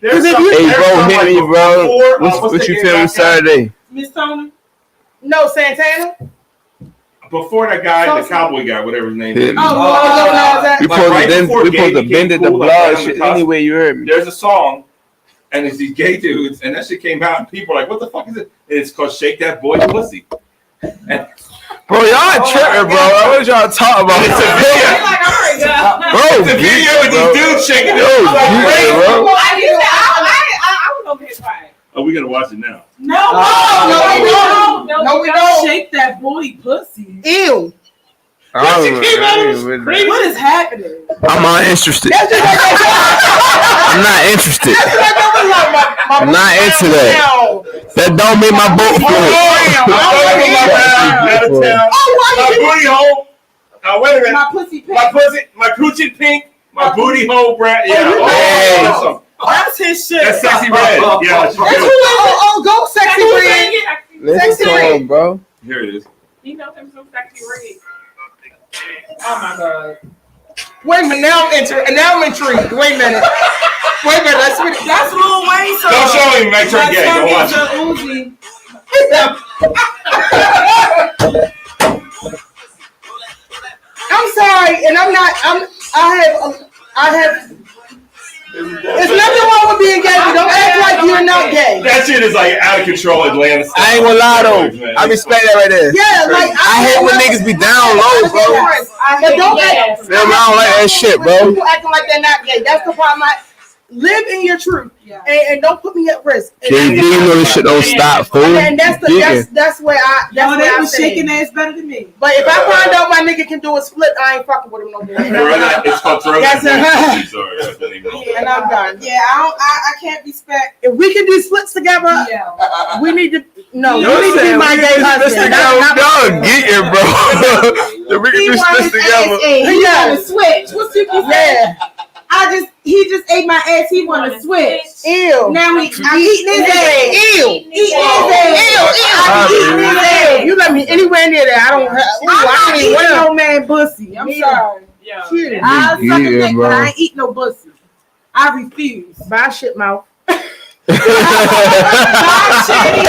G: There's
C: Hey,
G: some-
I: Hey,
G: there's
I: bro,
G: some,
I: hit
G: like,
I: me, bro.
G: before,
I: What
G: the
I: you
G: gay
I: feeling
G: guy-
I: Saturday?
B: Miss Tony?
C: No, Santana.
G: Before that guy, the cowboy guy, whatever his name is.
I: Hit me.
C: Oh,
I: We
G: Like,
I: supposed
G: right
I: to
G: before gay
I: bend
G: became
I: it the
G: cool, like,
I: blood
G: right on
I: shit
G: the cusp.
I: anyway. You heard me.
G: There's a song, and it's these gay dudes, and that shit came out, and people are like, what the fuck is it? And it's called Shake That Boy Pussy. And
I: Bro, y'all tripping, bro. What y'all talking about?
G: it's a video.
I: Bro,
G: It's a video with these dudes shaking their
I: Yo,
G: pussy.
I: bro.
B: I was over here crying.
G: Oh, we gotta watch it now.
B: No, we don't. Shake that booty pussy.
C: Ew.
I: I ain't with that.
B: What is happening?
I: I'm not interested. I'm not interested. I'm not into that. That don't make my boat float.
G: Out of town. My booty hole. Wait a minute.
C: My pussy pink.
G: My coochie pink. My booty hole, Brad. Yeah.
C: That's his shit.
G: That's Sexy Red. Yeah.
C: Go Sexy Red.
I: Listen to him, bro.
G: Here it is.
F: You know him some Sexy Red. Oh my God.
C: Wait a minute, now I'm intrigued. Wait a minute. That's Lil Wayne song.
G: Don't show him. Make sure it's gay. Don't watch it.
C: I'm sorry, and I have. There's nothing wrong with being gay, but don't act like you're not gay.
G: That shit is like out of control Atlanta style.
I: I ain't gonna lie though. I respect that right there.
C: Yeah, like
I: I hate when niggas be down low, bro.
C: But don't act.
I: Damn, I don't like that shit, bro.
C: People acting like they're not gay. That's the problem. Live in your truth, and don't put me at risk.
I: JD, you know this shit don't stop, fool.
C: And that's where I. That's where I'm shaking ass better than me. But if I find out my nigga can do a split, I ain't fucking with him no more.
G: It's called throw.
C: That's
G: it.
C: And I'm done. Yeah, I can't respect. If we can do splits together, we need to. No, you need to be my gay husband.
I: Y'all get it, bro. We can do splits together.
C: He want to switch. What's you say? He just ate my ass. He want to switch. Ew. Now I'm eating his ass. Ew. Eating his ass. Ew. You let me anywhere near that. I don't eat no man pussy. I'm sorry.
F: Yeah.
C: I'll suck a dick, but I ain't eat no pussy. I refuse. Bye, shit mouth. Bye, shitty.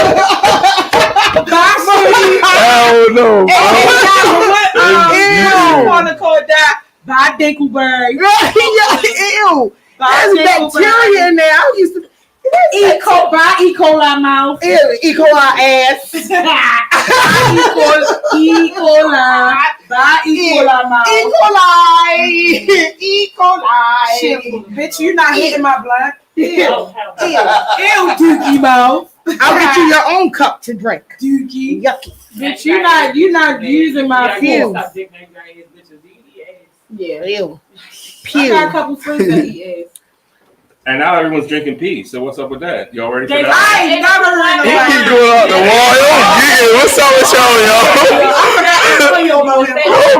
C: Bye, shitty.
I: Oh no.
C: I want to call that. Bye, Dinkleberry. Ew. There's bacteria in there. I used to. E. coli mouth. Ew, E. coli ass. E. coli. Bye, E. coli mouth. E. coli. Shit, bitch, you not hitting my blood. Ew, dookie mouth. I'll get you your own cup to drink. Dookie. Yucky. Bitch, you not using my fumes. Yeah, ew. Pew. I got a couple friends that eat ass.
G: And now everyone's drinking pee. So what's up with that? Y'all ready for that?
C: I ain't never heard of
I: He
C: that.
I: keep going out the wall. Yo, what's up with y'all, yo? Yo,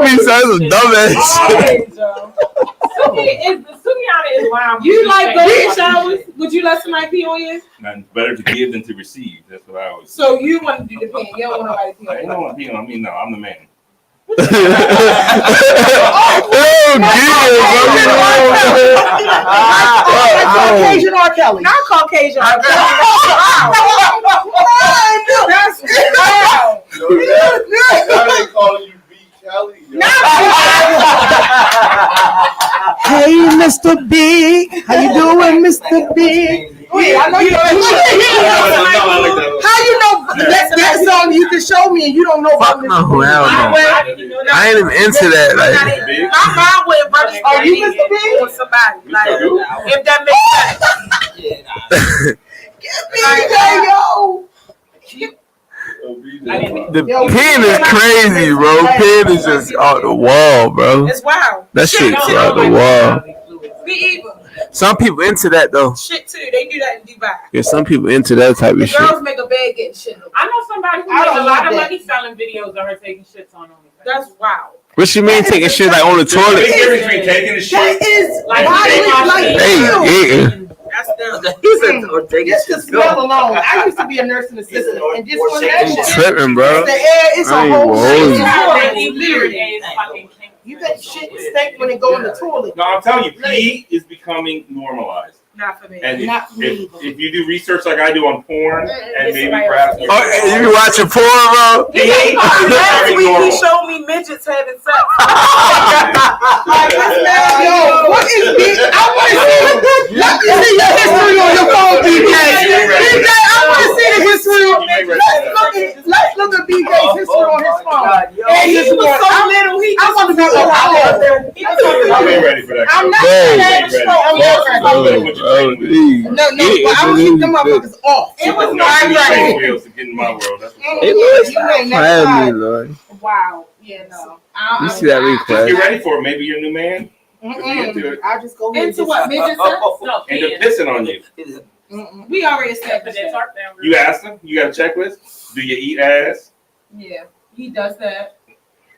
I: be saying some dumb ass shit.
F: Sukiana is wild.
C: You like baby showers? Would you let somebody pee on you?
G: Man, better to give than to receive. That's what I always say.
C: So you want to do the pee? You don't want nobody to pee on
G: I
C: you?
G: don't want to pee on me. No, I'm the man.
C: Caucasian R. Kelly. Not Caucasian R. Kelly. That's wow.
J: Now they calling you B. Kelly.
C: Hey, Mr. Big. How you doing, Mr. Big? Wait, I know you. How you know that song? You can show me, and you don't know about Mr.
I: No,
C: Big.
I: I ain't even into that. Like,
C: My mom with brothers. Oh, you Mr. Big or somebody? Like, if that makes sense.
I: the pin is crazy, bro. Pin is just out the wall, bro.
C: It's wild.
I: That shit's out the wall.
C: Be evil.
I: Some people into that though.
C: Shit too. They do that in Dubai.
I: Yeah, some people into that type of shit.
C: Girls make a bed getting shit.
F: I know somebody who makes a lot of money selling videos of her taking shits on OnlyFans.
C: That's wild.
I: What you mean taking shit like on the toilet?
G: Big difference between taking the shit.
C: That is
F: Like,
I: Hey,
C: That's the
H: Just
C: the smell alone. I used to be a nursing assistant, and just on that shit,
I: tripping, bro.
C: the air, it's a
I: I ain't
C: whole
I: rolling.
C: shit. You got shit stink when it go in the toilet.
G: No, I'm telling you, pee is becoming normalized.
C: Not for me.
G: And
C: Not for me.
G: if you do research like I do on porn, and maybe perhaps
I: Oh, hey, you be watching porn, bro?
G: pee is
C: Last
G: becoming
C: week he
G: normal.
C: showed me midgets having sex. Yo, what is this? I want to see. Let me see your history on your phone, BJ. BJ, I want to see the history. Let's look at BJ's history on his phone. And he was so little. I want to be out there.
G: I ain't ready for that.
C: I'm not
G: Bro.
C: I'm not ready.
I: Oh, geez.
C: No, but I will keep them motherfuckers off. It was
G: No,
C: my
G: you
C: right.
G: take wheels to get in my world. That's what's
I: It looks like me, Lord.
C: Wow. Yeah, no.
I: You see that
G: up. Just
I: request?
G: get ready for it. Maybe your new man.
C: I just go ahead
F: Into what? Midget sex? No,
G: End up pissing on you.
B: We already established
F: that
B: that.
F: tarp down.
G: You asked him? You got a checklist? Do you eat ass?
B: Yeah, he does that.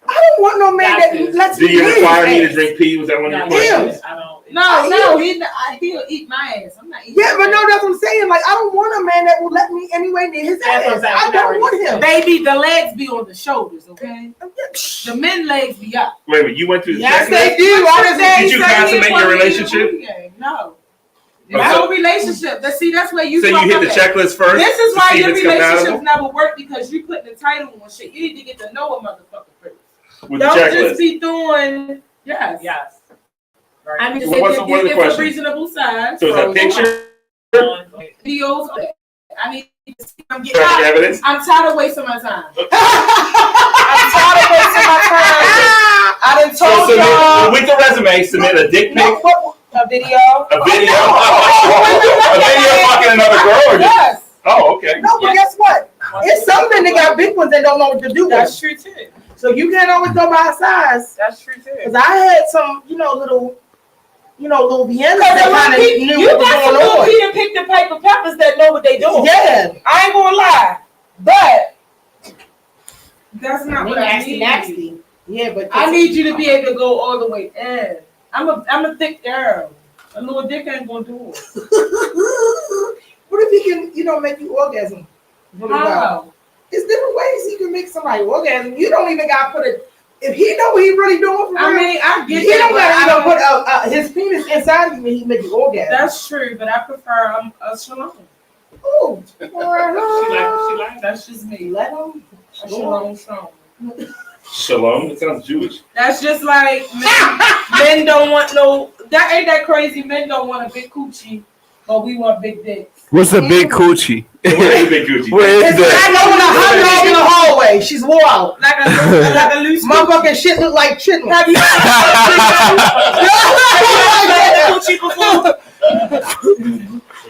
C: I don't want no man that
F: Got to.
C: lets
G: Do
C: me
G: you
C: eat
G: require me
C: his
G: to drink pee? Was that one of your
F: Yeah,
G: questions?
F: I don't.
B: No, he'll eat my ass. I'm not eating.
C: Yeah, but no, that's what I'm saying. Like, I don't want a man that will let me anyway near his
F: That's what
C: ass.
F: I'm saying.
C: I don't want him.
B: Baby, the legs be on the shoulders, okay? The men legs be up.
G: Wait a minute, you went through the
C: Yes,
G: checklist?
C: they do.
G: Did you consummate your relationship?
B: No.
G: Oh,
B: My
G: so-
B: whole relationship. That's where you
G: So you hit the checklist first?
B: This is
G: to
B: why
G: see if
B: your
G: it's
B: relationships
G: compatible?
B: never work because you putting the title on shit. You need to get to know a motherfucker first.
G: With the
B: Don't
G: checklist.
B: just be doing yes.
F: Yes.
B: I need to
G: Well,
B: say
G: what's the- what are the
B: it's a
G: questions?
B: reasonable size.
G: So is that picture?
B: Videos. I need to see. I'm getting
G: Traffic
B: tired.
G: evidence?
B: I'm tired of wasting my time. I'm tired of wasting my time. I done
G: So
B: told
G: submit,
B: y'all.
G: with the resume, submit a dick pic,
B: A video.
G: a video, a video fucking another girl, or just,
B: Yes.
G: oh, okay.
C: No, but guess what? It's some men that got big ones that don't know what to do with.
B: That's true too.
C: So you can't always go by size.
B: That's true too.
C: Cause I had some, little Viennas that
B: Because
C: kind of knew
B: you
C: what was
B: got some
C: going
B: little
C: on.
B: Peter pick the paper peppers that know what they doing.
C: Yeah.
B: I ain't gonna lie, but that's not what I need.
C: Nasty. Yeah, but
B: I need you to be able to go all the way in. I'm a thick girl. A little dick ain't gonna do it.
C: What if he can, make you orgasm? Really well?
B: How?
C: It's different ways he can make somebody orgasm. You don't even got to put it. If he know what he really doing for
B: I
C: real,
B: mean, I get
C: he
B: that,
C: don't
B: but
C: got
B: I
C: to
B: don't-
C: put his penis inside of you when he make you orgasm.
B: That's true, but I prefer a shalom.
C: Ooh.
F: She like.
B: That's just me.
C: Let him.
B: A shalom strong.
G: Shalom, it sounds Jewish.
B: That's just like men don't want no. That ain't that crazy. Men don't want a big coochie, but we want big dicks.
I: What's a big coochie?
G: Where is the big Gucci?
I: Where is
C: It's
I: that?
C: like I know hot dog in the hallway. She's wore out.
B: Like a loose.
C: Motherfucking shit look like chitlin.
B: Have you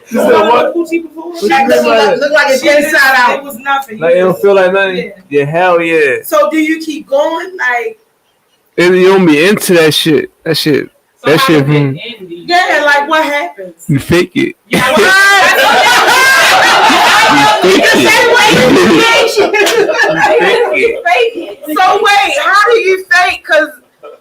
I: You said what?
B: coochie before?
C: That look like it's inside
B: It
C: out.
B: was nothing.
I: Like it don't feel like nothing?
B: Yeah.
I: Yeah, hell yeah.
B: So do you keep going? Like,
I: And you don't be into that shit. That shit.
F: So
I: That
F: how
I: shit,
F: does it end?
B: yeah, like what happens?
I: You fake it.
F: Yeah,
I: You fake it.
B: So wait, how do you fake? Cause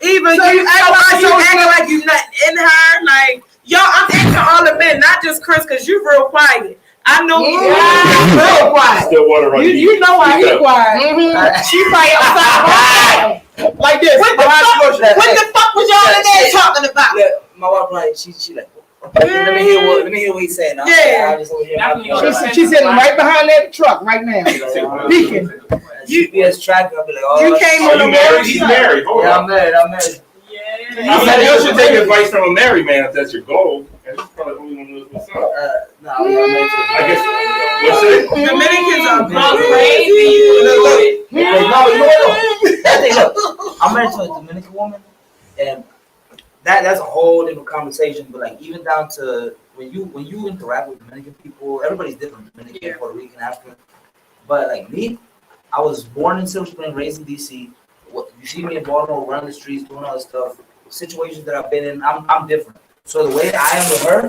B: even
C: So
B: you acting like you not in her. Like, yo, I'm asking all the men, not just Chris, cause you real quiet. I know you.
C: Real quiet.
G: Still water right
B: You know why he quiet. She probably outside.
C: Like this.
B: What the fuck was y'all in there talking about?
H: Yeah, my wife like she like. Let me hear what he's saying.
B: Yeah.
H: I just over here.
C: She's sitting right behind that truck right now. Peeking.
H: GPS tracker. I'll be like, oh.
C: You came
G: Are
C: on
G: you
C: the
G: married?
C: wrong
G: He's
C: side.
G: married. Hold
H: Yeah,
G: on.
H: I'm married.
F: Yeah.
G: I mean, you should take advice from a married man if that's your goal. And he's probably the only one who knows what's up.
H: No, I'm married to
G: I guess. What's it?
B: Dominicans are
F: crazy.
H: No, you know what? Look, I'm married to a Dominican woman, and that's a whole different conversation. But like even down to when you interact with Dominican people, everybody's different. Dominican, Puerto Rican, African. But like me, I was born in Silver Spring, raised in DC. You see me in Baltimore, running the streets, doing all this stuff. Situations that I've been in, I'm different. So the way I am with her,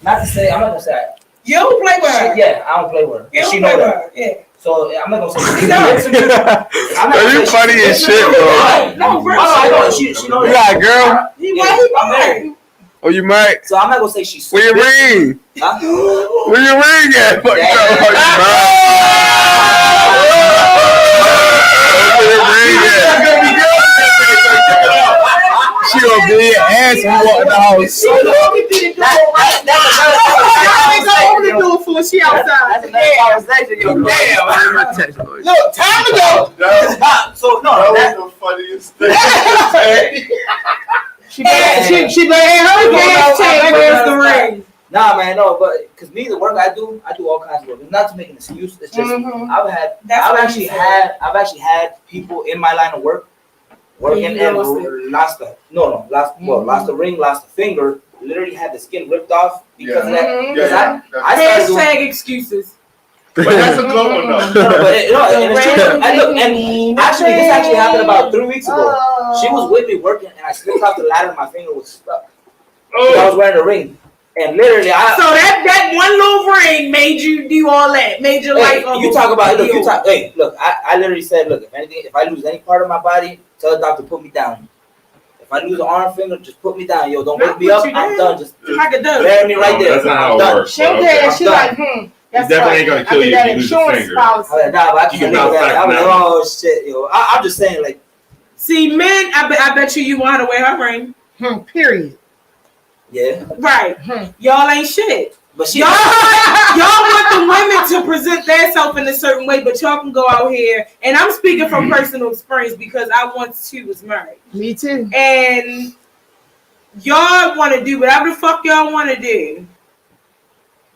H: I'm not gonna say.
B: You don't play with her.
H: Yeah, I don't play with her.
B: You don't
H: She
B: play
H: know
B: with
H: that.
B: her. Yeah.
H: So I'm not gonna say.
I: You funny as shit, bro.
B: No, bro.
H: I know. She knows.
I: You got a girl?
H: I'm married.
I: Oh, you might.
H: So I'm not gonna say she's.
I: Where your ring?
H: Huh?
I: Where your ring at? Fuck
H: Yeah.
I: you. Where your ring at? She gonna be your ass when you walk in the house.
C: She outside.
H: That's another conversation. Yo, damn.
C: Look, time to go.
H: So no,
J: That was the funniest thing.
C: She laying her gas tank. Where's the ring?
H: Nah, man, no, but because me, the work I do all kinds of work. It's not to make an excuse. It's just I've actually had people in my line of work working and lost the ring, lost the finger, literally had the skin ripped off because of that. Because I started doing,
B: Hashtag excuses.
J: But that's a good one though.
H: and it's true. And look, and actually, this actually happened about 3 weeks ago. She was with me working, and I slipped off the ladder, and my finger was stuck. I was wearing a ring, And literally,
C: So that one little ring made you do all that. Made your life.
H: You talk about look. Hey, look. I literally said, look. If I lose any part of my body, tell the doctor put me down. If I lose an arm, finger, just put me down. Yo, don't wake me up. I'm done. Just bury me right there.
G: That's not how it works.
C: She's like,
G: That's definitely ain't gonna kill you if you lose a finger.
H: Nah, but I can't live that. I'm like, oh shit, yo. I'm just saying, like.
C: See, men, I bet you want her to wear her ring. Period.
H: Yeah.
C: Right. Y'all ain't shit.
H: But
C: y'all want the women to present themselves in a certain way, but y'all can go out here. And I'm speaking from personal experience because I once too was married. Me too. And y'all want to do whatever the fuck y'all want to do.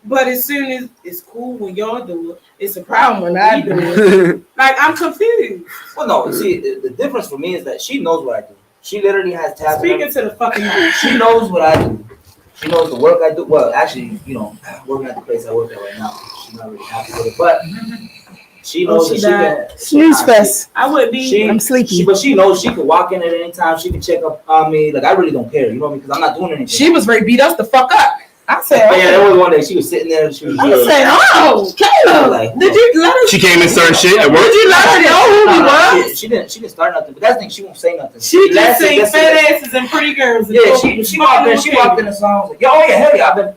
C: But as soon as it's cool when y'all do it, it's a problem when I do it. Like, I'm confused.
H: Well, no, see, the difference for me is that she knows what I do. She literally has tabs.
C: Speaking to the fucking
H: she knows what I do. She knows the work I do. Well, actually, you know, working at the place I work at right now, she's not really happy with it. But she knows that she can.
C: Snooze fest. I would be. I'm sleepy.
H: But she knows she can walk in at any time. She can check up on me. Like, I really don't care. You know what I mean? Because I'm not doing anything.
C: She was ready to beat us the fuck up. I said,
H: but yeah, there was one day she was sitting there. She was.
C: I said, oh, Kayla,
H: like,
C: did you let her?
D: She came and started shit at work.
C: Did you let her know who we was?
H: She didn't start nothing. But that's the thing. She won't say nothing.
C: She just saying fat asses and pretty girls.
H: Yeah, she walked in. She walked in the song. Like, oh yeah, hell yeah.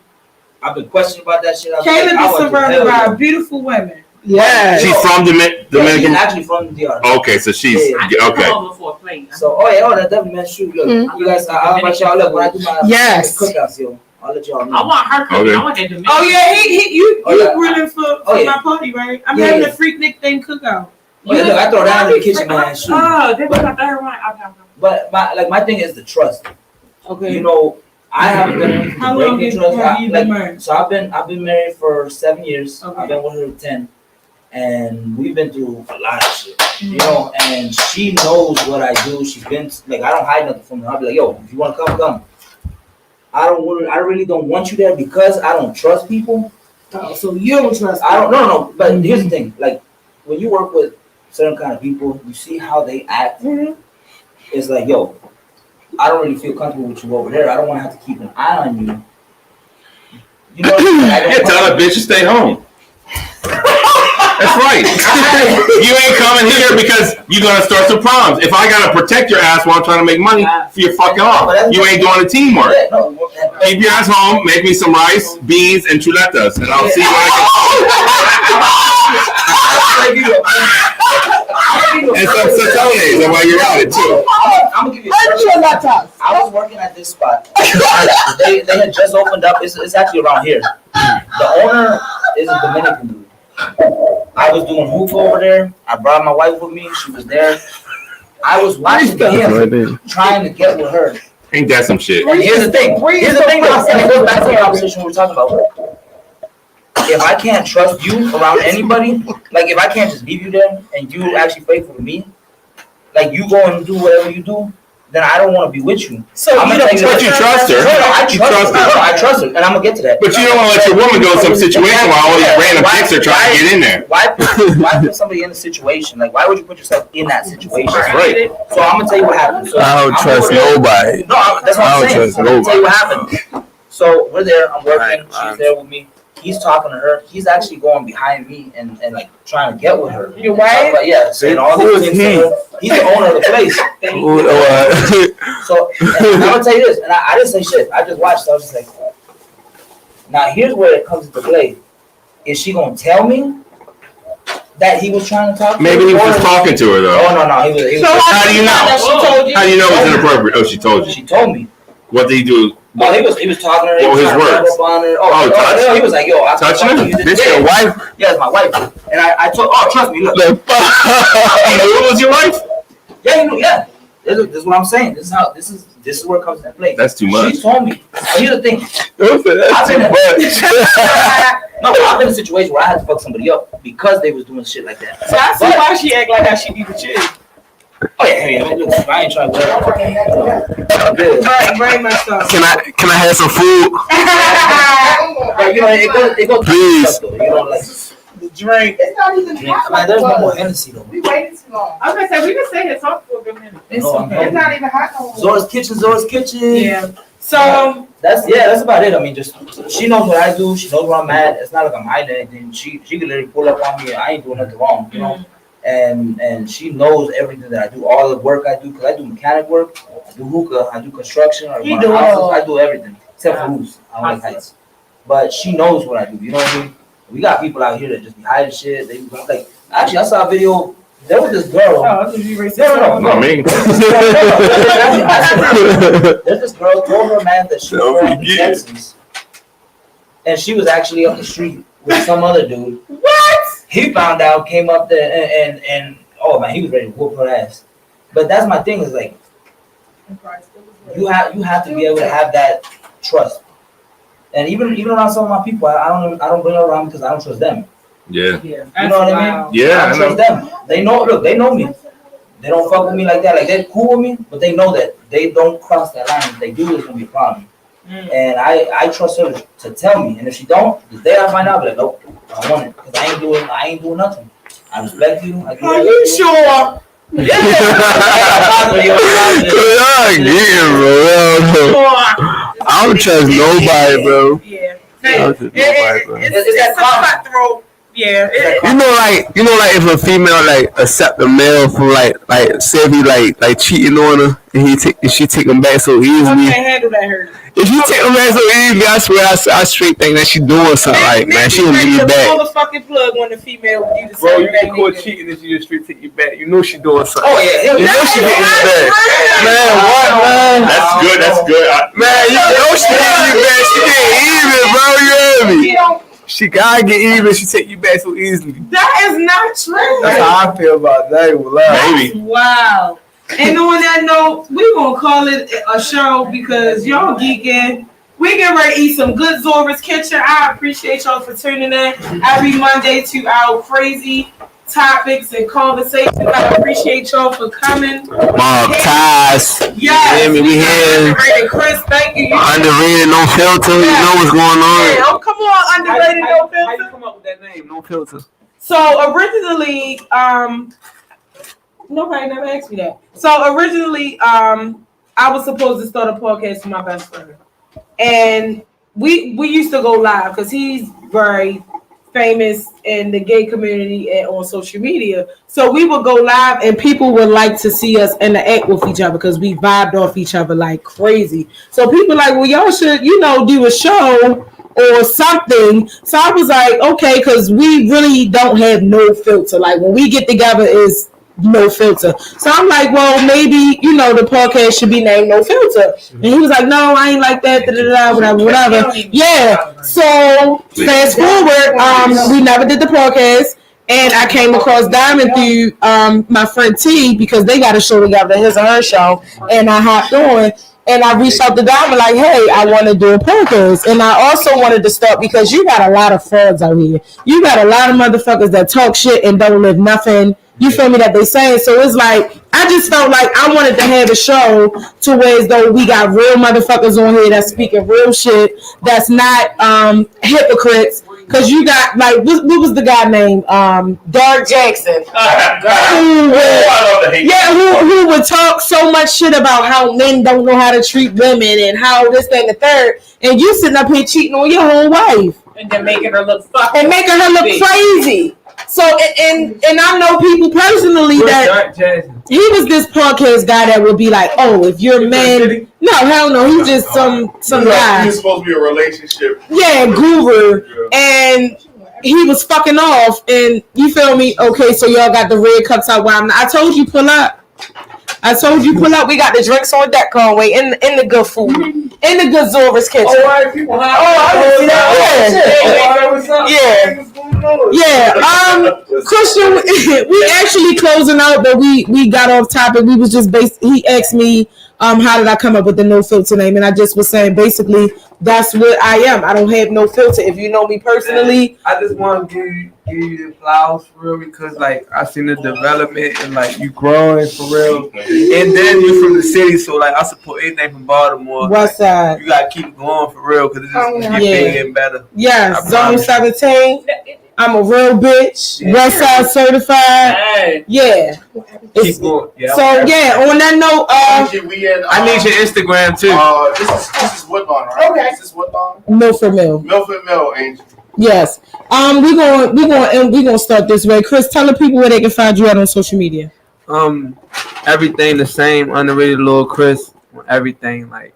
H: I've been questioning about that shit.
C: Kayla is surrounded by beautiful women. Yeah,
D: she's from Dominican.
H: She's actually from the DR.
D: Okay, so she's okay.
H: So that definitely meant shoot. Look, you guys, how about y'all? Look, when I do my cookouts, yo, I'll let y'all know.
F: I want her cooking. I want that Dominican.
C: Oh yeah, you grilling for my party, right? I'm having a Freaknik thing cookout.
H: Look, I throw down in the kitchen, man. Shoot.
F: Oh, that's not that right.
H: But my thing is the trust. Okay. You know, I haven't been. How long have you been married? So I've been married for 7 years. Okay. I've been with her 10. And we've been through a lot of shit, you know, and she knows what I do. She's been like, I don't hide nothing from her. I'll be like, yo, if you want to come. I really don't want you there because I don't trust people.
C: Oh, so you don't trust
H: I don't no. But here's the thing, like when you work with certain kind of people, you see how they act. It's like, yo, I don't really feel comfortable with you over there. I don't want to have to keep an eye on you. You know,
G: tell that bitch to stay home. That's right. You ain't coming here because you're gonna start some problems. If I gotta protect your ass while I'm trying to make money for your fucking off, you ain't doing the teamwork. Keep your ass home, make me some rice, beans, and chuletas, and I'll see what I can. And some satones while you're at it too.
H: I'm gonna give you I was working at this spot. They had just opened up. It's actually around here. The owner is a Dominican dude. I was doing hookah over there. I brought my wife with me. She was there. I was watching him trying to get with her.
G: Ain't that some shit?
H: And here's the thing. And it goes back to the conversation we were talking about. If I can't trust you around anybody, like if I can't just leave you there and you actually faithful to me, like you go and do whatever you do, then I don't want to be with you.
G: So you trust her.
H: I trust her, and I'm gonna get to that.
G: But you don't want to let your woman go in some situation while all these random chicks are trying to get in there.
H: Why put somebody in a situation? Like, why would you put yourself in that situation?
G: That's right.
H: So I'm gonna tell you what happened. So
I: I don't trust nobody.
H: No, that's what I'm saying. I'm gonna tell you what happened. So we're there. I'm working. She's there with me. He's talking to her. He's actually going behind me and like trying to get with her.
C: Your wife?
H: But yeah, saying all these things to her. He's the owner of the place. So I'm gonna tell you this, and I didn't say shit. I just watched. I was just like, now here's where it comes into play. Is she gonna tell me that he was trying to talk to
G: Maybe
H: her?
G: he was just talking to her though.
H: Oh no, he was.
G: So how do you know? How do you know it was inappropriate? Oh, she told you.
H: She told me.
G: What did he do?
H: Oh, he was talking to her.
G: What were his words?
H: Oh, he was like, yo, I
G: touching her? This your wife?
H: Yeah, it's my wife. And I told, trust me, look.
G: You knew it was your wife?
H: Yeah, you knew, yeah. This is what I'm saying. This is where it comes into play.
G: That's too much.
H: She told me. Here's the thing. I've been in a situation where I had to fuck somebody up because they was doing shit like that.
C: So I see why she act like how she be with you.
H: Oh yeah, look, I ain't trying to
C: very much so.
I: Can I have some food?
H: But you know, it goes
I: please.
H: Stuff, you know, like
C: Drink.
B: It's not even hot.
H: Like, there's no more Hennessy though.
B: We waited too long.
F: I was gonna say we can stay here talk for a good minute.
C: It's
H: No, I'm
C: okay.
B: It's not even hot no more.
H: Zora's Kitchen.
C: Yeah. So
H: That's about it. I mean, just she knows what I do. She knows where I'm at. It's not like I'm hiding anything. She can literally pull up on me. And I ain't doing nothing wrong, you know. And she knows everything that I do. All the work I do, because I do mechanic work. I do hookah. I do construction. I
C: You
H: run
C: do
H: houses.
C: all.
H: I do everything except for roofs. I don't like heights. But she knows what I do. You know what I mean? We got people out here that just be hiding shit. They be like, actually, I saw a video. There was this girl. No.
G: Not me.
H: There's this girl told her man that she was from Texas, and she was actually up the street with some other dude.
C: what?
H: He found out, came up there, and oh man, he was ready to whoop her ass. But that's my thing is like, you have to be able to have that trust. And even around some of my people, I don't bring her around because I don't trust them.
G: Yeah.
H: You know what I mean?
G: Yeah,
H: I
G: I
H: don't
G: know.
H: trust them. They know. Look, they know me. They don't fuck with me like that. Like they're cool with me, but they know that they don't cross that line. If they do, it's gonna be a problem. And I trust her to tell me. And if she don't, the day I find out, I'll be like, nope, I want it because I ain't doing nothing. I respect you. I do
C: Are you sure?
I: I don't trust nobody, bro.
C: Yeah.
I: I don't trust nobody, bro.
C: It's a cutthroat. Yeah.
I: You know, like if a female like accept a male for like say if he like cheating on her and she take him back so
C: I
I: easily.
C: can't handle that hurt.
I: If you take him back so easily, I swear I straight think that she doing something like man, she gonna give you back.
C: Pull the fucking plug when the female do the
B: Bro,
C: same
B: you get
C: thing.
B: caught cheating and she just straight take you back. You know she doing something.
H: Oh yeah,
I: You know she getting you back. Man, what man?
G: That's good. That's good.
I: Man, you know she getting you back. She getting even, bro. You hear me? She gotta get even. She take you back so easily.
C: That is not true.
B: That's how I feel about that.
G: Maybe.
C: Wow. And on that note, we're gonna call it a show because y'all geeking. We get ready to eat some good Zora's Kitchen. I appreciate y'all for tuning in every Monday to our crazy topics and conversations. I appreciate y'all for coming.
I: Mark Ties.
C: Yes.
I: You hear me? We here.
C: Undarated Chris, thank you.
I: Underrated, no filter. You know what's going on.
C: Yeah, oh, come on, Underrated, no filter.
B: How you come up with that name? No filter.
C: So originally, nobody never asked me that. So originally, I was supposed to start a podcast with my best friend, and we used to go live because he's very famous in the gay community and on social media. So we would go live, and people would like to see us interact with each other because we vibed off each other like crazy. So people like, well, y'all should, do a show or something. So I was like, okay, because we really don't have no filter. Like when we get together is no filter. So I'm like, well, maybe, the podcast should be named No Filter. And he was like, no, I ain't like that, whatever. Yeah. So fast forward, we never did the podcast. And I came across Diamond through my friend T because they got a show together, his and her show. And I hopped on. And I reached out to Diamond like, hey, I want to do a podcast. And I also wanted to start because you got a lot of frauds out here. You got a lot of motherfuckers that talk shit and don't live nothing. You feel me that they saying? So it's like, I just felt like I wanted to have a show to where as though we got real motherfuckers on here that's speaking real shit, that's not hypocrites. Because you got, like, what was the guy named? Dark Jackson. Who would talk so much shit about how men don't know how to treat women and how this, that, and the third. And you sitting up here cheating on your whole wife.
F: And then making her look fucking
C: and making her look crazy. So, and I know people personally that he was this podcast guy that would be like, oh, if you're a man. No, hell no. He's just some guy.
J: He's supposed to be a relationship.
C: Yeah, guru.
J: Yeah.
C: And he was fucking off. And you feel me? Okay, so y'all got the red cups out. I told you pull up. We got the drinks on deck, Conway, in the good food, in the good Zora's Kitchen.
B: Oh, all right, people.
C: Christian, we actually closing out, but we got off topic. We was just he asked me, how did I come up with the No Filter name? And I just was saying, basically, that's what I am. I don't have no filter. If you know me personally,
E: I just want to give you the flowers for real because like I seen the development and like you growing for real, and then you from the city, so like I support anything from Baltimore.
C: West Side.
E: Like, you gotta keep going for real because it's just keep getting better.
C: Yes, Zone 17.
B: I'm a real bitch. West Side certified.
E: Hey.
B: Yeah.
E: Keep going. Yeah.
B: So yeah, on that note,
E: I need your Instagram too.
J: This is Woodlawn, right?
B: Okay.
J: This is Woodlawn.
B: Milford Mill.
J: Milford Mill, Angel.
B: Yes. We gonna start this way. Chris, tell the people where they can find you out on social media.
E: Everything the same. Underrated Lil Chris. Everything, like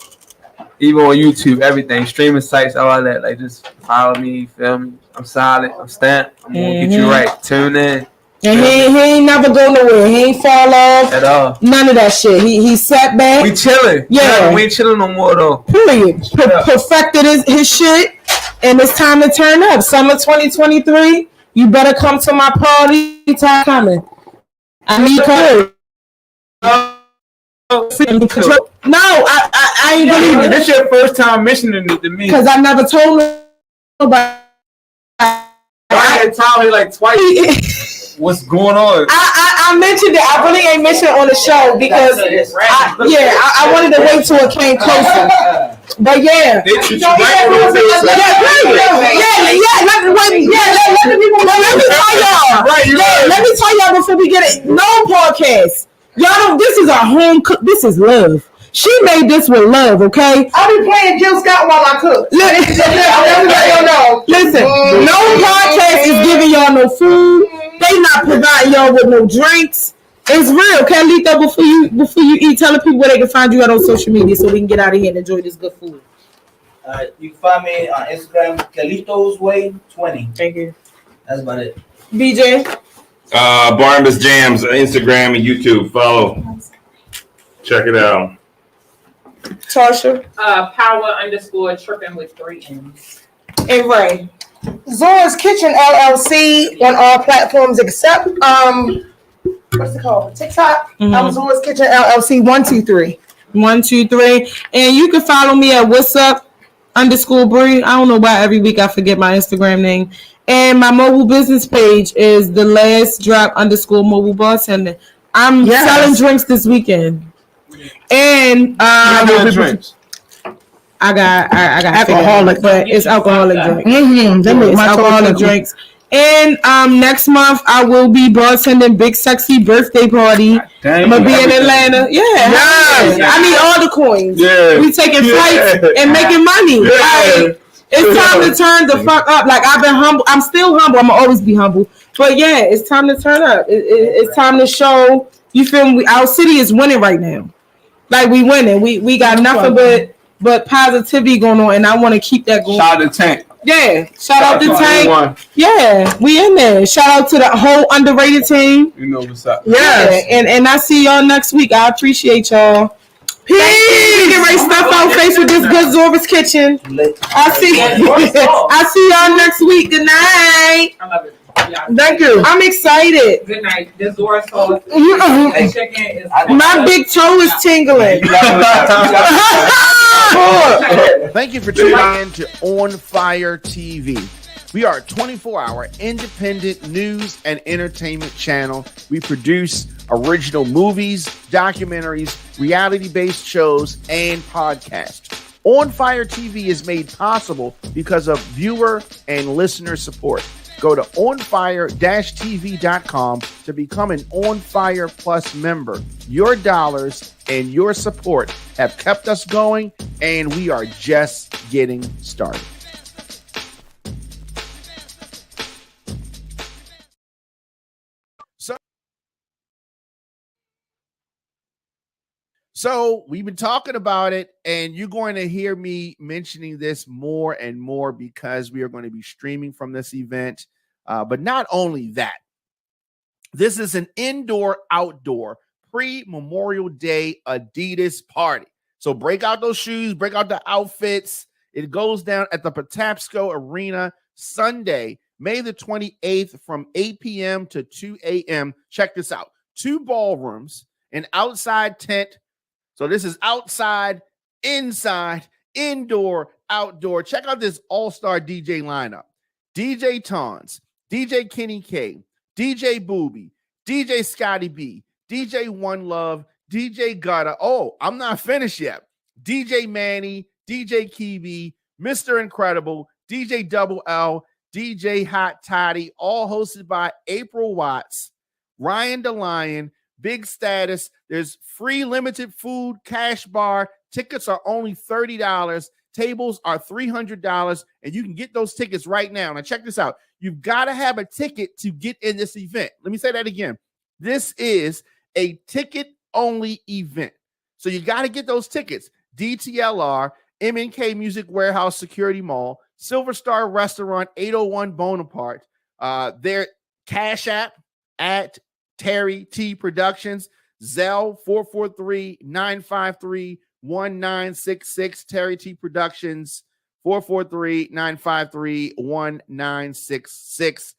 E: even on YouTube, everything, streaming sites, all that. Like just follow me, feel me. I'm solid. I'm stamped. I'm gonna get you right. Tune in.
B: And he ain't never go nowhere. He ain't fall off
E: At all.
B: None of that shit. He sat back.
E: We chilling.
B: Yeah.
E: We ain't chilling no more though.
B: Period. Perfected his shit, and it's time to turn up. Summer 2023. You better come to my party. Time coming. I need courage. No, I ain't believe it.
E: This your first time mentioning it to me.
B: Because I never told nobody.
E: I had told you like twice. What's going on?
B: I mentioned it. I really ain't mentioned it on the show because I wanted to wait till it came closer. But yeah.
E: They treat you right.
B: Let me tell y'all before we get it. No podcast. Y'all don't. This is a home cook. This is love. She made this with love, okay?
C: I'll be playing Jill Scott while I cook.
B: Listen, no podcast is giving y'all no food. They not providing y'all with no drinks. It's real. Carlito, before you eat, tell the people where they can find you out on social media so we can get out of here and enjoy this good food.
H: You can find me on Instagram, Carlito's Way 20.
B: Thank you.
H: That's about it.
B: BJ?
G: Barnabas Jams, Instagram and YouTube. Follow. Check it out.
B: Tasha?
F: Power_tripping with 3 M's.
B: And Ray?
C: Zora's Kitchen LLC on all platforms except what's it called? TikTok. I'm Zora's Kitchen LLC 123.
B: 123. And you can follow me at what's up _Bre. I don't know why every week I forget my Instagram name. And my mobile business page is the last drop _mobile bartender. I'm selling drinks this weekend. And
E: drinks.
B: I got alcoholic, but it's alcoholic drinks. It's alcoholic drinks. And next month I will be bartending Big Sexy birthday party. I'm gonna be in Atlanta. I need all the coins. We taking flights and making money. It's time to turn the fuck up. Like I've been humble. I'm still humble. I'm gonna always be humble. But yeah, it's time to turn up. It's time to show. You feel me? Our city is winning right now. Like we winning. We got nothing but positivity going on, and I want to keep that going.
E: Shout out to Tank.
B: Yeah, shout out to Tank. Yeah, we in there. Shout out to the whole underrated team.
E: You know what's up.
B: Yeah, and I see y'all next week. I appreciate y'all. Peace. Get ready to stuff our face with this good Zora's Kitchen. I see y'all next week. Good night.
F: I love it. Yeah.
B: Thank you. I'm excited.
F: Good night. The Zora sauce. Chicken is
B: my big toe is tingling.
A: Thank you for tuning in to On Fire TV. We are a 24-hour independent news and entertainment channel. We produce original movies, documentaries, reality-based shows, and podcasts. On Fire TV is made possible because of viewer and listener support. Go to onfire-tv.com to become an On Fire Plus member. Your dollars and your support have kept us going, and we are just getting started. So we've been talking about it, and you're going to hear me mentioning this more and more because we are going to be streaming from this event. But not only that, this is an indoor-outdoor pre-Memorial Day Adidas party. So break out those shoes, break out the outfits. It goes down at the Patapsco Arena Sunday, May the 28th from 8 p.m. to 2 a.m. Check this out. 2 ballrooms, an outside tent. So this is outside, inside, indoor, outdoor. Check out this all-star DJ lineup. DJ Tons, DJ Kenny K, DJ Booby, DJ Scotty B, DJ One Love, DJ Gutta. Oh, I'm not finished yet. DJ Manny, DJ Kiwi, Mr. Incredible, DJ Double L, DJ Hot Toddy, all hosted by April Watts, Ryan DeLion, Big Status. There's free limited food, cash bar. Tickets are only $30. Tables are $300, and you can get those tickets right now. Now, check this out. You've got to have a ticket to get in this event. Let me say that again. This is a ticket-only event. So you got to get those tickets. DTLR, MNK Music Warehouse Security Mall, Silver Star Restaurant, 801 Bonaparte, their Cash App at Terry T Productions, Zelle 443-953-1966, Terry T Productions, 443-953-1966.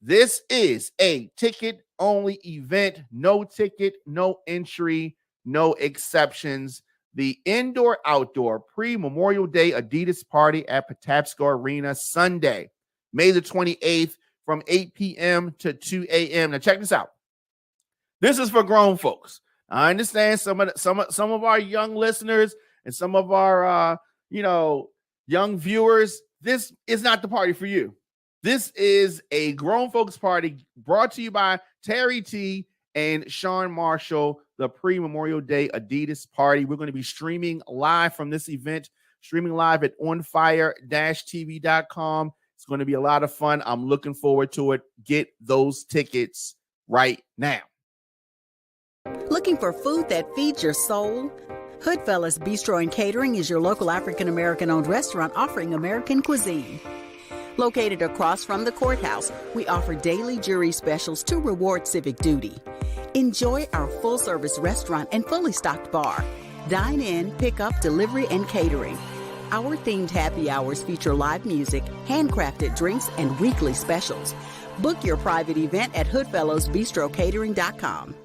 A: This is a ticket-only event. No ticket, no entry, no exceptions. The indoor-outdoor pre-Memorial Day Adidas party at Patapsco Arena Sunday, May the 28th from 8 p.m. to 2 a.m. Now check this out. This is for grown folks. I understand some of our young listeners and some of our young viewers. This is not the party for you. This is a grown folks party brought to you by Terry T and Sean Marshall, the pre-Memorial Day Adidas party. We're going to be streaming live from this event, streaming live at ONFIRE-TV.com. It's going to be a lot of fun. I'm looking forward to it. Get those tickets right now.
K: Looking for food that feeds your soul? Hoodfellas Bistro and Catering is your local African-American owned restaurant offering American cuisine. Located across from the courthouse, we offer daily jury specials to reward civic duty. Enjoy our full-service restaurant and fully stocked bar. Dine in, pick up, delivery, and catering. Our themed happy hours feature live music, handcrafted drinks, and weekly specials. Book your private event at hoodfellowsbistrocatering.com.